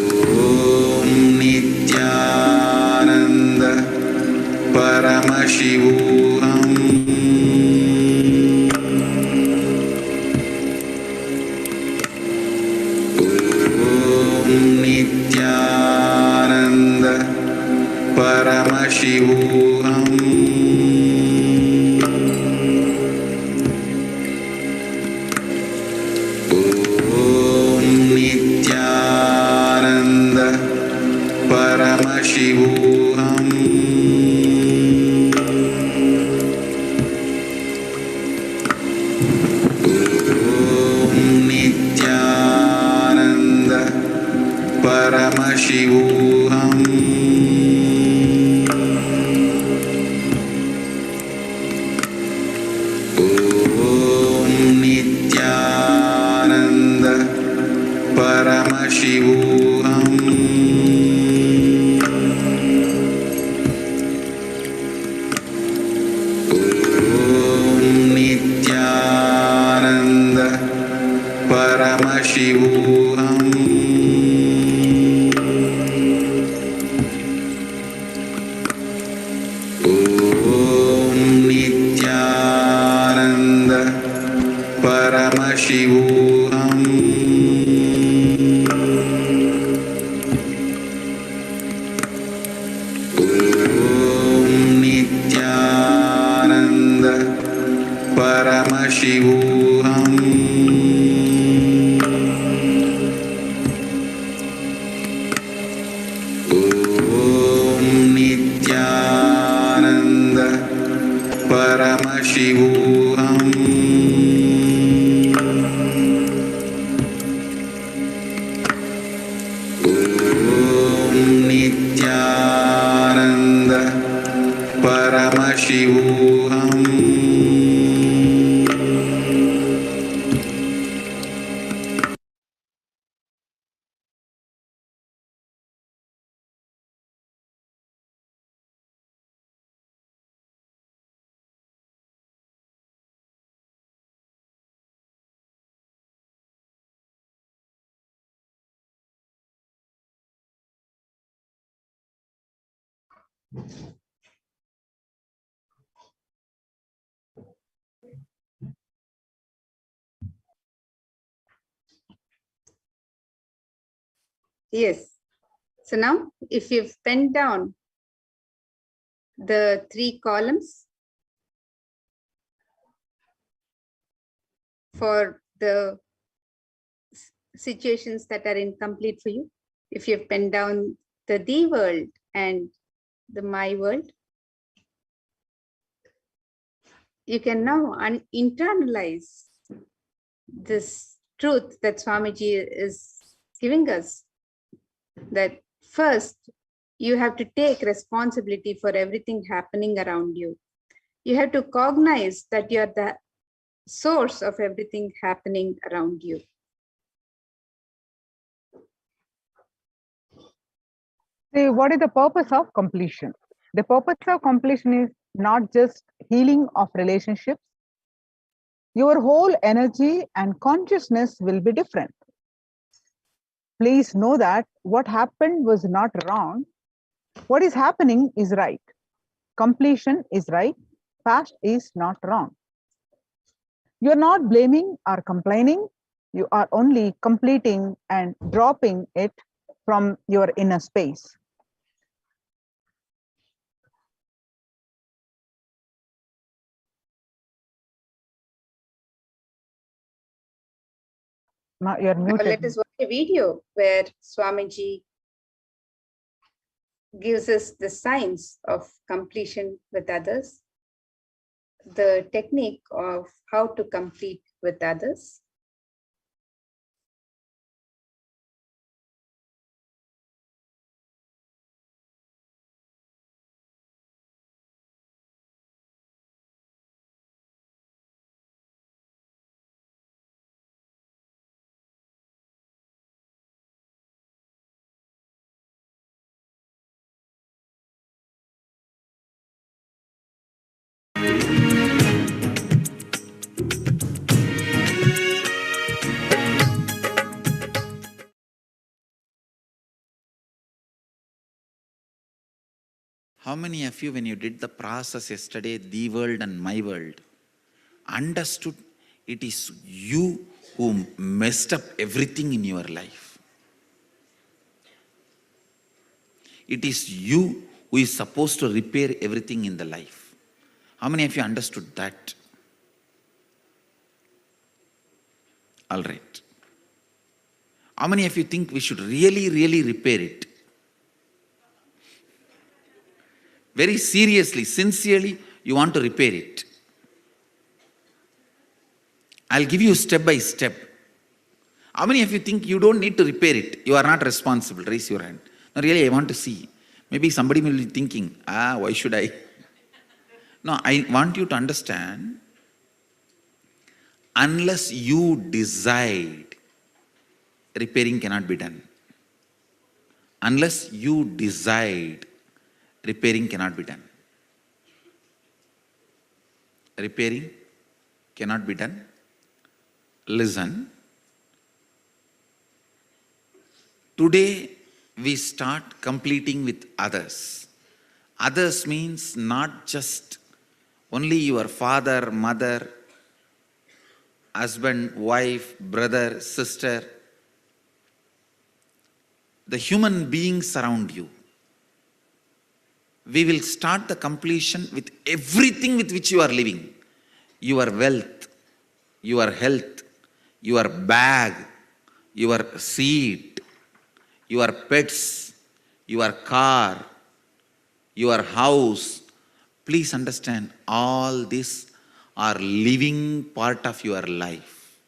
Om Nithyananda Paramashivoham. Om Nithyananda Paramashivoham. Om Nithyananda Paramashivoham. Om Nithyananda Paramashivoham. Om Nithyananda Paramashivoham. Om Nithyananda Paramashivoham. Om Nithyananda Paramashivoham. Om Nithyananda Paramashivoham. Om Nithyananda Paramashivoham. Om Nithyananda Paramashivoham. Yes. So now, if you've penned down the 3 columns, for the situations that are incomplete for you. If you've penned down the world and the my world, you can now internalize this truth that Swamiji is giving us, that first you have to take responsibility for everything happening around you. You have to cognize that you're the source of everything happening around you. See, what is the purpose of completion? The purpose of completion is not just healing of relationships. Your whole energy and consciousness will be different. Please know that what happened was not wrong. What is happening is right. Completion is right. Past is not wrong. You are not blaming or complaining. You are only completing and dropping it from your inner space. Now you are Now muted. let us watch a video where Swamiji gives us the signs of completion with others, the technique of how to complete with others. How many of you, when you did the process yesterday, the world and my world, understood it is you who messed up everything in your life? It is you who is supposed to repair everything in the life. How many of you understood that? All right. How many of you think we should really repair it? Very seriously, sincerely, you want to repair it. I'll give you step by step. How many of you think you don't need to repair it? You are not responsible. Raise your hand. No, really, I want to see. Maybe somebody will be thinking, why should I? No, I want you to understand, unless you decide, repairing cannot be done. Unless you decide, repairing cannot be done. Repairing cannot be done. Listen. Today we start completing with others. Others means not just only your father, mother, husband, wife, brother, sister, the human beings around you. We will start the completion with everything with which you are living. Your wealth, your health, your bag, your seat, your pets, your car, your house. Please understand, all these are living part of your life.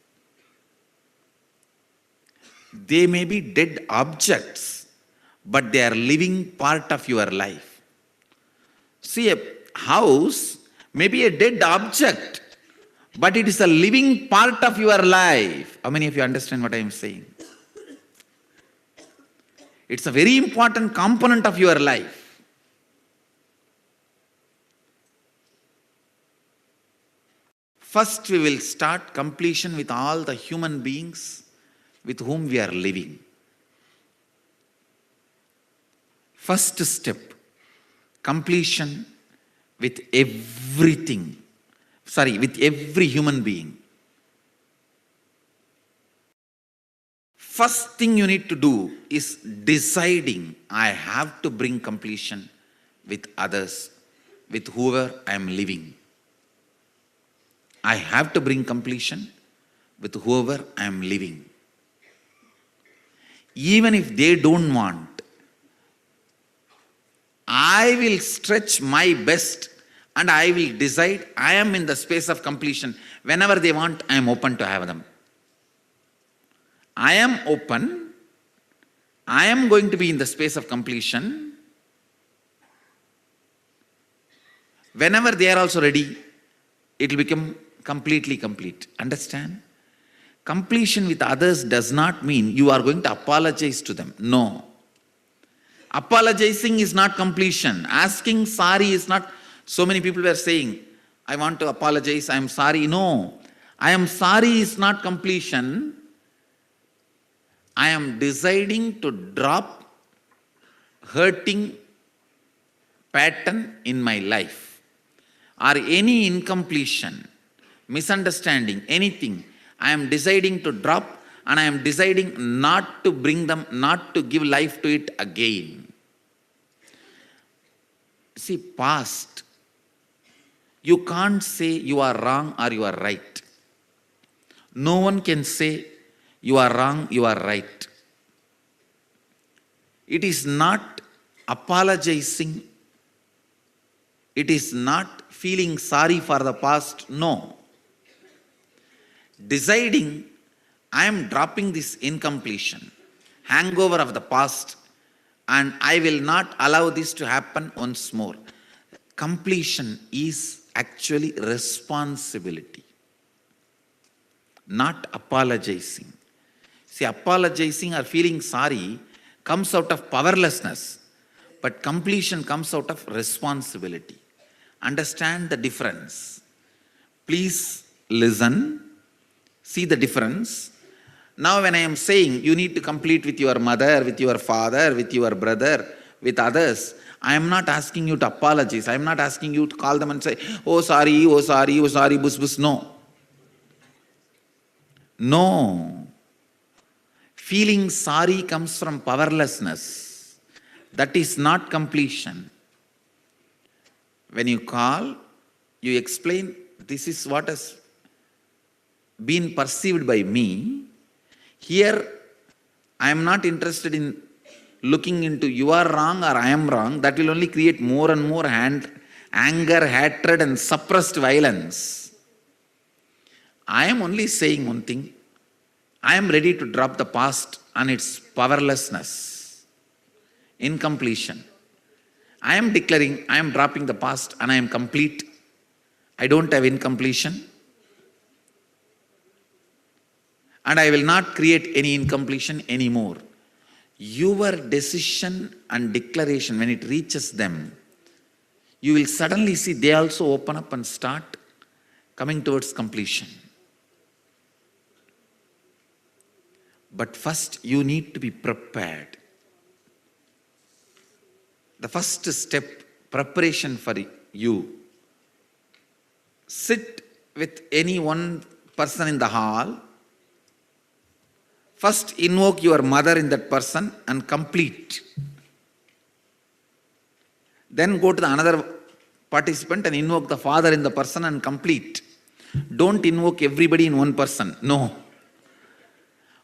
They may be dead objects, but they are living part of your life. See, a house may be a dead object, but it is a living part of your life. How many of you understand what I am saying? It's a very important component of your life. First, we will start completion with all the human beings with whom we are living. First step, completion with everything. With every human being. First thing you need to do is deciding, I have to bring completion with others, with whoever I am living. I have to bring completion with whoever I am living. Even if they don't want, I will stretch my best and I will decide I am in the space of completion. Whenever they want, I am open to have them. I am open. I am going to be in the space of completion. Whenever they are also ready, it will become completely complete. Understand? Completion with others does not mean you are going to apologize to them. No. Apologizing is not completion. Asking sorry is not. So many people were saying, I want to apologize, I am sorry. No. I am sorry is not completion. I am deciding to drop hurting pattern in my life, or any incompletion, misunderstanding, anything, I am deciding to drop, and I am deciding not to bring them, not to give life to it again. See, past, you can't say you are wrong or you are right. No one can say you are wrong, you are right. It is not apologizing. It is not feeling sorry for the past. No. Deciding, I am dropping this incompletion, hangover of the past, and I will not allow this to happen once more. Completion is actually responsibility, not apologizing. See, apologizing or feeling sorry comes out of powerlessness, but completion comes out of responsibility. Understand the difference. Please listen, see the difference. Now when I am saying you need to complete with your mother, with your father, with your brother, with others, I am not asking you to apologize. I am not asking you to call them and say, oh sorry, oh sorry, oh sorry, bus bus. No. No. Feeling sorry comes from powerlessness. That is not completion. When you call, you explain, this is what has been perceived by me. Here, I am not interested in looking into you are wrong or I am wrong. That will only create more and more anger, hatred and suppressed violence. I am only saying one thing. I am ready to drop the past and its powerlessness, incompletion. I am declaring I am dropping the past and I am complete. I don't have incompletion. And I will not create any incompletion anymore. Your decision and declaration, when it reaches them, you will suddenly see they also open up and start coming towards completion. But first, you need to be prepared. The first step, preparation for you. Sit with any one person in the hall. First, invoke your mother in that person and complete. Then go to the another participant and invoke the father in the person and complete. Don't invoke everybody in one person. No.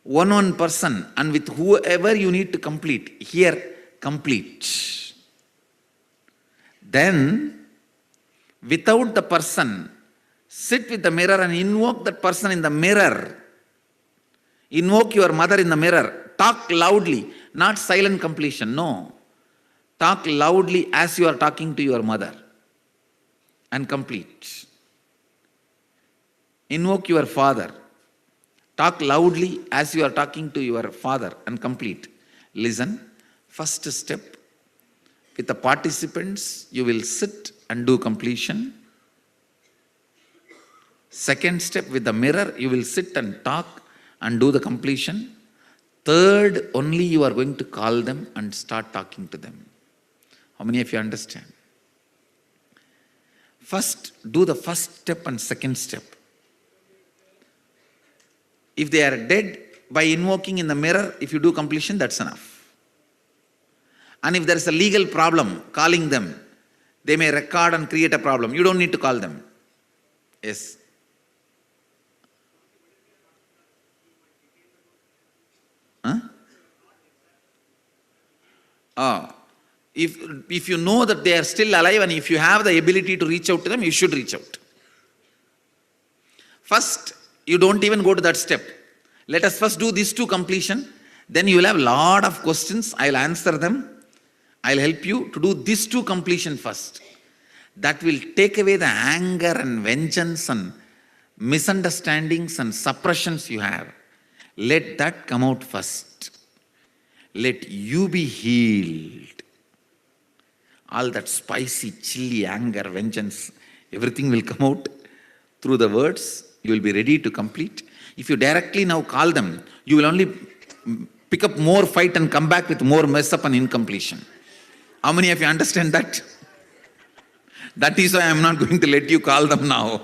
One person, and with whoever you need to complete. Here, complete. Then, without the person, sit with the mirror and invoke that person in the mirror. Invoke your mother in the mirror. Talk loudly, not silent completion. No. Talk loudly as you are talking to your mother and complete. Invoke your father. Talk loudly as you are talking to your father and complete. Listen. First step, with the participants, you will sit and do completion. Second step, with the mirror, you will sit and talk and do the completion. Third, only you are going to call them and start talking to them. How many of you understand? First, do the first step and second step. If they are dead, by invoking in the mirror, if you do completion, that's enough. And if there is a legal problem, calling them, they may record and create a problem. You don't need to call them. Yes. If you know that they are still alive and if you have the ability to reach out to them, you should reach out. First, you don't even go to that step. Let us first do these two completion. Then you will have a lot of questions. I'll answer them. I'll help you to do these two completion first. That will take away the anger and vengeance and misunderstandings and suppressions you have. Let that come out first. Let you be healed. All that spicy, chilly anger, vengeance, everything will come out through the words. You will be ready to complete. If you directly now call them, you will only pick up more fight and come back with more mess up and incompletion. How many of you understand that? That is why I am not going to let you call them now.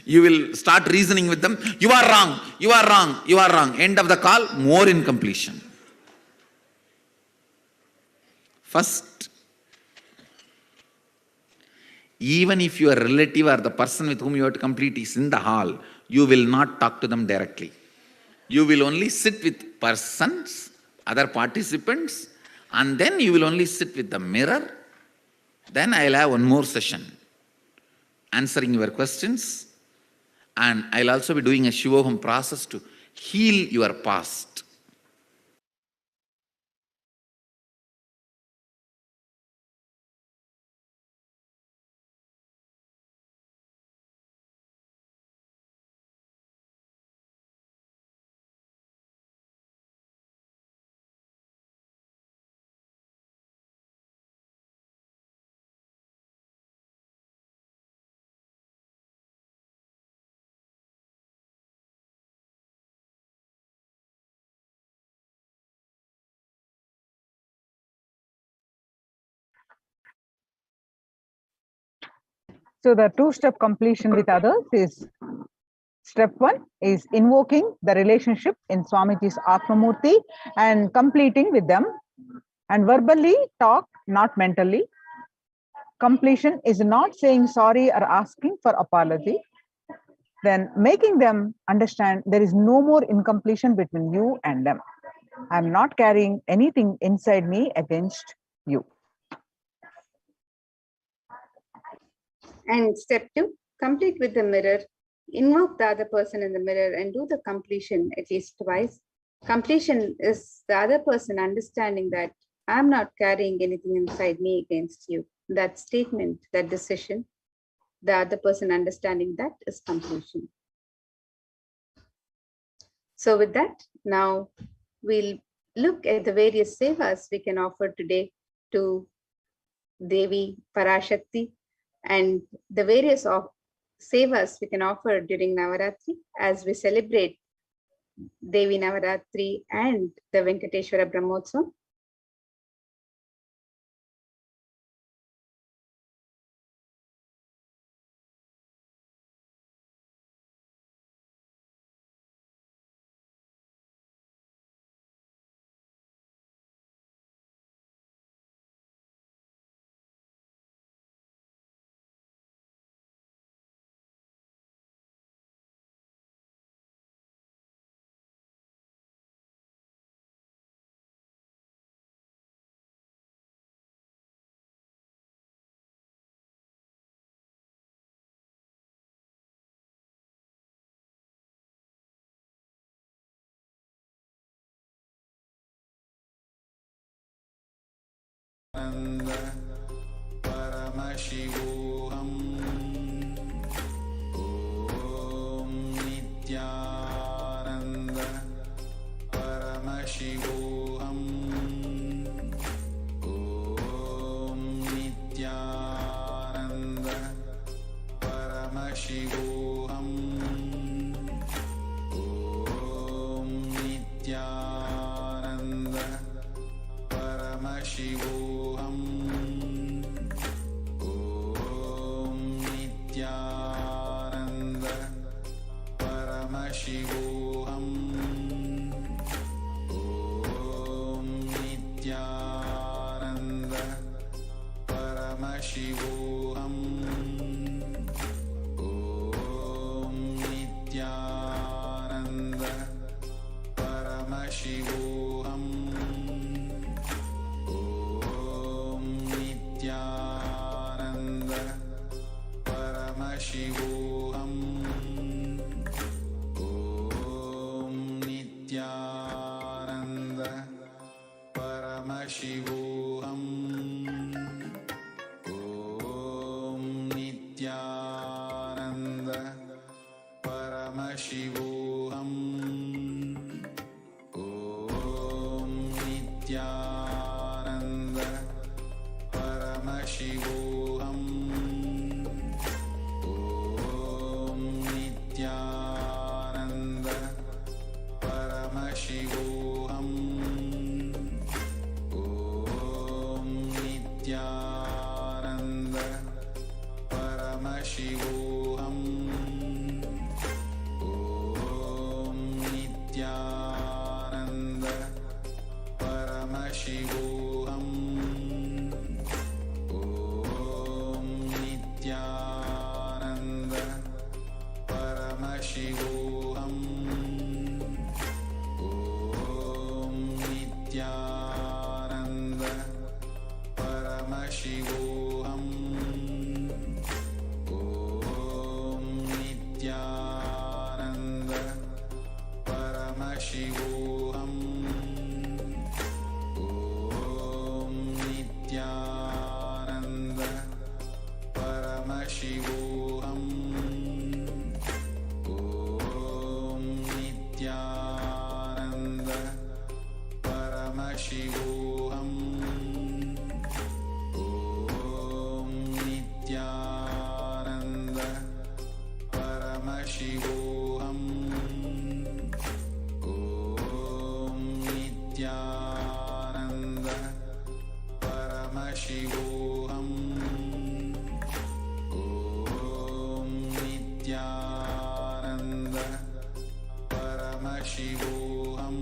You will start reasoning with them. You are wrong, you are wrong, you are wrong. End of the call, more incompletion. First, even if your relative or the person with whom you have to complete is in the hall, you will not talk to them directly. You will only sit with persons, other participants, and then you will only sit with the mirror. Then I will have one more session answering your questions, and I will also be doing a Shivoham process to heal your past. So the two-step completion with others is, step 1 is invoking the relationship in Swamiji's Atmamurti and completing with them, and verbally talk, not mentally. Completion is not saying sorry or asking for apology. Then making them understand there is no more incompletion between you and them. I'm not carrying anything inside me against you. And step 2, complete with the mirror. Invoke the other person in the mirror and do the completion at least twice. Completion is the other person understanding that I'm not carrying anything inside me against you. That statement, that decision, the other person understanding that is completion. So with that, now we'll look at the various sevas we can offer today to Devi Parashakti, and the various sevas we can offer during Navaratri as we celebrate Devi Navaratri and the Venkateshwara Brahmotsavam. Paramashivoham. Om Nithyananda Paramashivoham. Om Nithyananda Paramashivoham. Om Nithyananda Paramashivoham. Paramashivoham. Om Nithyananda Paramashivoham. Om Nithyananda Paramashivoham. Paramashivoham. Om Nithyananda Paramashivoham. Om Nithyananda Paramashivoham. Om Nithyananda Paramashivoham. Om Nithyananda Paramashivoham. Om Nithyananda Paramashivoham. Om Nithyananda Paramashivoham. Om Nithyananda Paramashivoham. Om Nithyananda Paramashivoham. Om Nithyananda Paramashivoham. Om Nithyananda Paramashivoham. Om Nithyananda Paramashivoham. Om Nithyananda Paramashivoham. Om Nithyananda Paramashivoham.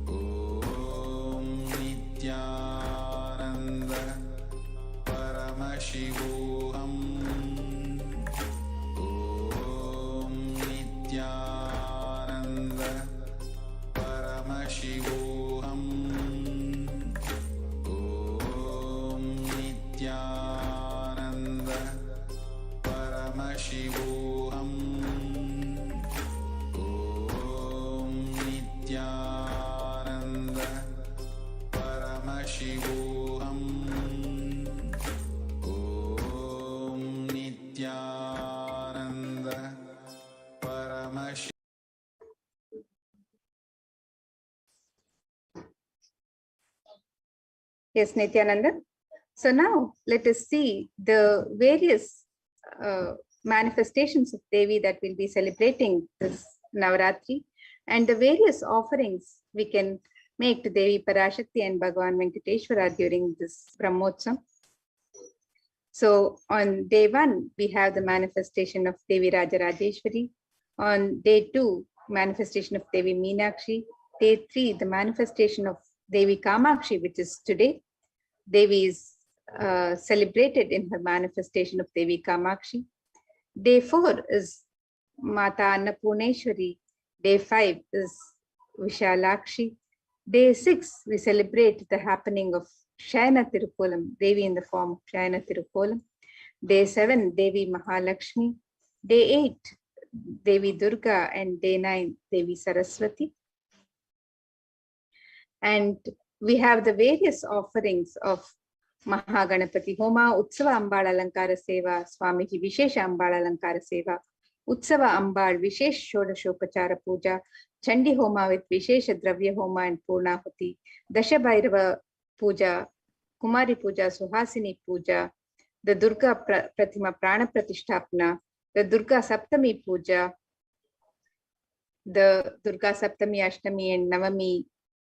Om Nithyananda Paramashivoham. Om Nithyananda Paramashivoham. Om Nithyananda Paramashivoham. Om Nithyananda Paramashivoham. Om Nithyananda Paramashivoham. Yes, Nithyananda. So now let us see the various manifestations of Devi that we'll be celebrating this Navaratri and the various offerings we can make to Devi Parashakti and Bhagavan Venkateshwara during this Brahmotsam. So on day 1, we have the manifestation of Devi Rajarajeshwari. On day 2, manifestation of Devi Meenakshi. Day 3, the manifestation of Devi Kamakshi, which is today. Devi is celebrated in her manifestation of Devi Kamakshi. Day 4 is Mata Annapurneshwari. Day 5 is Vishalakshi. Day 6, we celebrate the happening of Shayana Tirukolam, Devi in the form of Shayana Tirukolam. Day 7, Devi Mahalakshmi. Day 8, Devi Durga, and day 9, Devi Saraswati. And we have the various offerings of Mahaganapati Homa, Utsava Ambal Alankara Seva, Swamiji Vishesha Ambal Alankara Seva, Utsava Ambal Vishesh Shodashopachara Puja, Chandi Homa with Vishesha Dravya Homa and Purnahuti, Dasha Bhairava Puja, Kumari Puja, Suhasini Puja, the Durga Pratima Prana Pratishtapana, the Durga Saptami Puja, the Durga Saptami Ashtami and Navami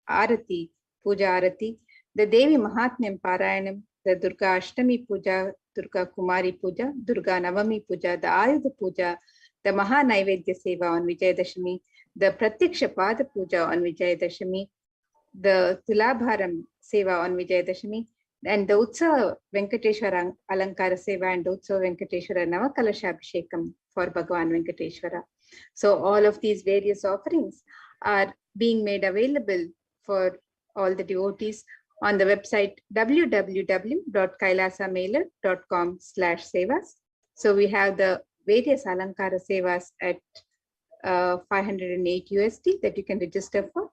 Arati, Puja Arati, the Devi Mahatmyam Parayanam, the Durga Ashtami Puja, Durga Kumari Puja, Durga Navami Puja, the Ayudha Puja, the Maha Naivedya Seva on Vijayadashami, the Pratyaksha Pada Puja on Vijayadashami, the Tulabharam Seva on Vijayadashami, and the Utsava Venkateshwara Alankara Seva and Utsava Venkateshwara Navakalashabhishekam for Bhagavan Venkateshwara. So all of these various offerings are being made available for all the devotees on the website www.kailasamailer.com/sevas. So we have the various Alankara Sevas at $508 USD that you can register for.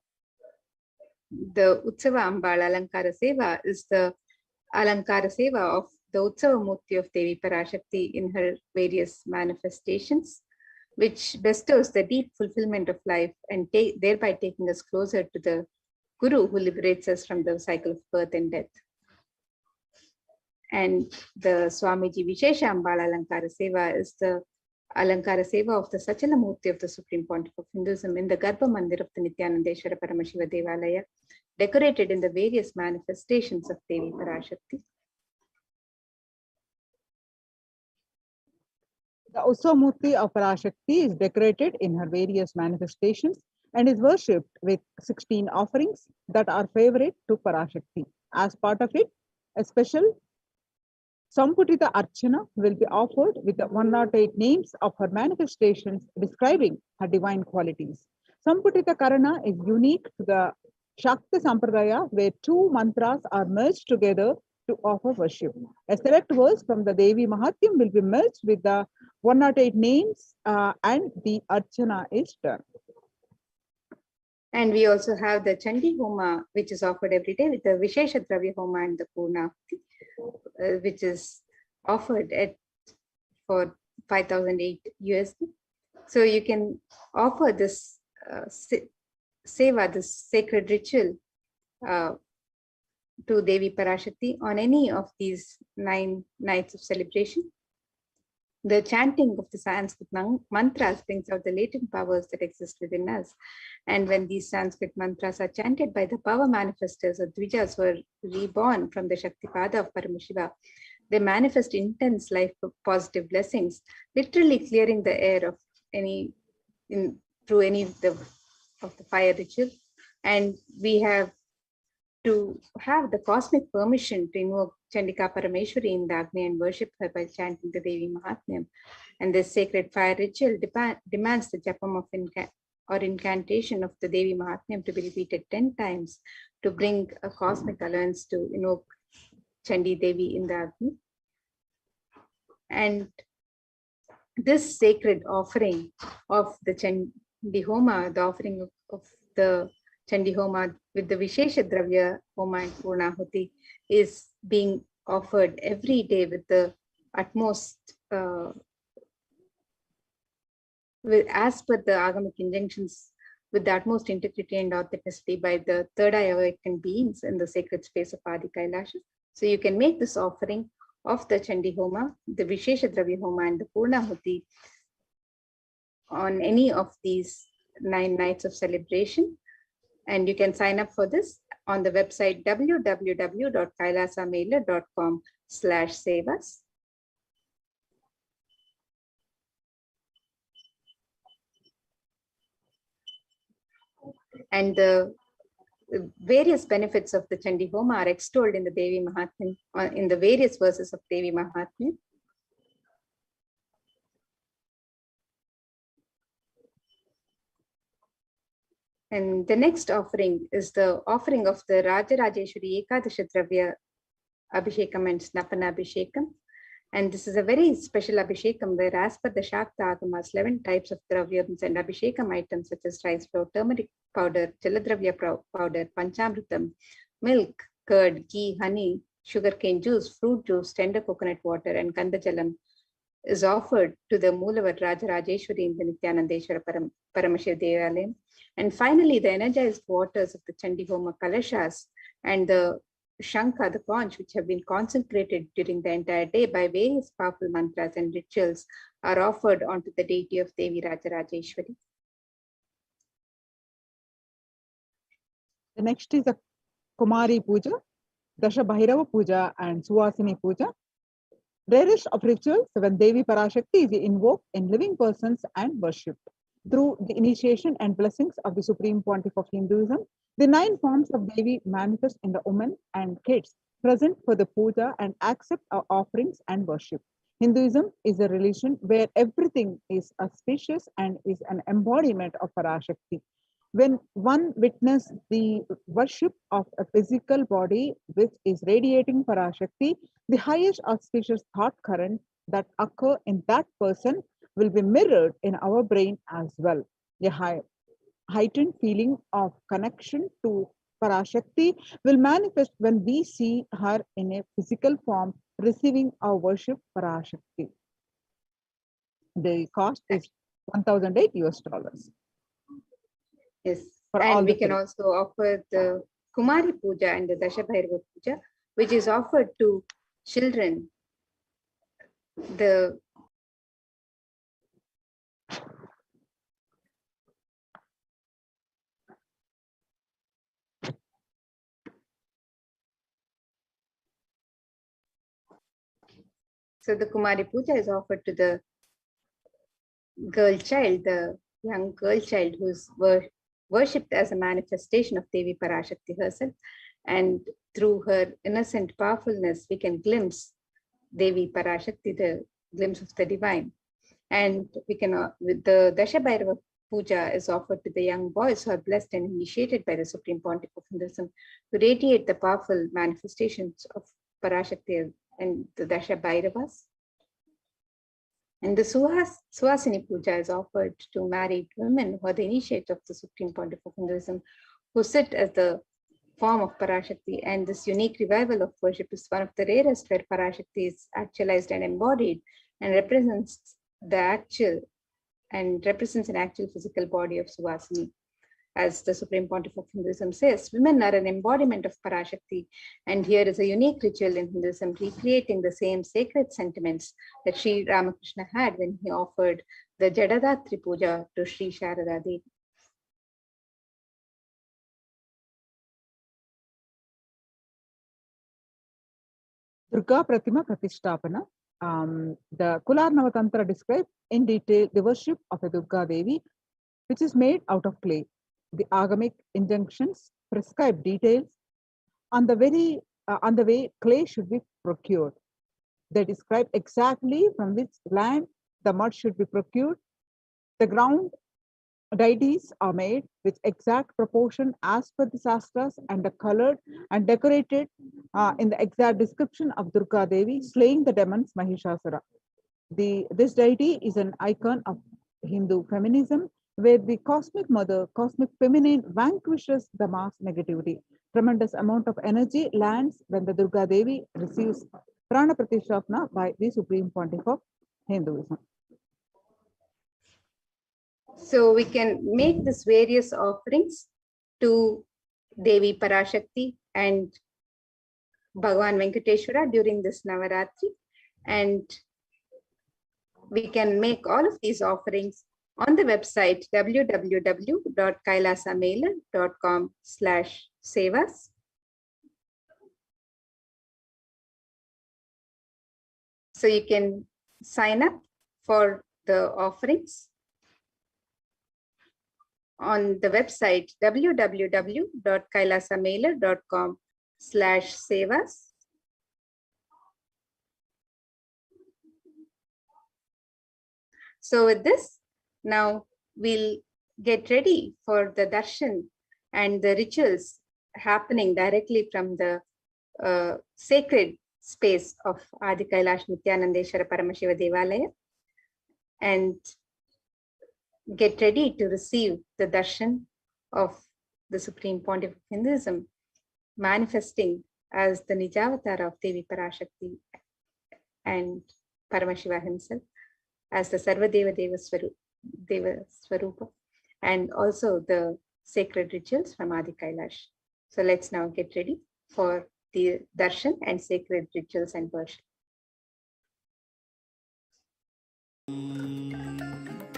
the Utsava Ambal Alankara Seva is the Alankara Seva of the Utsava Murti of Devi Parashakti in her various manifestations, which bestows the deep fulfillment of life and thereby taking us closer to the Guru who liberates us from the cycle of birth and death. And the Swamiji Vishesha Ambal Alankara Seva is the Alankara Seva of the Sachala Murti of the Supreme Pontiff of Hinduism in the Garbha Mandir of the Nithyananda Paramashiva Devalaya, decorated in the various manifestations of Devi Parashakti. The Usamurti of Parashakti is decorated in her various manifestations and is worshipped with 16 offerings that are favorite to Parashakti. As part of it, a special Samputita Archana will be offered with the 108 names of her manifestations describing her divine qualities. Samputita Karana is unique to the Shakti Sampradaya, where two mantras are merged together to offer worship. A select verse from the Devi Mahatyam will be merged with the 108 names and the Archana is done. And we also have the Chandi Homa, which is offered every day with the Vishesha Dravya Homa and the Purnahati, which is offered for 5,008 USD. So you can offer this seva, this sacred ritual to Devi Parashakti on any of these 9 nights of celebration. The chanting of the Sanskrit mantras brings out the latent powers that exist within us. And when these Sanskrit mantras are chanted by the power manifestors or Dvijas who are reborn from the Shaktipada of Paramashiva, they manifest intense life positive blessings, literally clearing the air of through any of the fire ritual. And we have to have the cosmic permission to invoke Chandika Parameshwari in the Agni and worship her by chanting the Devi Mahatmyam. And this sacred fire ritual demands the japam of incantation of the Devi Mahatmyam to be repeated 10 times to bring a cosmic alliance to invoke Chandi Devi in the Agni. And this sacred offering of the Chandi Homa, the offering of the Chandi Homa with the Vishesha Dravya Homa and Purnahuti, is being offered every day with the utmost, as per the Agamic injunctions, with the utmost integrity and authenticity by the third eye awakened beings in the sacred space of Adi Kailasha. So you can make this offering of the Chandi Homa, the Vishesha Dravya Homa and the Purnahuti on any of these 9 nights of celebration. And you can sign up for this on the website www.kailasamailer.com/sevas. And the various benefits of the Chandi Homa are extolled in the Devi Mahatmya, in the various verses of Devi Mahatmya. And the next offering is the offering of the Rajarajeshwari Ekadasha Dravya Abhishekam and Snapana Abhishekam. And this is a very special Abhishekam where, as per the Shakta Agamas, 11 types of Dravyams and Abhishekam items such as rice flour, turmeric powder, Jaladravya powder, Panchamritam, milk, curd, ghee, honey, sugarcane juice, fruit juice, tender coconut water, and Kandajalam is offered to the Moolavar Rajarajeshwari in the Nithyanandeshwara Paramashiva Devalayam. And finally, the energized waters of the Chandi Homa Kalashas and the Shankha, the conch, which have been consecrated during the entire day by various powerful mantras and rituals, are offered onto the deity of Devi Rajarajeshwari. The next is the Kumari Puja, Dasha Bhairava Puja, and Suhasini Puja. Rarest of rituals when Devi Parashakti is invoked in living persons and worshipped. Through the initiation and blessings of the Supreme Pontiff of Hinduism, the 9 forms of Devi manifest in the women and kids present for the puja and accept our offerings and worship. Hinduism is a religion where everything is auspicious and is an embodiment of Parashakti. When one witnesses the worship of a physical body which is radiating Parashakti, the highest auspicious thought current that occur in that person will be mirrored in our brain as well. A heightened feeling of connection to Parashakti will manifest when we see her in a physical form receiving our worship Parashakti. The cost is $1,008. Yes, For all and the we can three. also offer the Kumari Puja and the Dashabhairava Puja, which is offered to children. So the Kumari Puja is offered to the girl child, the young girl child who's worshipped as a manifestation of Devi Parashakti herself. And through her innocent powerfulness, we can glimpse Devi Parashakti, the glimpse of the divine. And we can, with the Dashabhairava Puja is offered to the young boys who are blessed and initiated by the Supreme Pontiff of Hinduism to radiate the powerful manifestations of Parashakti and the Dashabhairavas. And the Suhasini Puja is offered to married women who are the initiates of the Supreme Pontiff of Hinduism, who sit as the form of Parashakti. And this unique revival of worship is one of the rarest where Parashakti is actualized and embodied and represents an actual physical body of Suhasini. As the Supreme Pontiff of Hinduism says, women are an embodiment of Parashakti, and here is a unique ritual in Hinduism recreating the same sacred sentiments that Sri Ramakrishna had when he offered the Jadadatri Puja to Sri Sharada Devi. Durga Pratima Pratishtapana. The Kularnava Tantra describes in detail the worship of a Durga Devi, which is made out of clay. The agamic injunctions prescribe details on the way clay should be procured. They describe exactly from which land the mud should be procured. The ground deities are made with exact proportion as per the Shastras and are colored and decorated in the exact description of Durga Devi slaying the demons Mahishasura. This deity is an icon of Hindu feminism, where the cosmic mother, cosmic feminine, vanquishes the mass negativity. Tremendous amount of energy lands when the Durga Devi receives Prana Pratishtapana by the Supreme Pontiff of Hinduism. So we can make these various offerings to Devi Parashakti and Bhagavan Venkateshwara during this Navaratri, and we can make all of these offerings on the website www.kailasamaila.com/sevas. So you can sign up for the offerings on the website www.kailasamaila.com/sevas. So with this, now we'll get ready for the darshan and the rituals happening directly from the sacred space of Adi HDH Nithyananda Paramashivam Devalaya, and get ready to receive the darshan of the Supreme Pontiff of Hinduism, manifesting as the Nijavatar of Devi Parashakti and Paramashiva himself, as the Sarvadeva Deva Swarupa, and also the sacred rituals from Adi Kailash. So let's now get ready for the darshan and sacred rituals and worship.